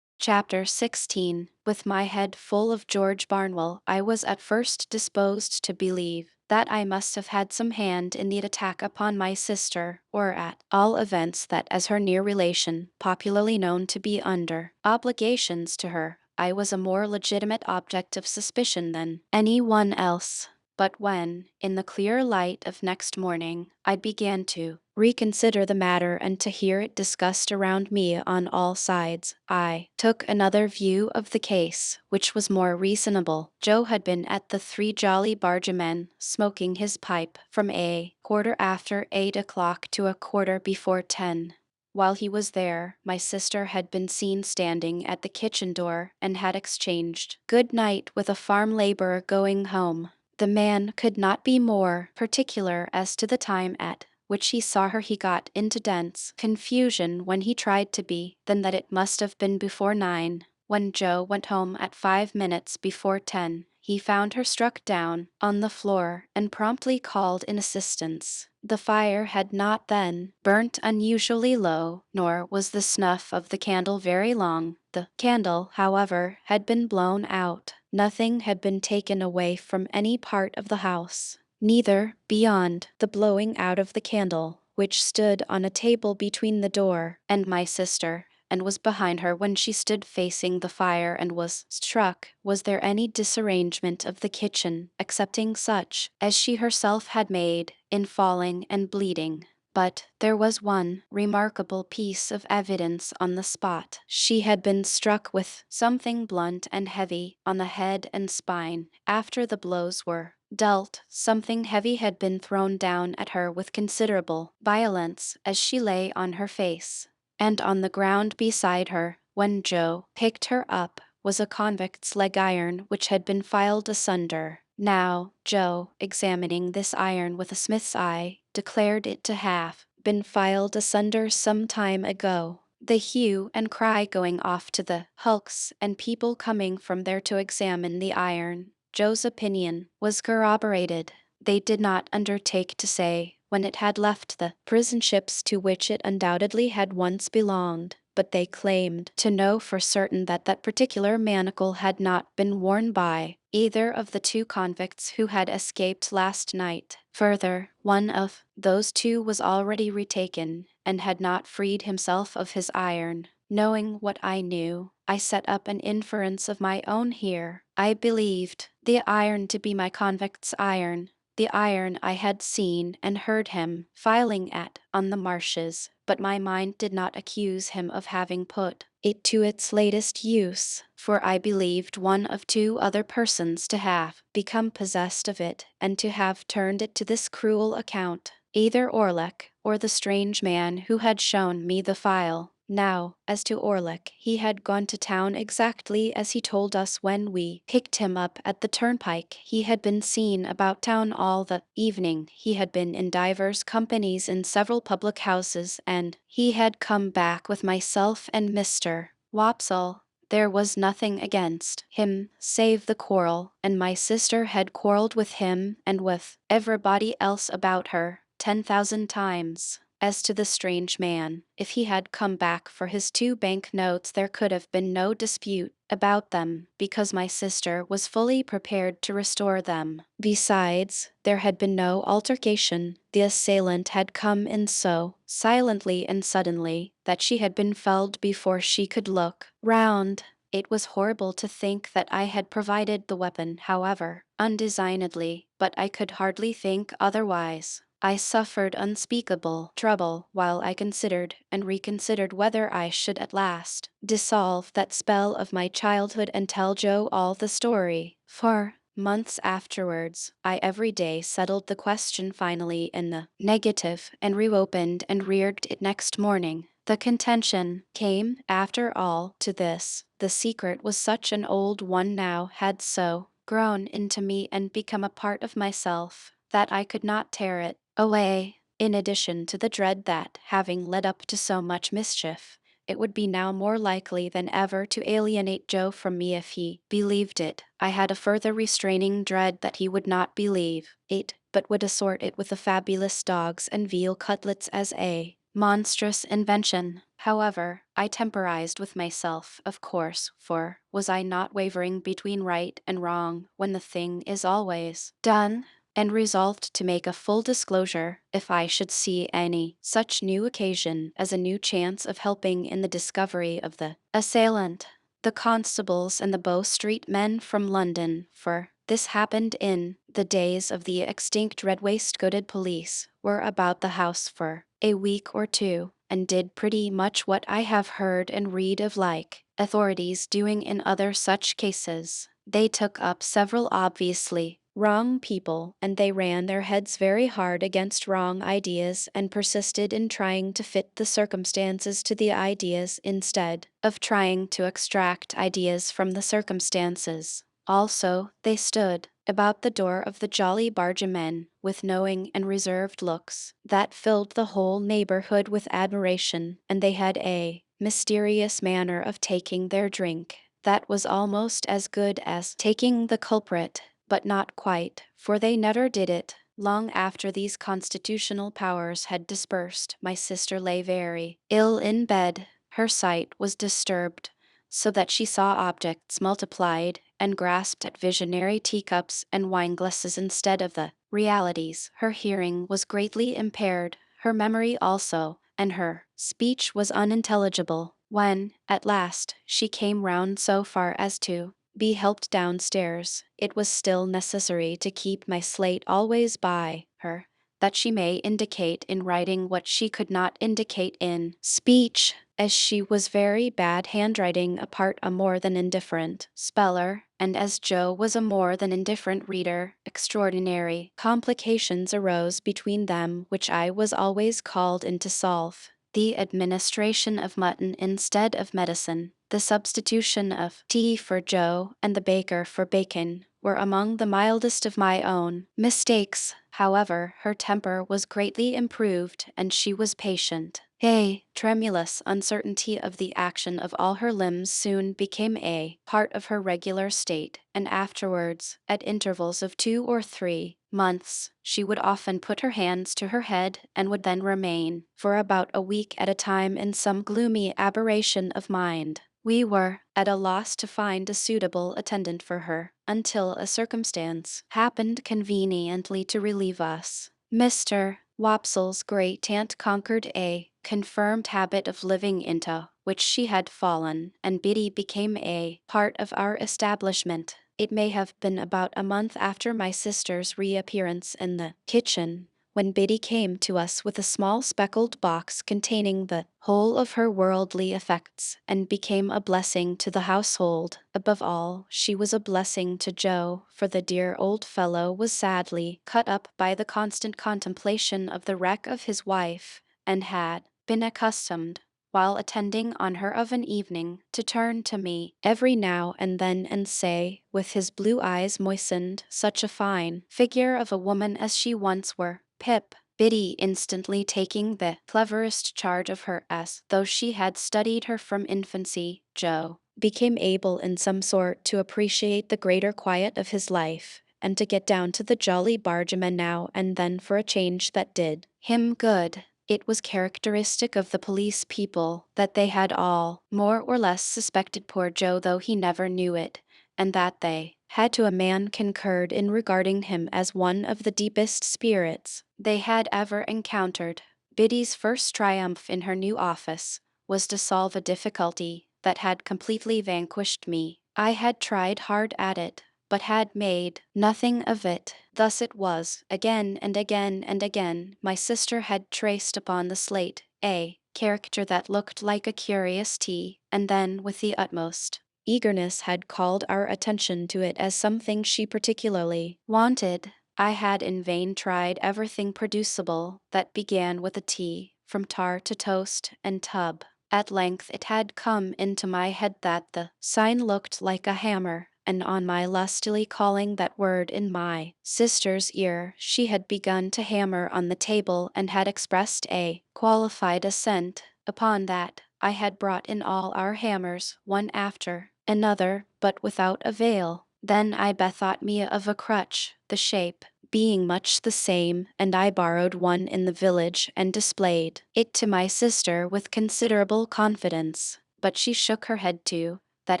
Chapter 16. With my head full of George Barnwell, I was at first disposed to believe that I must have had some hand in the attack upon my sister, or at all events that as her near relation, popularly known to be under obligations to her, I was a more legitimate object of suspicion than any one else. But when, in the clear light of next morning, I began to reconsider the matter and to hear it discussed around me on all sides, I took another view of the case, which was more reasonable. Joe had been at the Three Jolly Bargemen, smoking his pipe, from a quarter after 8 o'clock to a quarter before 10. While he was there, my sister had been seen standing at the kitchen door and had exchanged good night with a farm laborer going home. The man could not be more particular as to the time at which he saw her. He got into dense confusion when he tried to be, than that it must have been before 9. When Joe went home at 5 minutes before 10, he found her struck down on the floor and promptly called in assistance. The fire had not then burnt unusually low, nor was the snuff of the candle very long. The candle, however, had been blown out. Nothing had been taken away from any part of the house, neither beyond the blowing out of the candle, which stood on a table between the door and my sister, and was behind her when she stood facing the fire and was struck. Was there any disarrangement of the kitchen, excepting such as she herself had made, in falling and bleeding? But there was one remarkable piece of evidence on the spot. She had been struck with something blunt and heavy on the head and spine. After the blows were dealt, something heavy had been thrown down at her with considerable violence as she lay on her face, and on the ground beside her, when Joe picked her up, was a convict's leg iron which had been filed asunder. Now, Joe, examining this iron with a smith's eye, declared it to have been filed asunder some time ago. The hue and cry going off to the hulks, and people coming from there to examine the iron, Joe's opinion was corroborated. They did not undertake to say when it had left the prison ships to which it undoubtedly had once belonged, but they claimed to know for certain that that particular manacle had not been worn by either of the two convicts who had escaped last night. Further, one of those two was already retaken, and had not freed himself of his iron. Knowing what I knew, I set up an inference of my own here. I believed the iron to be my convict's iron, the iron I had seen and heard him filing at on the marshes, but my mind did not accuse him of having put it to its latest use, for I believed one of two other persons to have become possessed of it, and to have turned it to this cruel account, either Orlick or the strange man who had shown me the file. Now, as to Orlick, he had gone to town exactly as he told us when we picked him up at the turnpike. He had been seen about town all the evening. He had been in divers companies in several public houses, and he had come back with myself and Mr. Wopsle. There was nothing against him save the quarrel, and my sister had quarrelled with him and with everybody else about her 10,000 times. As to the strange man, if he had come back for his 2 bank notes, there could have been no dispute about them, because my sister was fully prepared to restore them. Besides, there had been no altercation. The assailant had come in so silently and suddenly that she had been felled before she could look round. It was horrible to think that I had provided the weapon, however, undesignedly, but I could hardly think otherwise. I suffered unspeakable trouble while I considered and reconsidered whether I should at last dissolve that spell of my childhood and tell Joe all the story. For months afterwards, I every day settled the question finally in the negative, and reopened and reared it next morning. The contention came, after all, to this: the secret was such an old one now, had so grown into me and become a part of myself, that I could not tear it away. In addition to the dread that, having led up to so much mischief, it would be now more likely than ever to alienate Joe from me if he believed it, I had a further restraining dread that he would not believe it, but would assort it with the fabulous dogs and veal cutlets as a monstrous invention. However, I temporized with myself, of course, for was I not wavering between right and wrong when the thing is always done? And resolved to make a full disclosure if I should see any such new occasion as a new chance of helping in the discovery of the assailant. The constables and the Bow Street men from London, for this happened in the days of the extinct red waistcoated police, were about the house for a week or two, and did pretty much what I have heard and read of like authorities doing in other such cases. They took up several obviously wrong people, and they ran their heads very hard against wrong ideas and persisted in trying to fit the circumstances to the ideas instead of trying to extract ideas from the circumstances. Also, they stood about the door of the Jolly Bargemen with knowing and reserved looks that filled the whole neighborhood with admiration, and they had a mysterious manner of taking their drink that was almost as good as taking the culprit, but not quite, for they never did it. Long after these constitutional powers had dispersed, my sister lay very ill in bed. Her sight was disturbed, so that she saw objects multiplied and grasped at visionary teacups and wineglasses instead of the realities. Her hearing was greatly impaired, her memory also, and her speech was unintelligible. When, at last, she came round so far as to be helped downstairs, it was still necessary to keep my slate always by her, that she may indicate in writing what she could not indicate in speech, as she was very bad handwriting apart a more than indifferent speller, and as Joe was a more than indifferent reader. Extraordinary complications arose between them which I was always called in to solve. The administration of mutton instead of medicine, the substitution of tea for Joe, and the baker for bacon, were among the mildest of my own mistakes. However, her temper was greatly improved, and she was patient. A tremulous uncertainty of the action of all her limbs soon became a part of her regular state, and afterwards, at intervals of 2 or 3 months, she would often put her hands to her head, and would then remain for about a week at a time in some gloomy aberration of mind. We were at a loss to find a suitable attendant for her, until a circumstance happened conveniently to relieve us. Mr. Wopsle's great-aunt conquered a confirmed habit of living into which she had fallen, and Biddy became a part of our establishment. It may have been about a month after my sister's reappearance in the kitchen, when Biddy came to us with a small speckled box containing the whole of her worldly effects, and became a blessing to the household. Above all, she was a blessing to Joe, for the dear old fellow was sadly cut up by the constant contemplation of the wreck of his wife, and had been accustomed, while attending on her of an evening, to turn to me every now and then and say, with his blue eyes moistened, "Such a fine figure of a woman as she once were, Pip." Biddy instantly taking the cleverest charge of her as though she had studied her from infancy, Joe became able in some sort to appreciate the greater quiet of his life, and to get down to the jolly bargeman now and then for a change that did him good. It was characteristic of the police people that they had all, more or less, suspected poor Joe, though he never knew it, and that they had to a man concurred in regarding him as one of the deepest spirits they had ever encountered. Biddy's first triumph in her new office was to solve a difficulty that had completely vanquished me. I had tried hard at it, but had made nothing of it. Thus it was, again and again and again, my sister had traced upon the slate a character that looked like a curious T, and then, with the utmost eagerness, had called our attention to it as something she particularly wanted. I had in vain tried everything producible that began with a T, from tar to toast and tub. At length it had come into my head that the sign looked like a hammer, and on my lustily calling that word in my sister's ear, she had begun to hammer on the table and had expressed a qualified assent. Upon that, I had brought in all our hammers, one after another, but without avail. Then I bethought me of a crutch, the shape being much the same, and I borrowed one in the village and displayed it to my sister with considerable confidence. But she shook her head to that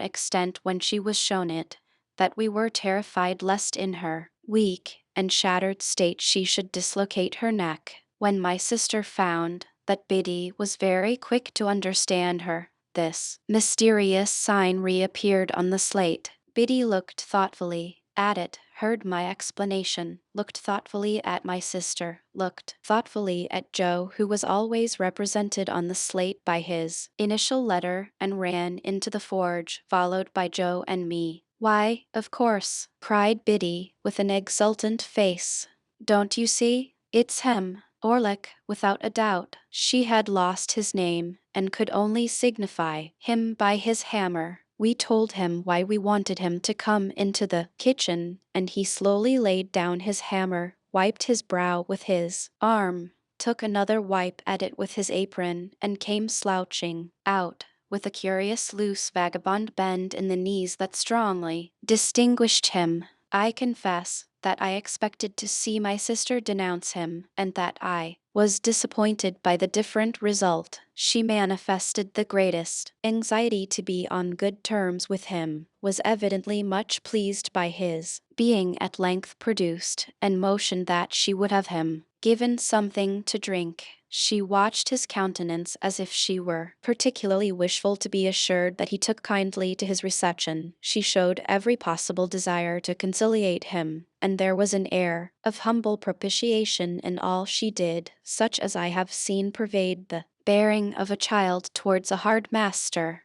extent when she was shown it, that we were terrified lest in her weak and shattered state she should dislocate her neck. When my sister found that Biddy was very quick to understand her, this mysterious sign reappeared on the slate. Biddy looked thoughtfully at it, heard my explanation, looked thoughtfully at my sister, looked thoughtfully at Joe, who was always represented on the slate by his initial letter, and ran into the forge, followed by Joe and me. "Why, of course," cried Biddy, with an exultant face. "Don't you see? It's him, Orlick, without a doubt." She had lost his name, and could only signify him by his hammer. We told him why we wanted him to come into the kitchen, and he slowly laid down his hammer, wiped his brow with his arm, took another wipe at it with his apron, and came slouching out, with a curious loose vagabond bend in the knees that strongly distinguished him. I confess that I expected to see my sister denounce him, and that I was disappointed by the different result. She manifested the greatest anxiety to be on good terms with him, was evidently much pleased by his being at length produced, and motioned that she would have him given something to drink. She watched his countenance as if she were particularly wishful to be assured that he took kindly to his reception. She showed every possible desire to conciliate him, and there was an air of humble propitiation in all she did, such as I have seen pervade the bearing of a child towards a hard master.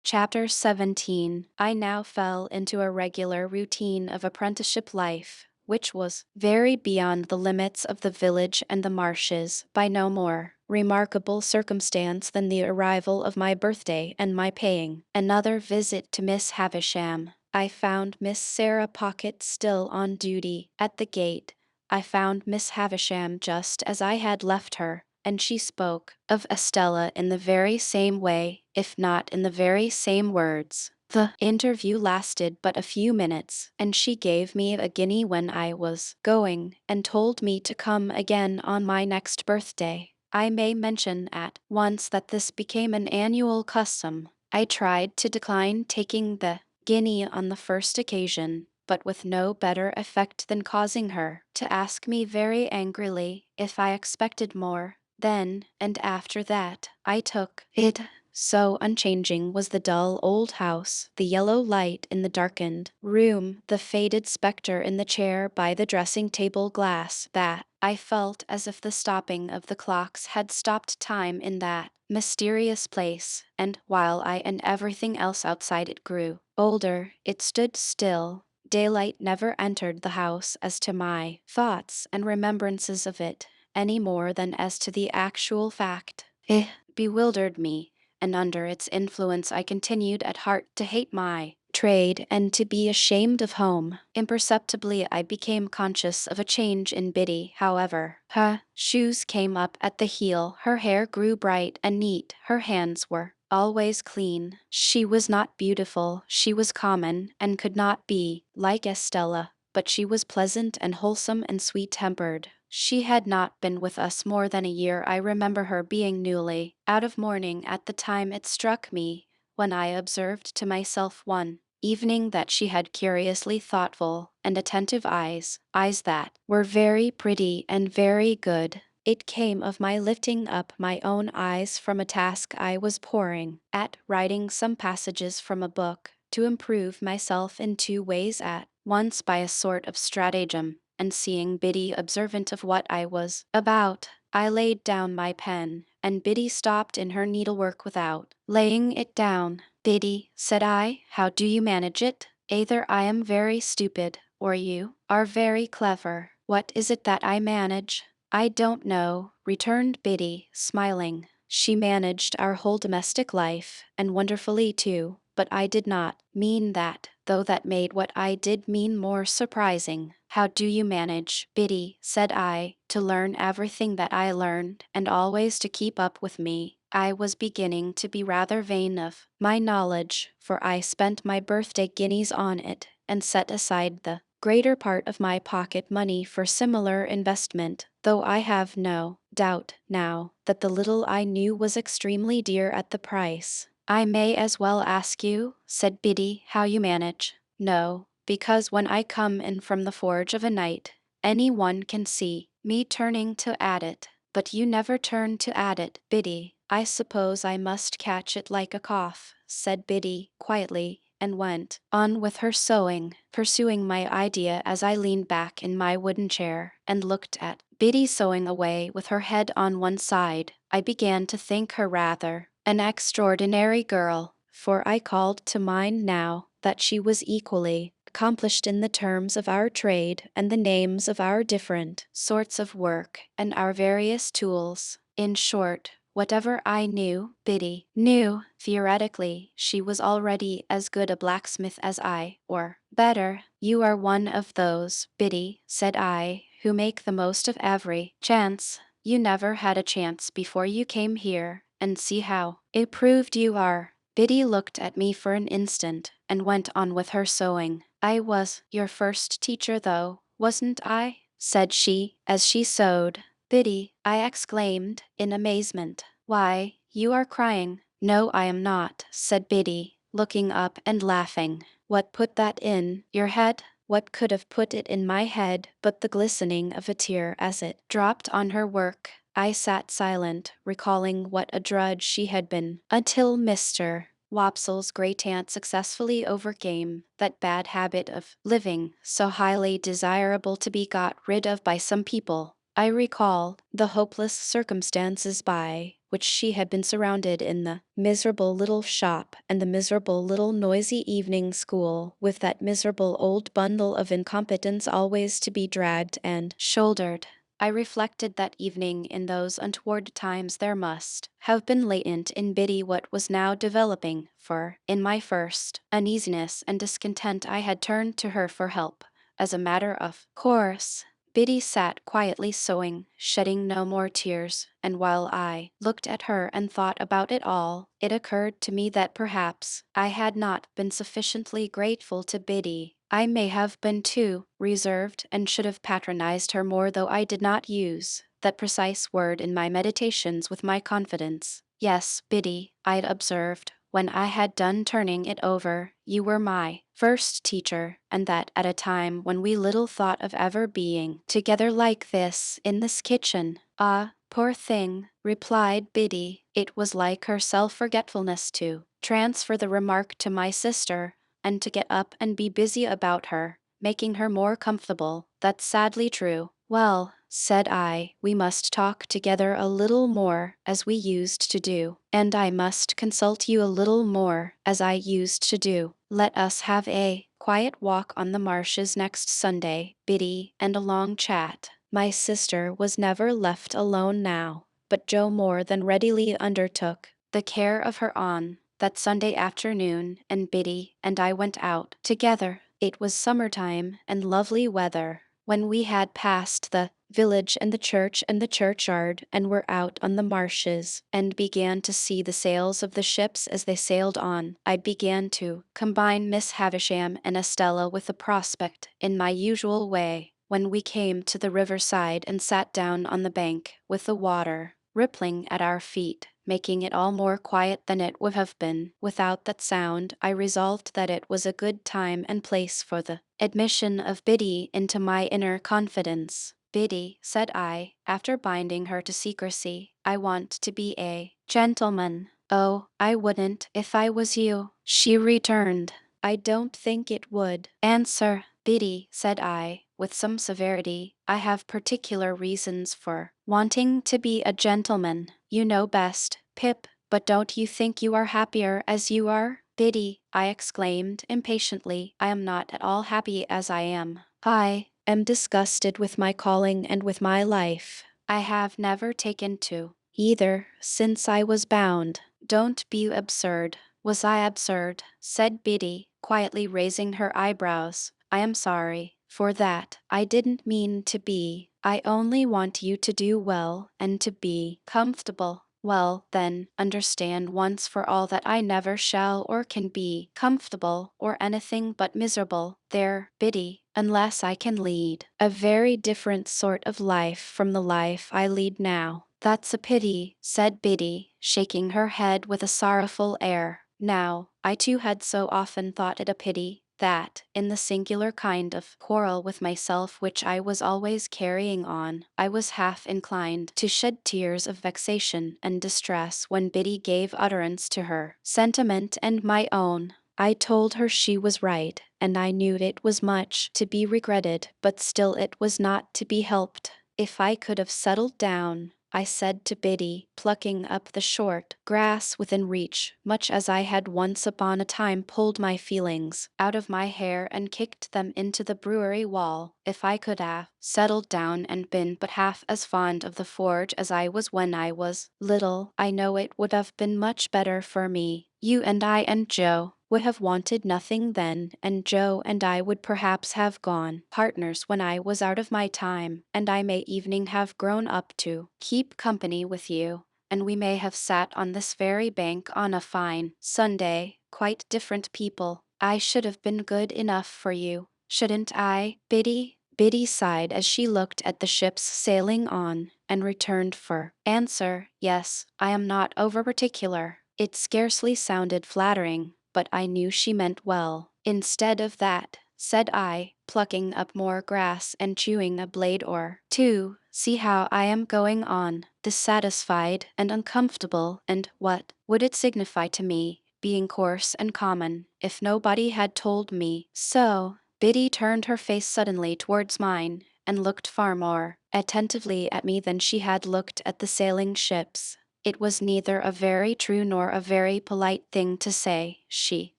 Chapter 17. I now fell into a regular routine of apprenticeship life, which was very beyond the limits of the village and the marshes, by no more remarkable circumstance than the arrival of my birthday and my paying another visit to Miss Havisham. I found Miss Sarah Pocket still on duty at the gate. I found Miss Havisham just as I had left her, and she spoke of Estella in the very same way, if not in the very same words. The interview lasted but a few minutes, and she gave me a guinea when I was going, and told me to come again on my next birthday. I may mention at once that this became an annual custom. I tried to decline taking the guinea on the first occasion, but with no better effect than causing her to ask me very angrily if I expected more. Then, and after that, I took it So unchanging was the dull old house, the yellow light in the darkened room, the faded spectre in the chair by the dressing table glass, that I felt as if the stopping of the clocks had stopped time in that mysterious place, and while I and everything else outside it grew older, it stood still. Daylight never entered the house as to my thoughts and remembrances of it, any more than as to the actual fact. It bewildered me, and under its influence I continued at heart to hate my trade and to be ashamed of home. Imperceptibly I became conscious of a change in Biddy, however. Her shoes came up at the heel, her hair grew bright and neat, her hands were always clean. She was not beautiful, she was common, and could not be like Estella, but she was pleasant and wholesome and sweet-tempered. She had not been with us more than a year. I remember her being newly out of mourning at the time it struck me, when I observed to myself one evening that she had curiously thoughtful and attentive eyes that were very pretty and very good. It came of my lifting up my own eyes from a task I was poring at, writing some passages from a book, to improve myself in two ways at once by a sort of stratagem, and seeing Biddy observant of what I was about, I laid down my pen, and Biddy stopped in her needlework without laying it down. Biddy, said I, how do you manage it? Either I am very stupid, or you are very clever. What is it that I manage? I don't know, returned Biddy, smiling. She managed our whole domestic life, and wonderfully too, but I did not mean that, though that made what I did mean more surprising. How do you manage, Biddy, said I, to learn everything that I learned, and always to keep up with me? I was beginning to be rather vain of my knowledge, for I spent my birthday guineas on it, and set aside the greater part of my pocket money for similar investment, though I have no doubt now that the little I knew was extremely dear at the price. I may as well ask you, said Biddy, how you manage. No, because when I come in from the forge of a night, any one can see me turning to add it. But you never turn to add it, Biddy. I suppose I must catch it like a cough, said Biddy, quietly, and went on with her sewing, pursuing my idea as I leaned back in my wooden chair and looked at Biddy sewing away with her head on one side. I began to think her rather an extraordinary girl, for I called to mind now that she was equally accomplished in the terms of our trade and the names of our different sorts of work and our various tools. In short, whatever I knew, Biddy knew. Theoretically, she was already as good a blacksmith as I, or better. You are one of those, Biddy, said I, who make the most of every chance. You never had a chance before you came here, and see how improved you are. Biddy looked at me for an instant, and went on with her sewing. I was your first teacher, though, wasn't I? Said she, as she sewed. Biddy, I exclaimed, in amazement. Why, you are crying. No, I am not, said Biddy, looking up and laughing. What put that in your head? What could have put it in my head but the glistening of a tear as it dropped on her work? I sat silent, recalling what a drudge she had been, until Mr. Wopsle's great aunt successfully overcame that bad habit of living, so highly desirable to be got rid of by some people. I recall the hopeless circumstances by which she had been surrounded in the miserable little shop and the miserable little noisy evening school, with that miserable old bundle of incompetence always to be dragged and shouldered. I reflected that evening in those untoward times there must have been latent in Biddy what was now developing, for, in my first uneasiness and discontent I had turned to her for help, as a matter of course. Biddy sat quietly sewing, shedding no more tears, and while I looked at her and thought about it all, it occurred to me that perhaps I had not been sufficiently grateful to Biddy. I may have been too reserved and should have patronized her more, though I did not use that precise word in my meditations with my confidence. Yes, Biddy, I'd observed, when I had done turning it over, you were my first teacher, and that at a time when we little thought of ever being together like this in this kitchen. Ah, poor thing, replied Biddy. It was like her self-forgetfulness to transfer the remark to my sister, and to get up and be busy about her, making her more comfortable. That's sadly true. Well, said I, we must talk together a little more, as we used to do, and I must consult you a little more, as I used to do. Let us have a quiet walk on the marshes next Sunday, Biddy, and a long chat. My sister was never left alone now, but Joe more than readily undertook the care of her on that Sunday afternoon, and Biddy and I went out together. It was summertime and lovely weather. When we had passed the village and the church and the churchyard, and were out on the marshes, and began to see the sails of the ships as they sailed on, I began to combine Miss Havisham and Estella with the prospect in my usual way. When we came to the riverside and sat down on the bank, with the water rippling at our feet, making it all more quiet than it would have been without that sound, I resolved that it was a good time and place for the admission of Biddy into my inner confidence. Biddy, said I, after binding her to secrecy, I want to be a gentleman. Oh, I wouldn't if I was you, she returned. I don't think it would answer. Biddy, said I, with some severity, I have particular reasons for wanting to be a gentleman. You know best, Pip, but don't you think you are happier as you are? Biddy, I exclaimed impatiently, I am not at all happy as I am. I am disgusted with my calling and with my life. I have never taken to either since I was bound. Don't be absurd. Was I absurd? Said Biddy, quietly raising her eyebrows. I am sorry for that. I didn't mean to be. I only want you to do well and to be comfortable. Well, then, understand once for all that I never shall or can be comfortable or anything but miserable. There, Biddy, unless I can lead a very different sort of life from the life I lead now. That's a pity, said Biddy, shaking her head with a sorrowful air. Now, I too had so often thought it a pity, that, in the singular kind of quarrel with myself which I was always carrying on, I was half inclined to shed tears of vexation and distress when Biddy gave utterance to her sentiment and my own. I told her she was right, and I knew it was much to be regretted, but still it was not to be helped. If I could have settled down, I said to Biddy, plucking up the short grass within reach, much as I had once upon a time pulled my feelings out of my hair and kicked them into the brewery wall, if I could have settled down and been but half as fond of the forge as I was when I was little, I know it would have been much better for me. You and I and Joe would have wanted nothing then, and Joe and I would perhaps have gone partners when I was out of my time, and I may even have grown up to keep company with you, and we may have sat on this very bank on a fine Sunday, quite different people. I should have been good enough for you, shouldn't I, Biddy? Biddy sighed as she looked at the ships sailing on, and returned for answer, yes, I am not over particular. It scarcely sounded flattering, but I knew she meant well. Instead of that, said I, plucking up more grass and chewing a blade or two, see how I am going on, dissatisfied and uncomfortable, and what would it signify to me, being coarse and common, if nobody had told me so? Biddy turned her face suddenly towards mine, and looked far more attentively at me than she had looked at the sailing ships. It was neither a very true nor a very polite thing to say, she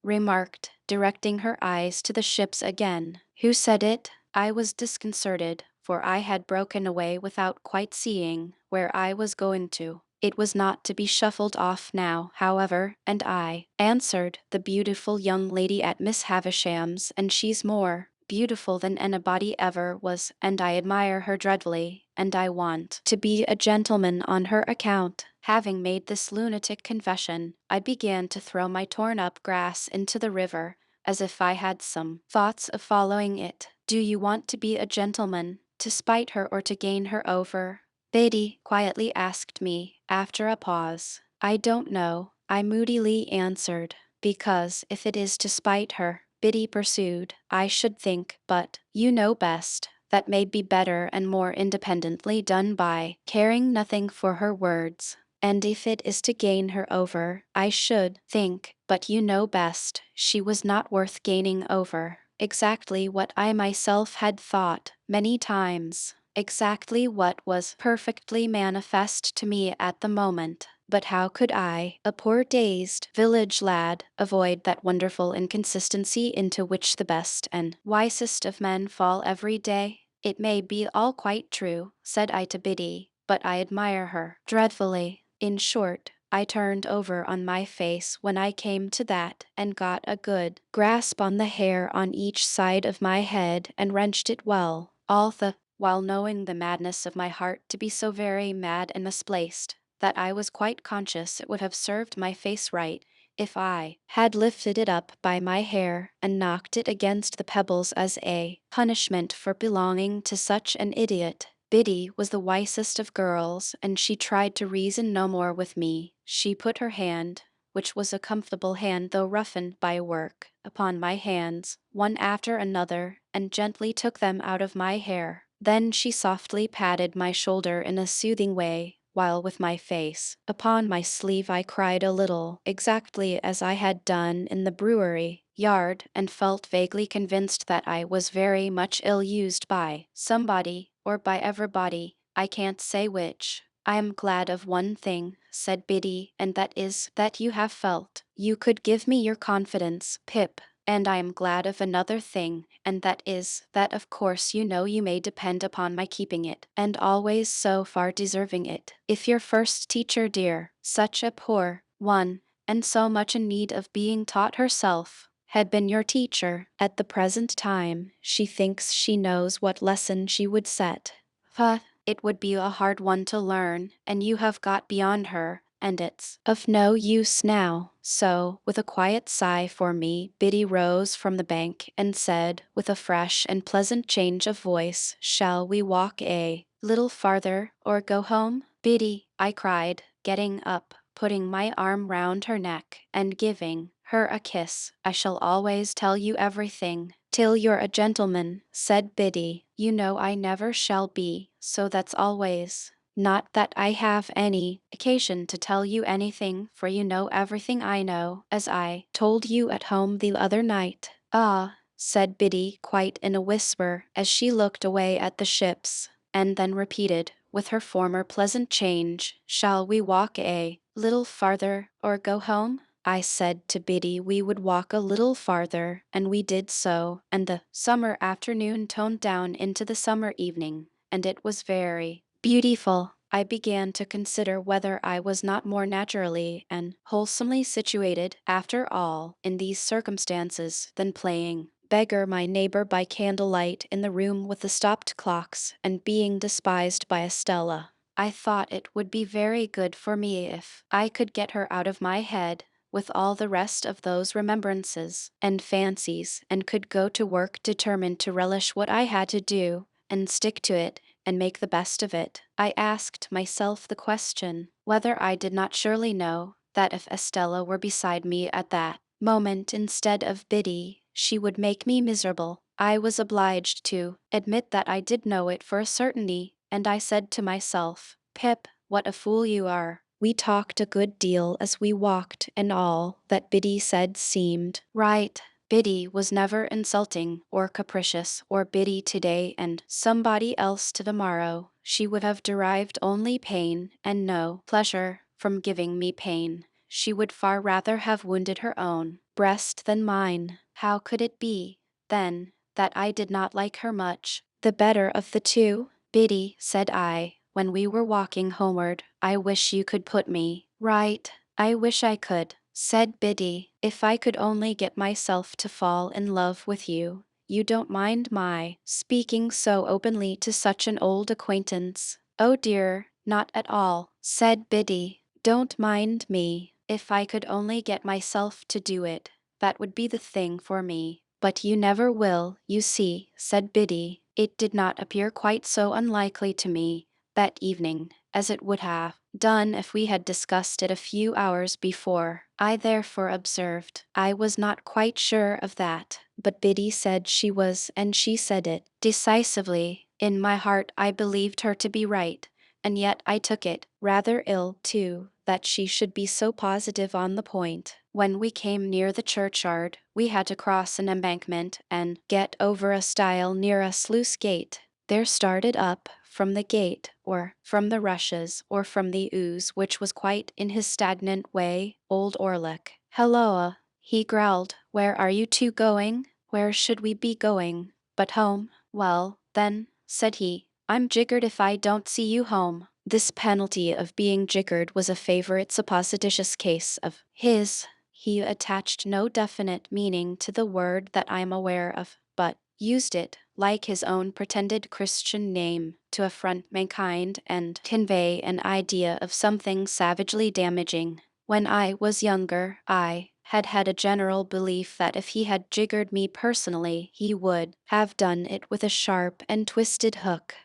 remarked, directing her eyes to the ships again. Who said it? I was disconcerted, for I had broken away without quite seeing where I was going to. It was not to be shuffled off now, however, and I answered, the beautiful young lady at Miss Havisham's, and she's more beautiful than anybody ever was, and I admire her dreadfully, and I want to be a gentleman on her account. Having made this lunatic confession, I began to throw my torn-up grass into the river, as if I had some thoughts of following it. Do you want to be a gentleman, to spite her or to gain her over? Biddy quietly asked me, after a pause. I don't know, I moodily answered. Because if it is to spite her, Biddy pursued, I should think, but you know best, that may be better and more independently done by caring nothing for her words. And if it is to gain her over, I should think, but you know best, she was not worth gaining over. Exactly what I myself had thought, many times. Exactly what was perfectly manifest to me at the moment. But how could I, a poor dazed village lad, avoid that wonderful inconsistency into which the best and wisest of men fall every day? It may be all quite true, said I to Biddy, but I admire her dreadfully. In short, I turned over on my face when I came to that, and got a good grasp on the hair on each side of my head and wrenched it well, all the while knowing the madness of my heart to be so very mad and misplaced, that I was quite conscious it would have served my face right if I had lifted it up by my hair and knocked it against the pebbles as a punishment for belonging to such an idiot. Biddy was the wisest of girls, and she tried to reason no more with me. She put her hand, which was a comfortable hand though roughened by work, upon my hands, one after another, and gently took them out of my hair. Then she softly patted my shoulder in a soothing way, while with my face upon my sleeve I cried a little, exactly as I had done in the brewery yard, and felt vaguely convinced that I was very much ill-used by somebody, or by everybody, I can't say which. I am glad of one thing, said Biddy, and that is that you have felt you could give me your confidence, Pip. And I am glad of another thing, and that is that of course you know you may depend upon my keeping it, and always so far deserving it. If your first teacher, dear, such a poor one, and so much in need of being taught herself, had been your teacher at the present time, she thinks she knows what lesson she would set. But it would be a hard one to learn, and you have got beyond her, and it's of no use now. So, with a quiet sigh for me, Biddy rose from the bank and said, with a fresh and pleasant change of voice, "Shall we walk a little farther, or go home?" "Biddy," I cried, getting up, putting my arm round her neck, and giving her a kiss, "I shall always tell you everything, till you're a gentleman," said Biddy. "You know I never shall be, so that's always. Not that I have any occasion to tell you anything, for you know everything I know, as I told you at home the other night." "Ah," said Biddy quite in a whisper, as she looked away at the ships, and then repeated, with her former pleasant change, "Shall we walk a little farther, or go home?" I said to Biddy we would walk a little farther, and we did so, and the summer afternoon toned down into the summer evening, and it was very beautiful. I began to consider whether I was not more naturally and wholesomely situated, after all, in these circumstances, than playing beggar my neighbor by candlelight in the room with the stopped clocks, and being despised by Estella. I thought it would be very good for me if I could get her out of my head, with all the rest of those remembrances and fancies, and could go to work determined to relish what I had to do, and stick to it, and make the best of it. I asked myself the question, whether I did not surely know that if Estella were beside me at that moment instead of Biddy, she would make me miserable. I was obliged to admit that I did know it for a certainty, and I said to myself, "Pip, what a fool you are." We talked a good deal as we walked, and all that Biddy said seemed right. Biddy was never insulting or capricious, or Biddy today and somebody else to tomorrow. She would have derived only pain and no pleasure from giving me pain. She would far rather have wounded her own breast than mine. How could it be, then, that I did not like her much the better of the two? "Biddy," said I, when we were walking homeward, "I wish you could put me right." "I wish I could," said Biddy, "if I could only get myself to fall in love with you. You don't mind my speaking so openly to such an old acquaintance?" "Oh dear, not at all," said Biddy. "Don't mind me. If I could only get myself to do it, that would be the thing for me." "But you never will, you see," said Biddy. It did not appear quite so unlikely to me that evening as it would have done if we had discussed it a few hours before. I therefore observed I was not quite sure of that, but Biddy said she was, and she said it decisively. In my heart, I believed her to be right, and yet I took it rather ill, too, that she should be so positive on the point. When we came near the churchyard, we had to cross an embankment and get over a stile near a sluice gate. There started up from the gate, or from the rushes, or from the ooze, which was quite in his stagnant way, old Orlick. "Helloa," he growled, "where are you two going?" "Where should we be going but home?" "Well, then," said he, "I'm jiggered if I don't see you home." This penalty of being jiggered was a favorite supposititious case of his. He attached no definite meaning to the word that I am aware of, but used it, like his own pretended Christian name, to affront mankind and convey an idea of something savagely damaging. When I was younger, I had had a general belief that if he had jiggered me personally, he would have done it with a sharp and twisted hook.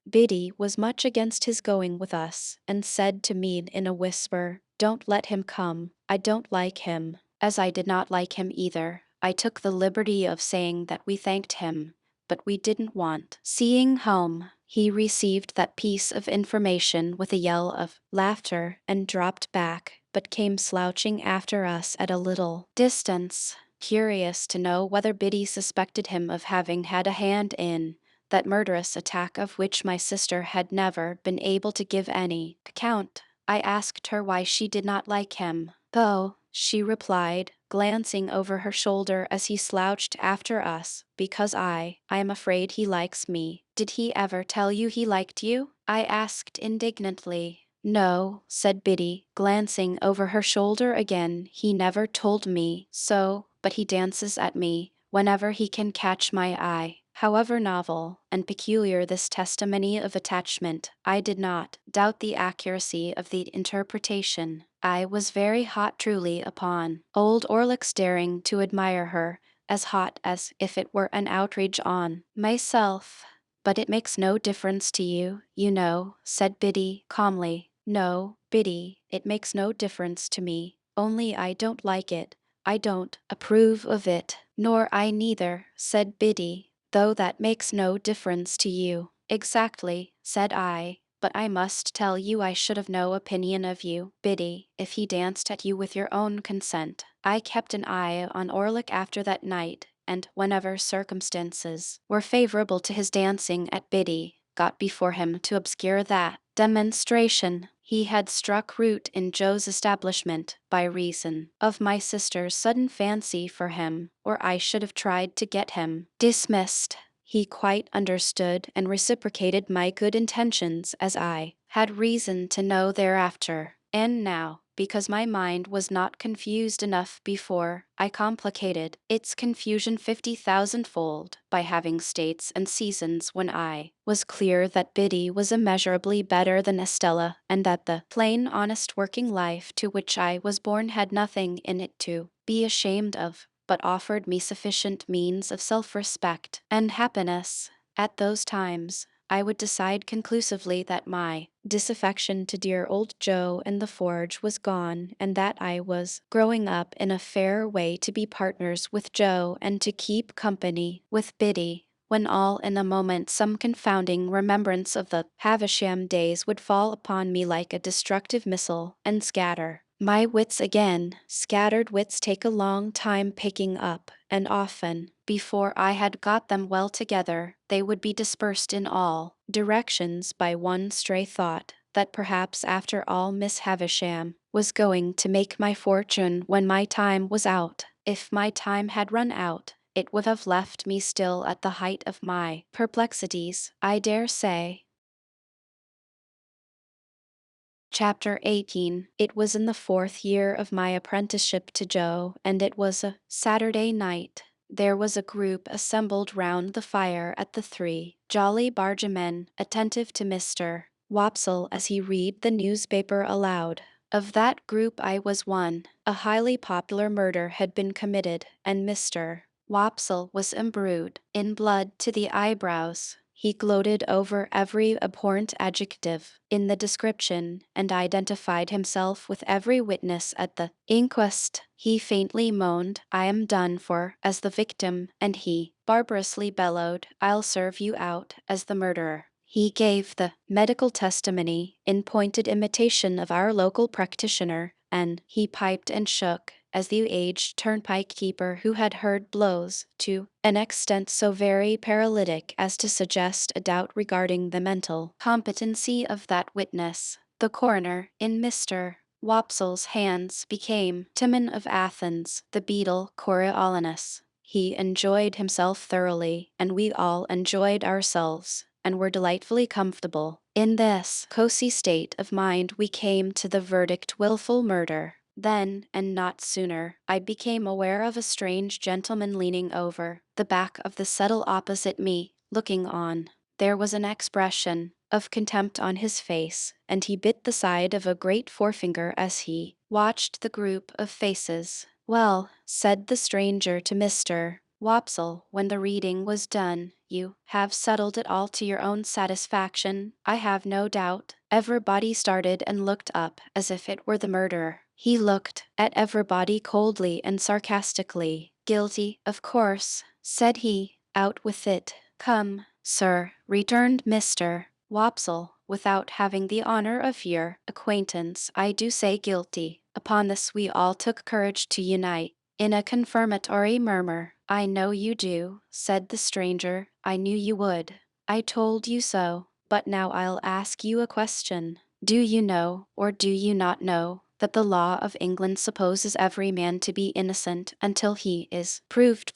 Biddy was much against his going with us, and said to me in a whisper, "Don't let him come. I don't like him." As I did not like him either, I took the liberty of saying that we thanked him, but we didn't want seeing home. He received that piece of information with a yell of laughter and dropped back, but came slouching after us at a little distance, curious to know whether Biddy suspected him of having had a hand in that murderous attack of which my sister had never been able to give any account. I asked her why she did not like him. "Oh," she replied, glancing over her shoulder as he slouched after us, "because I am afraid he likes me." "Did he ever tell you he liked you?" I asked indignantly. "No," said Biddy, glancing over her shoulder again, "he never told me so, but he dances at me whenever he can catch my eye." However novel and peculiar this testimony of attachment, I did not doubt the accuracy of the interpretation. I was very hot truly upon old Orlick's daring to admire her, as hot as if it were an outrage on myself. "But it makes no difference to you, you know," said Biddy calmly. "No, Biddy, it makes no difference to me, only I don't like it. I don't approve of it." "Nor I neither," said Biddy, "though that makes no difference to you." "Exactly," said I, "but I must tell you I should have no opinion of you, Biddy, if he danced at you with your own consent." I kept an eye on Orlick after that night, and whenever circumstances were favorable to his dancing at Biddy, got before him to obscure that demonstration. He had struck root in Joe's establishment by reason of my sister's sudden fancy for him, or I should have tried to get him dismissed. He quite understood and reciprocated my good intentions, as I had reason to know thereafter. And now, because my mind was not confused enough before, I complicated its confusion 50,000-fold by having states and seasons when I was clear that Biddy was immeasurably better than Estella, and that the plain honest working life to which I was born had nothing in it to be ashamed of, but offered me sufficient means of self-respect and happiness. At those times, I would decide conclusively that my disaffection to dear old Joe and the forge was gone, and that I was growing up in a fair way to be partners with Joe and to keep company with Biddy, when all in a moment some confounding remembrance of the Havisham days would fall upon me like a destructive missile, and scatter my wits again. Scattered wits take a long time picking up, and often, before I had got them well together, they would be dispersed in all directions by one stray thought, that perhaps after all Miss Havisham was going to make my fortune when my time was out. If my time had run out, it would have left me still at the height of my perplexities, I dare say. Chapter 18. It was in the 4th year of my apprenticeship to Joe, and it was a Saturday night. There was a group assembled round the fire at the Three Jolly Bargemen, attentive to Mr. Wopsle as he read the newspaper aloud. Of that group I was one. A highly popular murder had been committed, and Mr. Wopsle was embrued in blood to the eyebrows. He gloated over every abhorrent adjective in the description, and identified himself with every witness at the inquest. He faintly moaned, "I am done for," as the victim, and he barbarously bellowed, "I'll serve you out as the murderer." He gave the medical testimony in pointed imitation of our local practitioner, and he piped and shook as the aged turnpike keeper who had heard blows to an extent so very paralytic as to suggest a doubt regarding the mental competency of that witness. The coroner, in Mr. Wopsle's hands, became Timon of Athens, the beadle Coriolanus. He enjoyed himself thoroughly, and we all enjoyed ourselves, and were delightfully comfortable. In this cosy state of mind we came to the verdict willful murder. Then, and not sooner, I became aware of a strange gentleman leaning over the back of the settle opposite me, looking on. There was an expression of contempt on his face, and he bit the side of a great forefinger as he watched the group of faces. "Well," said the stranger to Mr. Wopsle, when the reading was done, "you have settled it all to your own satisfaction, I have no doubt." Everybody started and looked up as if it were the murderer. He looked at everybody coldly and sarcastically. "Guilty, of course," said he. "Out with it." "Come, sir," returned Mr. Wopsle, "without having the honor of your acquaintance, I do say guilty." Upon this we all took courage to unite in a confirmatory murmur. "I know you do," said the stranger. "I knew you would. I told you so. But now I'll ask you a question. Do you know, or do you not know, that the law of England supposes every man to be innocent until he is proved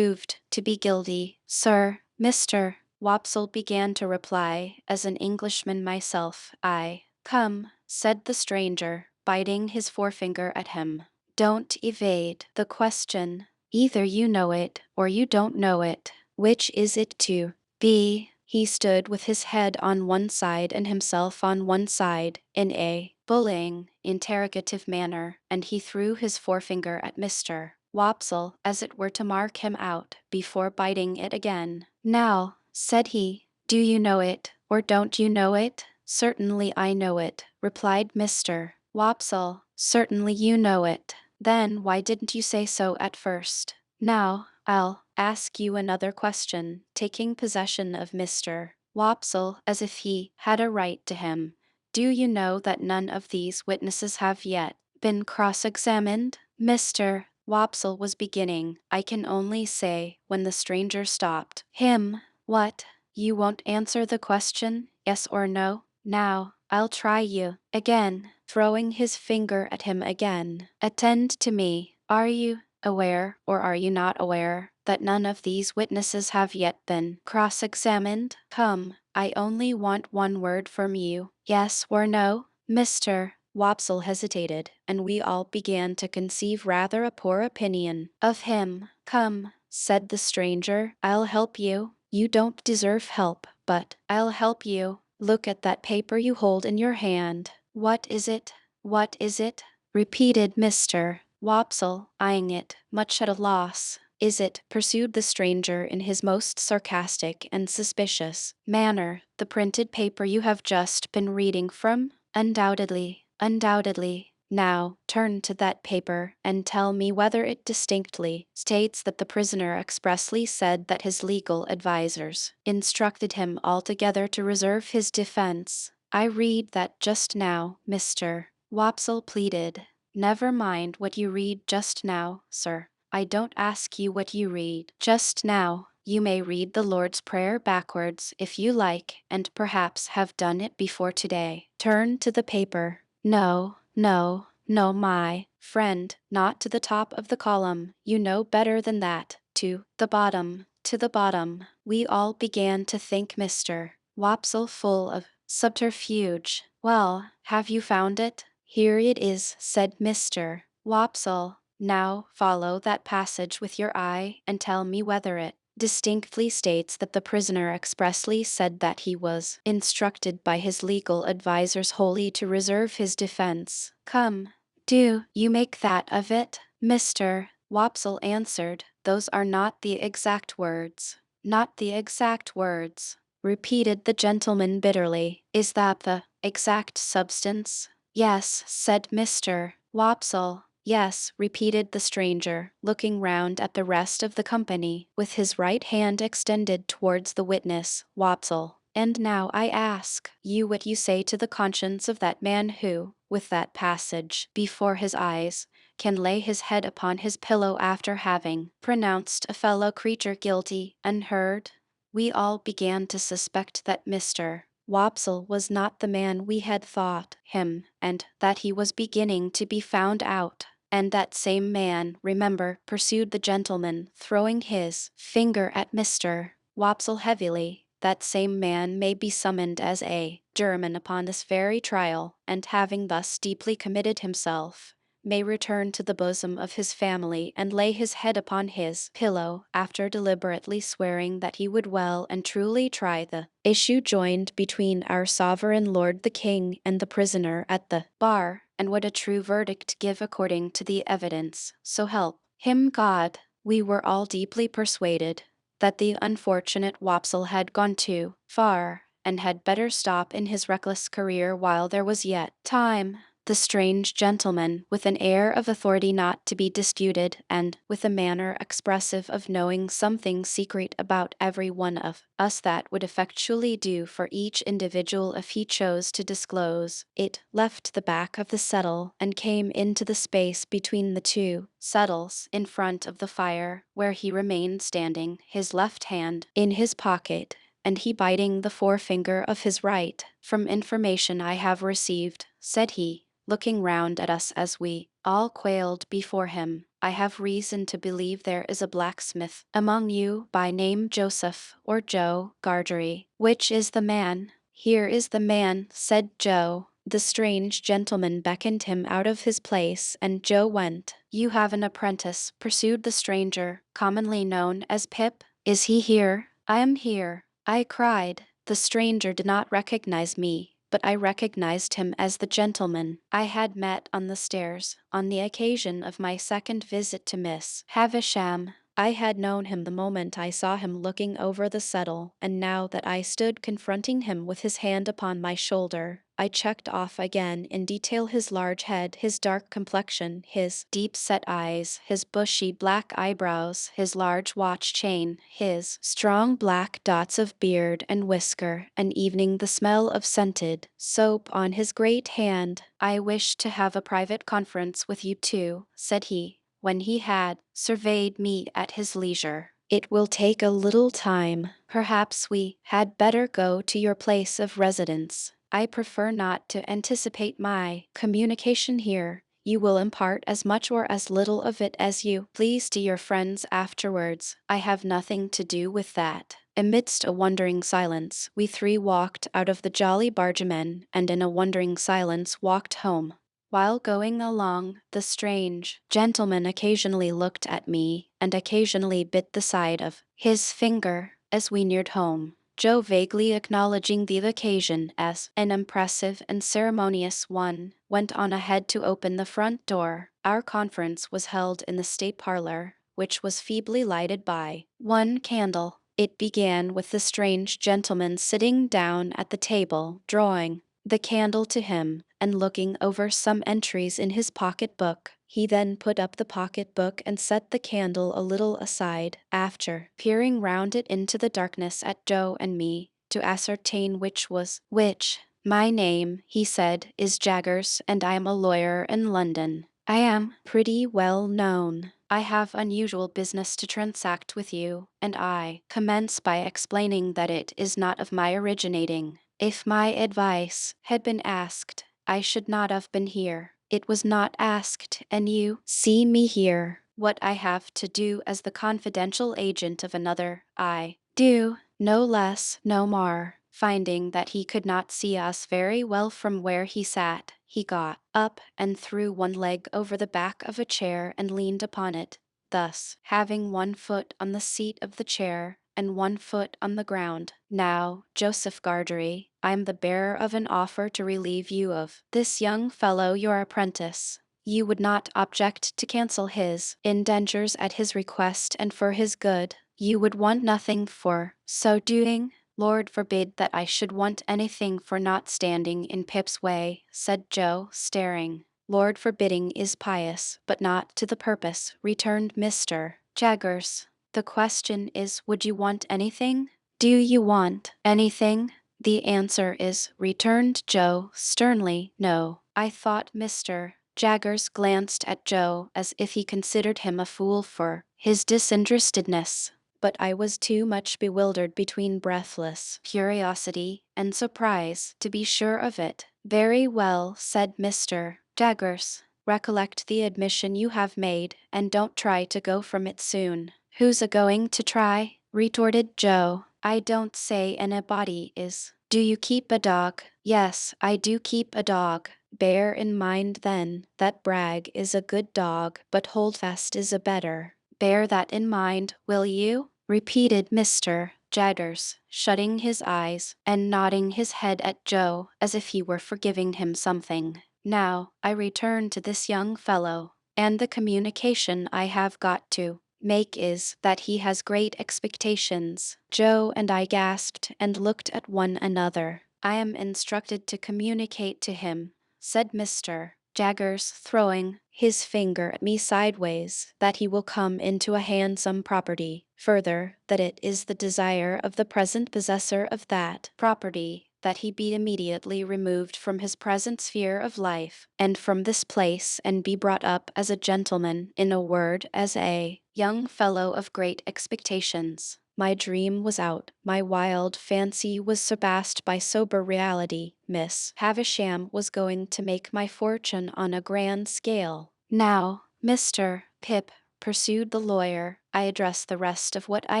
to be guilty?" "Sir," Mr. Wopsle began to reply, "as an Englishman myself, I—" "Come," said the stranger, biting his forefinger at him. "Don't evade the question. Either you know it, or you don't know it. Which is it to be?" He stood with his head on one side and himself on one side, in a bullying, interrogative manner, and he threw his forefinger at Mr. Wopsle, as it were to mark him out, before biting it again. "Now," said he, "do you know it, or don't you know it?" "Certainly I know it," replied Mr. Wopsle. "Certainly you know it. Then why didn't you say so at first?" "Now, I'll ask you another question," taking possession of Mr. Wopsle as if he had a right to him. "Do you know that none of these witnesses have yet been cross-examined?" Mr. Wopsle was beginning, I can only say, when the stranger stopped him. "What? You won't answer the question, yes or no? Now, I'll try you." Again, throwing his finger at him again. "Attend to me. Are you aware, or are you not aware, that none of these witnesses have yet been cross-examined? Come, I only want one word from you, yes or no?" Mr. Wopsle hesitated, and we all began to conceive rather a poor opinion of him. "Come," said the stranger, "I'll help you. You don't deserve help, but I'll help you. Look at that paper you hold in your hand." "What is it? What is it?" repeated Mr. Wopsle, eyeing it, much at a loss. "Is it," pursued the stranger in his most sarcastic and suspicious manner, "the printed paper you have just been reading from?" "Undoubtedly, undoubtedly." "Now, turn to that paper, and tell me whether it distinctly states that the prisoner expressly said that his legal advisers instructed him altogether to reserve his defense." "I read that just now," Mr. Wopsle pleaded. "Never mind what you read just now, sir. I don't ask you what you read just now. You may read the Lord's Prayer backwards if you like, and perhaps have done it before today. Turn to the paper. No, no, no, my friend, not to the top of the column. You know better than that. To the bottom, to the bottom." We all began to think Mr. Wopsle full of subterfuge. "Well, have you found it?" "Here it is," said Mr. Wopsle. "Now follow that passage with your eye and tell me whether it distinctly states that the prisoner expressly said that he was instructed by his legal advisers wholly to reserve his defense. Come, do you make that of it?" Mr. Wopsle answered, "Those are not the exact words." "Not the exact words," repeated the gentleman bitterly. "Is that the exact substance?" "Yes," said Mr. Wopsle. Yes, repeated the stranger, looking round at the rest of the company, with his right hand extended towards the witness, Wopsle. And now I ask you what you say to the conscience of that man who, with that passage before his eyes, can lay his head upon his pillow after having pronounced a fellow creature guilty, unheard? We all began to suspect that Mr. Wopsle was not the man we had thought him, and that he was beginning to be found out. And that same man, remember, pursued the gentleman, throwing his finger at Mr. Wopsle heavily, that same man may be summoned as a German upon this very trial, and having thus deeply committed himself, may return to the bosom of his family and lay his head upon his pillow, after deliberately swearing that he would well and truly try the issue joined between our sovereign lord the king and the prisoner at the bar, and would a true verdict give according to the evidence, so help him God. We were all deeply persuaded that the unfortunate Wopsle had gone too far, and had better stop in his reckless career while there was yet time. The strange gentleman, with an air of authority not to be disputed, and with a manner expressive of knowing something secret about every one of us that would effectually do for each individual if he chose to disclose it, left the back of the settle and came into the space between the two settles in front of the fire, where he remained standing, his left hand in his pocket, and he biting the forefinger of his right. From information I have received, said he, looking round at us as we all quailed before him, I have reason to believe there is a blacksmith among you by name Joseph or Joe Gargery. Which is the man? Here is the man, said Joe. The strange gentleman beckoned him out of his place, and Joe went. You have an apprentice, pursued the stranger, commonly known as Pip. Is he here? I am here, I cried. The stranger did not recognize me, but I recognized him as the gentleman I had met on the stairs on the occasion of my second visit to Miss Havisham. I had known him the moment I saw him looking over the settle, and now that I stood confronting him with his hand upon my shoulder, I checked off again in detail his large head, his dark complexion, his deep-set eyes, his bushy black eyebrows, his large watch chain, his strong black dots of beard and whisker, and evening the smell of scented soap on his great hand. I wish to have a private conference with you two, said he, when he had surveyed me at his leisure. It will take a little time. Perhaps we had better go to your place of residence. I prefer not to anticipate my communication here. You will impart as much or as little of it as you please to your friends afterwards. I have nothing to do with that. Amidst a wondering silence, we three walked out of the Jolly Bargemen, and in a wondering silence walked home. While going along, the strange gentleman occasionally looked at me, and occasionally bit the side of his finger as we neared home. Joe, vaguely acknowledging the occasion as an impressive and ceremonious one, went on ahead to open the front door. Our conference was held in the state parlor, which was feebly lighted by one candle. It began with the strange gentleman sitting down at the table, drawing the candle to him, and looking over some entries in his pocket-book. He then put up the pocket-book and set the candle a little aside, after peering round it into the darkness at Joe and me, to ascertain which was which. My name, he said, is Jaggers, and I am a lawyer in London. I am pretty well known. I have unusual business to transact with you, and I commence by explaining that it is not of my originating. If my advice had been asked, I should not have been here. It was not asked, and you see me here. What I have to do as the confidential agent of another, I do, no less, no more. Finding that he could not see us very well from where he sat, he got up and threw one leg over the back of a chair and leaned upon it, thus having one foot on the seat of the chair and one foot on the ground. Now, Joseph Gargery, I am the bearer of an offer to relieve you of this young fellow, your apprentice. You would not object to cancel his indentures at his request and for his good. You would want nothing for so doing. Lord forbid that I should want anything for not standing in Pip's way, said Joe, staring. Lord forbidding is pious, but not to the purpose, returned Mr. Jaggers. The question is, would you want anything? Do you want anything? The answer is, returned Joe sternly, no. I thought Mr. Jaggers glanced at Joe as if he considered him a fool for his disinterestedness, but I was too much bewildered between breathless curiosity and surprise to be sure of it. Very well, said Mr. Jaggers. Recollect the admission you have made, and don't try to go from it soon. Who's a-going to try? Retorted Joe. I don't say anybody is. Do you keep a dog? Yes, I do keep a dog. Bear in mind then, that Bragg is a good dog, but Holdfast is a better. Bear that in mind, will you? Repeated Mr. Jaggers, shutting his eyes and nodding his head at Joe as if he were forgiving him something. Now, I return to this young fellow, and the communication I have got to make is that he has great expectations. Joe and I gasped and looked at one another. I am instructed to communicate to him, said Mr. Jaggers, throwing his finger at me sideways, that he will come into a handsome property. Further, that it is the desire of the present possessor of that property that he be immediately removed from his present sphere of life, and from this place, and be brought up as a gentleman, in a word, as a young fellow of great expectations. My dream was out. My wild fancy was surpassed by sober reality. Miss Havisham was going to make my fortune on a grand scale. Now, Mr. Pip, pursued the lawyer, I address the rest of what I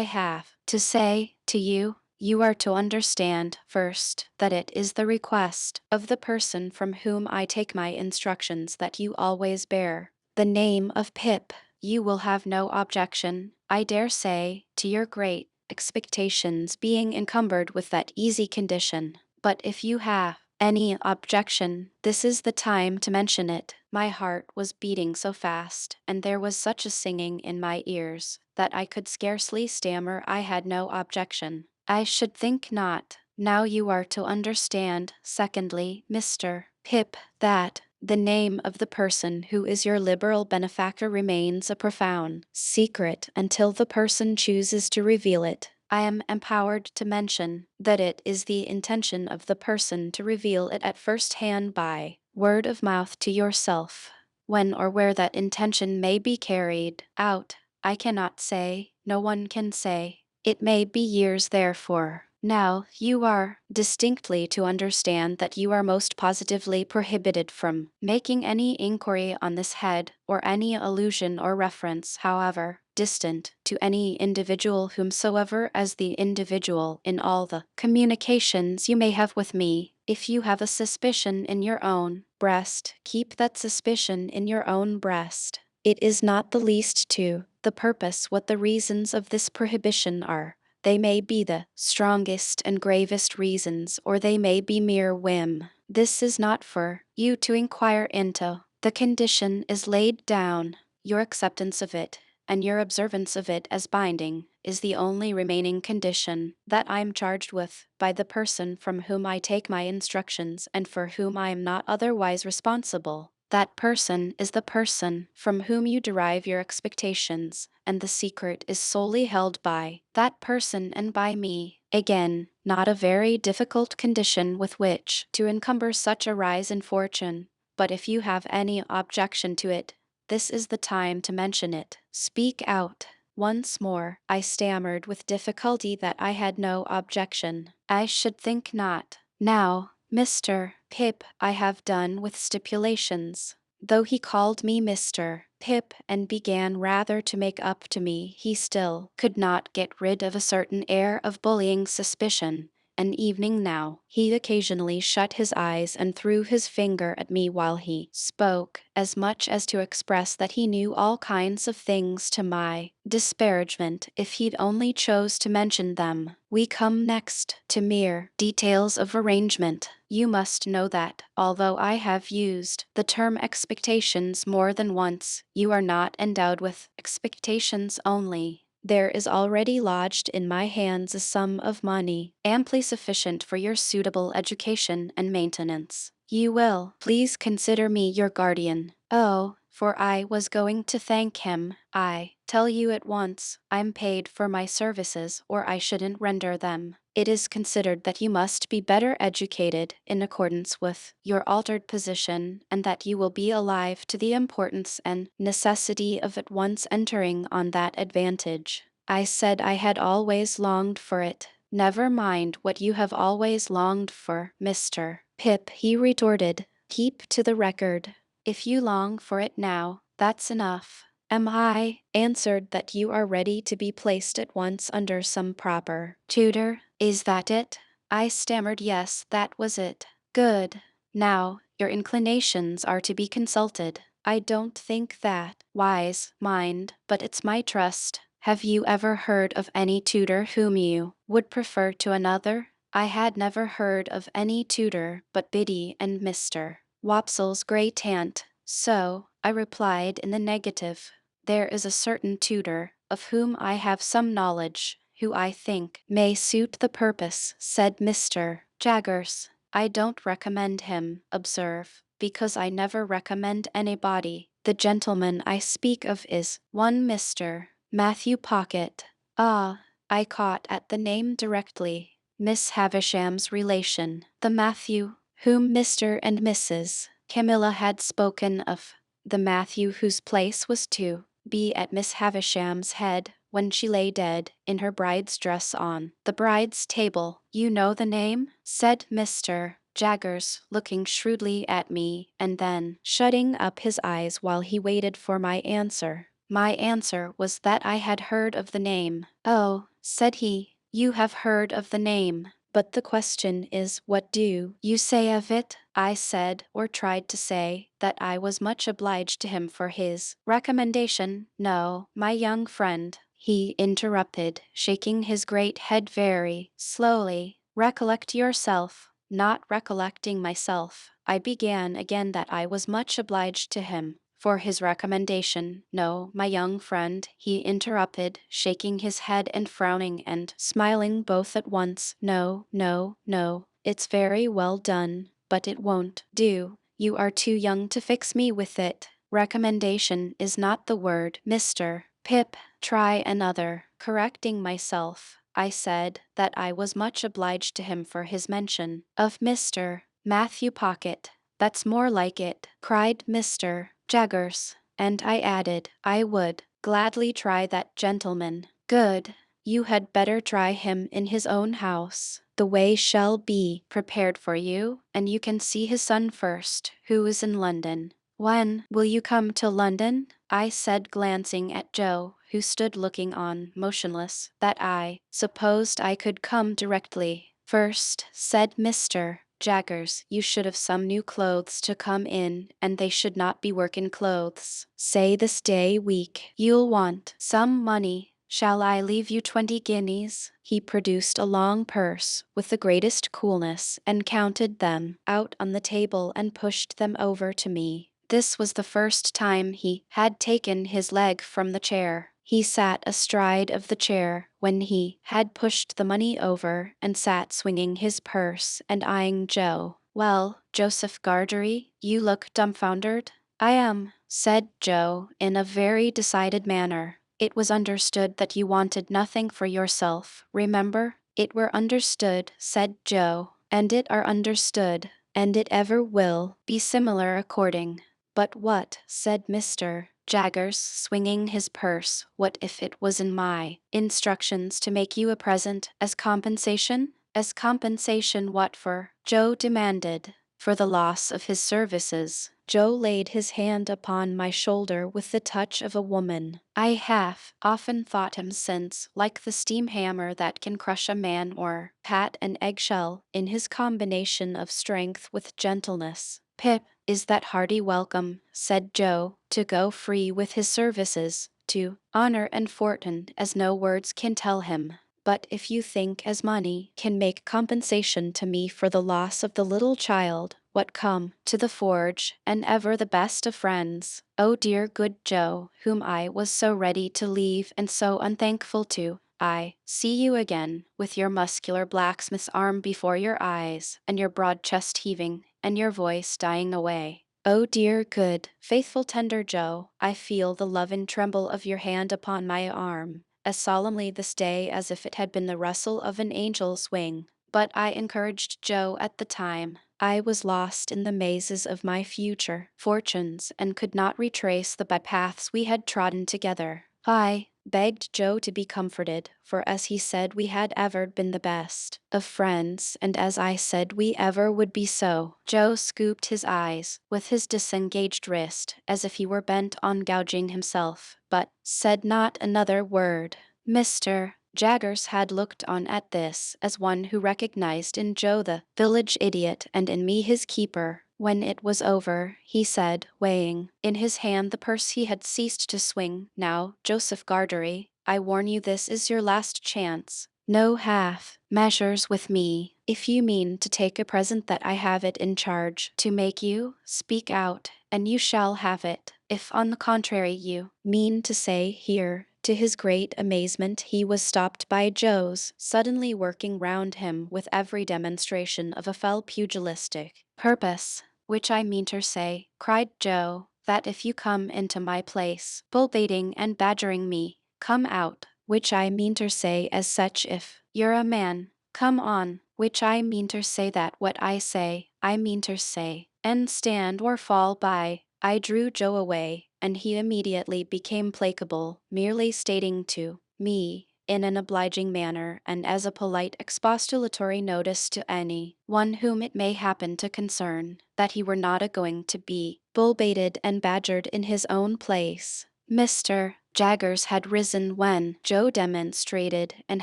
have to say to you. You are to understand, first, that it is the request of the person from whom I take my instructions that you always bear the name of Pip. You will have no objection, I dare say, to your great expectations being encumbered with that easy condition. But if you have any objection, this is the time to mention it. My heart was beating so fast, and there was such a singing in my ears, that I could scarcely stammer I had no objection. I should think not. Now you are to understand, secondly, Mr. Pip, that the name of the person who is your liberal benefactor remains a profound secret until the person chooses to reveal it. I am empowered to mention that it is the intention of the person to reveal it at first hand by word of mouth to yourself. When or where that intention may be carried out, I cannot say, no one can say. It may be years therefore. Now, you are distinctly to understand that you are most positively prohibited from making any inquiry on this head, or any allusion or reference, however distant, to any individual whomsoever as the individual in all the communications you may have with me. If you have a suspicion in your own breast, keep that suspicion in your own breast. It is not the least to the purpose what the reasons of this prohibition are. They may be the strongest and gravest reasons, or they may be mere whim. This is not for you to inquire into. The condition is laid down. Your acceptance of it, and your observance of it as binding, is the only remaining condition that I am charged with by the person from whom I take my instructions and for whom I am not otherwise responsible. That person is the person from whom you derive your expectations, and the secret is solely held by that person and by me. Again, not a very difficult condition with which to encumber such a rise in fortune, but if you have any objection to it, this is the time to mention it. Speak out. Once more, I stammered with difficulty that I had no objection. I should think not. Now, Mr. Pip, I have done with stipulations. Though he called me Mr. Pip and began rather to make up to me, he still could not get rid of a certain air of bullying suspicion. An evening now, he occasionally shut his eyes and threw his finger at me while he spoke, as much as to express that he knew all kinds of things to my disparagement if he'd only chose to mention them. We come next to mere details of arrangement. You must know that, although I have used the term expectations more than once, you are not endowed with expectations only. There is already lodged in my hands a sum of money, amply sufficient for your suitable education and maintenance. You will please consider me your guardian. Oh, for I was going to thank him. I tell you at once, I'm paid for my services or I shouldn't render them. It is considered that you must be better educated in accordance with your altered position, and that you will be alive to the importance and necessity of at once entering on that advantage. I said I had always longed for it. Never mind what you have always longed for, Mr. Pip, he retorted. Keep to the record. If you long for it now, that's enough. Am I answered that you are ready to be placed at once under some proper tutor? Is that it? I stammered yes, that was it. Good. Now, your inclinations are to be consulted. I don't think that wise, mind, but it's my trust. Have you ever heard of any tutor whom you would prefer to another? I had never heard of any tutor but Biddy and Mr. Wopsle's great aunt, so I replied in the negative. There is a certain tutor, of whom I have some knowledge, who I think may suit the purpose, said Mr. Jaggers. I don't recommend him, observe, because I never recommend anybody. The gentleman I speak of is one Mr. Matthew Pocket. Ah, I caught at the name directly. Miss Havisham's relation, the Matthew whom Mr. and Mrs. Camilla had spoken of, the Matthew whose place was to be at Miss Havisham's head when she lay dead in her bride's dress on the bride's table. You know the name? Said Mr. Jaggers, looking shrewdly at me and then shutting up his eyes while he waited for my answer. My answer was that I had heard of the name. Oh, said he, you have heard of the name. But the question is, what do you say of it? I said, or tried to say, that I was much obliged to him for his recommendation. No, my young friend, he interrupted, shaking his great head very slowly. Recollect yourself. Not recollecting myself, I began again that I was much obliged to him for his recommendation. No, my young friend, he interrupted, shaking his head and frowning and smiling both at once. No, no, no, it's very well done, but it won't do. You are too young to fix me with it. Recommendation is not the word, Mr. Pip. Try another. Correcting myself, I said that I was much obliged to him for his mention of Mr. Matthew Pocket. That's more like it, cried Mr. Jaggers, and I added, I would gladly try that gentleman. Good. You had better try him in his own house. The way shall be prepared for you, and you can see his son first, who is in London. When will you come to London? I said, glancing at Joe, who stood looking on, motionless, that I supposed I could come directly. First, said Mr. Jaggers, you should have some new clothes to come in, and they should not be working clothes. Say this day week. You'll want some money. Shall I leave you 20 guineas? He produced a long purse with the greatest coolness and counted them out on the table and pushed them over to me. This was the first time he had taken his leg from the chair. He sat astride of the chair when he had pushed the money over and sat swinging his purse and eyeing Joe. Well, Joseph Gargery, you look dumbfoundered. I am, said Joe in a very decided manner. It was understood that you wanted nothing for yourself, remember? It were understood, said Joe, and it are understood, and it ever will be similar according. But what, said Mr. Jaggers, swinging his purse, what if it was in my instructions to make you a present as compensation? As compensation what for? Joe demanded. For the loss of his services. Joe laid his hand upon my shoulder with the touch of a woman. I have often thought him since like the steam hammer that can crush a man or pat an eggshell in his combination of strength with gentleness. Pip, is that hearty welcome, said Joe, to go free with his services, to honor and fortune as no words can tell him. But if you think as money can make compensation to me for the loss of the little child, what come to the forge, and ever the best of friends, oh dear good Joe, whom I was so ready to leave and so unthankful to, I see you again, with your muscular blacksmith's arm before your eyes, and your broad chest heaving and your voice dying away. Oh dear, good, faithful, tender Joe, I feel the love and tremble of your hand upon my arm, as solemnly this day as if it had been the rustle of an angel's wing. But I encouraged Joe at the time. I was lost in the mazes of my future fortunes and could not retrace the bypaths we had trodden together. I begged Joe to be comforted, for as he said we had ever been the best of friends, and as I said we ever would be so. Joe scooped his eyes with his disengaged wrist, as if he were bent on gouging himself, but said not another word. Mr. Jaggers had looked on at this as one who recognized in Joe the village idiot and in me his keeper. When it was over, he said, weighing in his hand the purse he had ceased to swing, "Now, Joseph Gargery, I warn you this is your last chance. No half measures with me. If you mean to take a present that I have it in charge to make you, speak out, and you shall have it. If on the contrary you mean to say here," to his great amazement he was stopped by Joe's suddenly working round him with every demonstration of a fell pugilistic purpose. "Which I mean ter say," cried Joe, "that if you come into my place, bull-baiting and badgering me, come out. Which I mean ter say as such if you're a man, come on. Which I mean ter say that what I say, I mean ter say, and stand or fall by." I drew Joe away, and he immediately became placable, merely stating to me, in an obliging manner and as a polite expostulatory notice to any one whom it may happen to concern, that he were not a-going to be bull-baited and badgered in his own place. Mr. Jaggers had risen when Joe demonstrated and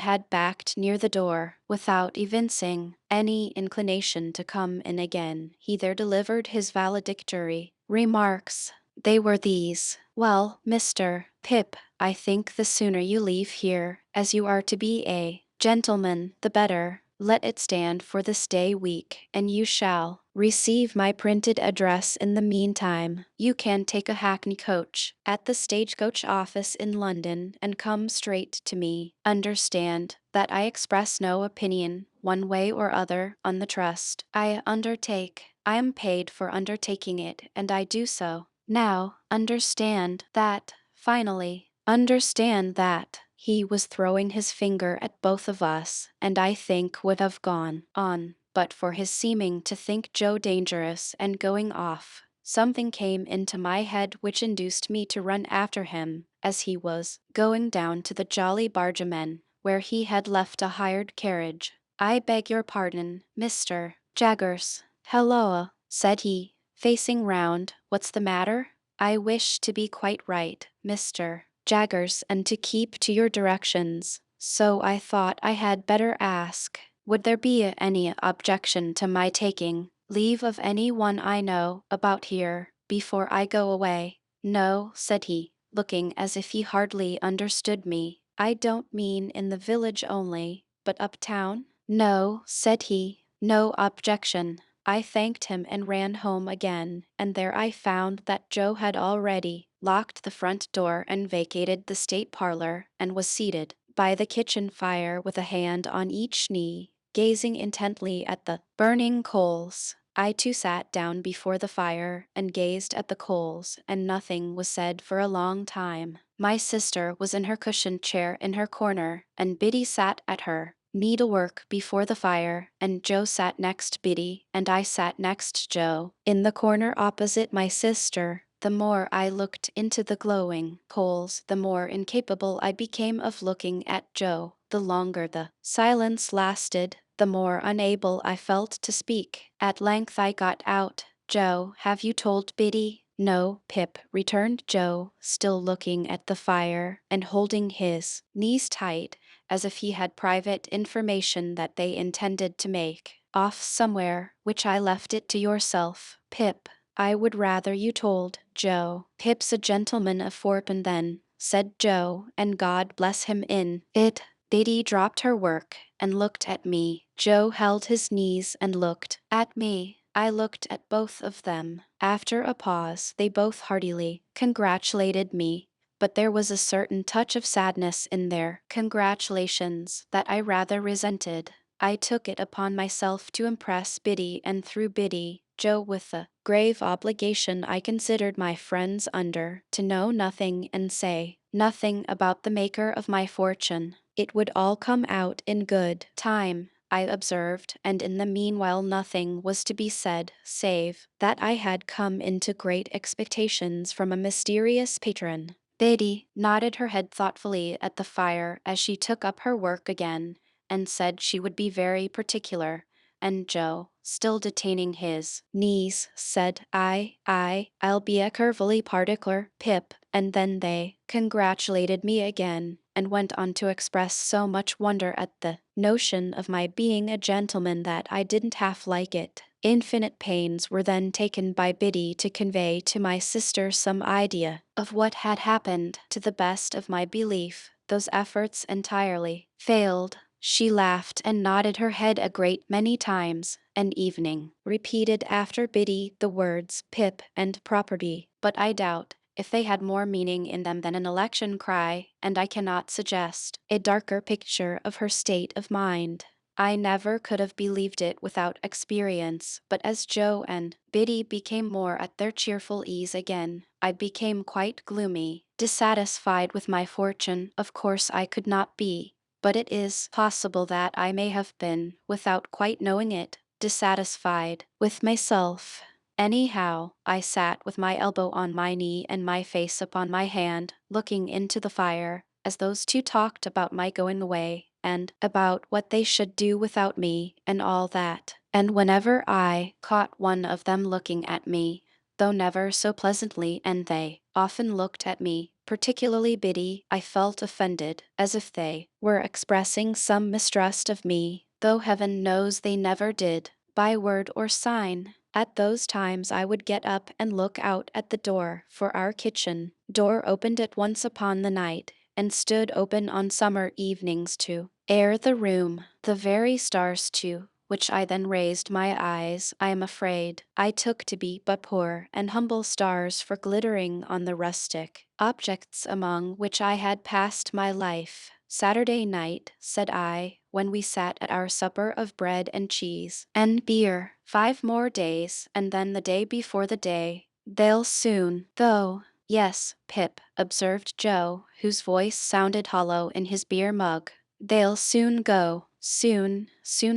had backed near the door, without evincing any inclination to come in again. He there delivered his valedictory remarks. They were these: "Well, Mr. Pip, I think the sooner you leave here, as you are to be a gentleman, the better. Let it stand for this day week, and you shall receive my printed address in the meantime. You can take a hackney coach at the stagecoach office in London and come straight to me. Understand that I express no opinion, one way or other, on the trust I undertake. I am paid for undertaking it, and I do so. Now, understand that, finally, understand that." He was throwing his finger at both of us, and I think would have gone on, but for his seeming to think Joe dangerous and going off. Something came into my head which induced me to run after him, as he was going down to the Jolly Bargemen, where he had left a hired carriage. "I beg your pardon, Mr. Jaggers. Halloa," said he, facing round, "what's the matter?" "I wish to be quite right, Mr. Jaggers, and to keep to your directions. So I thought I had better ask, would there be any objection to my taking leave of any one I know about here before I go away?" "No," said he, looking as if he hardly understood me. "I don't mean in the village only, but uptown?" "No," said he, "no objection." I thanked him and ran home again, and there I found that Joe had already locked the front door and vacated the state parlor, and was seated by the kitchen fire with a hand on each knee, gazing intently at the burning coals. I too sat down before the fire and gazed at the coals, and nothing was said for a long time. My sister was in her cushioned chair in her corner, and Biddy sat at her needlework before the fire, and Joe sat next Biddy, and I sat next Joe, in the corner opposite my sister. The more I looked into the glowing coals, the more incapable I became of looking at Joe. The longer the silence lasted, the more unable I felt to speak. At length I got out, "Joe, have you told Biddy?" "No, Pip," returned Joe, still looking at the fire, and holding his knees tight, as if he had private information that they intended to make off somewhere, which I left it to yourself. Pip, I would rather you told Joe. Pip's a gentleman of Forpin then," said Joe, "and God bless him in it." Biddy dropped her work and looked at me. Joe held his knees and looked at me. I looked at both of them. After a pause, they both heartily congratulated me, but there was a certain touch of sadness in their congratulations that I rather resented. I took it upon myself to impress Biddy, and through Biddy, Joe, with the grave obligation I considered my friends under, to know nothing and say nothing about the maker of my fortune. It would all come out in good time, I observed, and in the meanwhile nothing was to be said, save that I had come into great expectations from a mysterious patron. Biddy nodded her head thoughtfully at the fire as she took up her work again, and said she would be very particular, and Joe, still detaining his knees, said, I'll be a curvily particular, Pip, and then they congratulated me again, and went on to express so much wonder at the notion of my being a gentleman that I didn't half like it. Infinite pains were then taken by Biddy to convey to my sister some idea of what had happened. To the best of my belief, those efforts entirely failed. She laughed and nodded her head a great many times, and evening repeated after Biddy the words Pip and property, but I doubt if they had more meaning in them than an election cry, and I cannot suggest a darker picture of her state of mind. I never could have believed it without experience, but as Joe and Biddy became more at their cheerful ease again, I became quite gloomy. Dissatisfied with my fortune, of course I could not be, but it is possible that I may have been, without quite knowing it, dissatisfied with myself. Anyhow, I sat with my elbow on my knee and my face upon my hand, looking into the fire, as those two talked about my going away, and about what they should do without me, and all that. And whenever I caught one of them looking at me, though never so pleasantly, and they often looked at me, particularly Biddy, I felt offended, as if they were expressing some mistrust of me, though heaven knows they never did, by word or sign. At those times I would get up and look out at the door, for our kitchen door opened at once upon the night, and stood open on summer evenings to air the room. The very stars too, which I then raised my eyes, I am afraid, I took to be but poor and humble stars for glittering on the rustic objects among which I had passed my life. Saturday night, said I, when we sat at our supper of bread and cheese and beer. 5 more days, and then the day before the day. They'll soon, though. Yes, Pip, observed Joe, whose voice sounded hollow in his beer mug. They'll soon go. Soon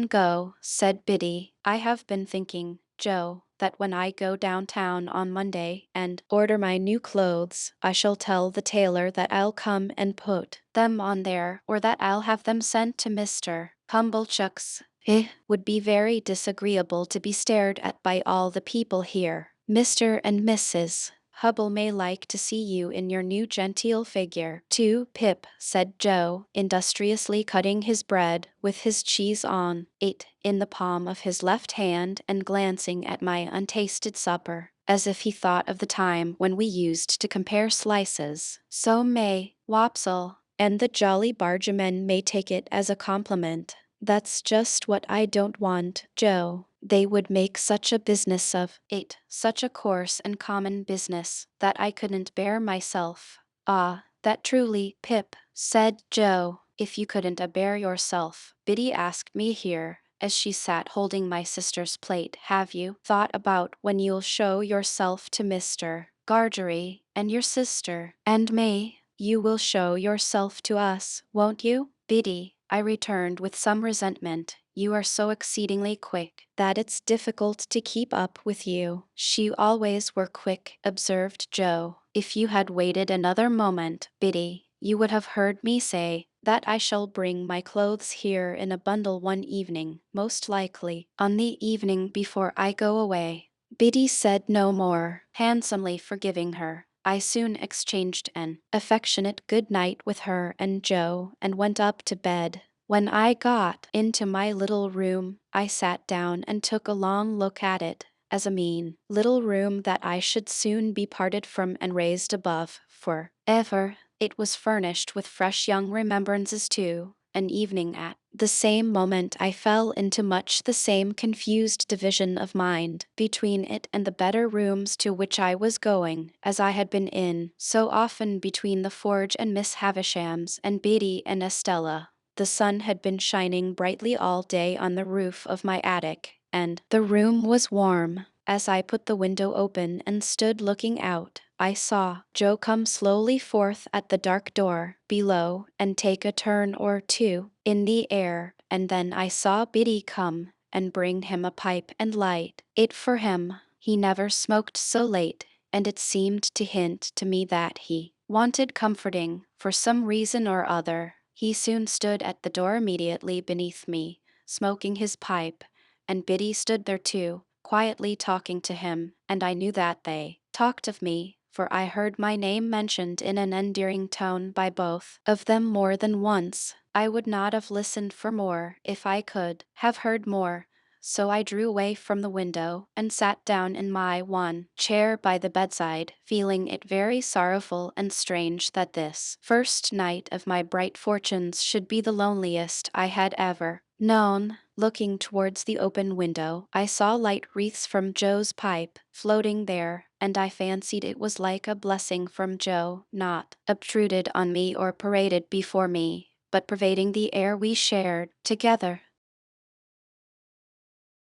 go, said Biddy. I have been thinking, Joe, that when I go downtown on Monday and order my new clothes, I shall tell the tailor that I'll come and put them on there, or that I'll have them sent to Mr. Pumblechook's. It would be very disagreeable to be stared at by all the people here. Mr. and Mrs. Hubble may like to see you in your new genteel figure, too, Pip, said Joe, industriously cutting his bread with his cheese on it in the palm of his left hand and glancing at my untasted supper, as if he thought of the time when we used to compare slices. So may Wopsle, and the jolly bargemen may take it as a compliment. That's just what I don't want, Joe. They would make such a business of it, such a coarse and common business, that I couldn't bear myself. Ah, that truly, Pip, said Joe. If you couldn't bear yourself, Biddy asked me here, as she sat holding my sister's plate, have you thought about when you'll show yourself to Mr. Gargery, and your sister, and me? You will show yourself to us, won't you, Biddy? I returned with some resentment. You are so exceedingly quick that it's difficult to keep up with you. She always were quick, observed Joe. If you had waited another moment, Biddy, you would have heard me say that I shall bring my clothes here in a bundle one evening, most likely on the evening before I go away. Biddy said no more, handsomely forgiving her. I soon exchanged an affectionate good night with her and Joe, and went up to bed. When I got into my little room, I sat down and took a long look at it, as a mean little room that I should soon be parted from and raised above for ever. It was furnished with fresh young remembrances too. An evening at the same moment I fell into much the same confused division of mind between it and the better rooms to which I was going, as I had been in so often between the Forge and Miss Havisham's and Biddy and Estella. The sun had been shining brightly all day on the roof of my attic, and the room was warm. As I put the window open and stood looking out, I saw Joe come slowly forth at the dark door below and take a turn or two in the air, and then I saw Biddy come and bring him a pipe and light it for him. He never smoked so late, and it seemed to hint to me that he wanted comforting for some reason or other. He soon stood at the door immediately beneath me, smoking his pipe, and Biddy stood there too, quietly talking to him, and I knew that they talked of me, for I heard my name mentioned in an endearing tone by both of them more than once. I would not have listened for more if I could have heard more, so I drew away from the window and sat down in my one chair by the bedside, feeling it very sorrowful and strange that this first night of my bright fortunes should be the loneliest I had ever known. Looking towards the open window, I saw light wreaths from Joe's pipe floating there, and I fancied it was like a blessing from Joe, not obtruded on me or paraded before me, but pervading the air we shared together.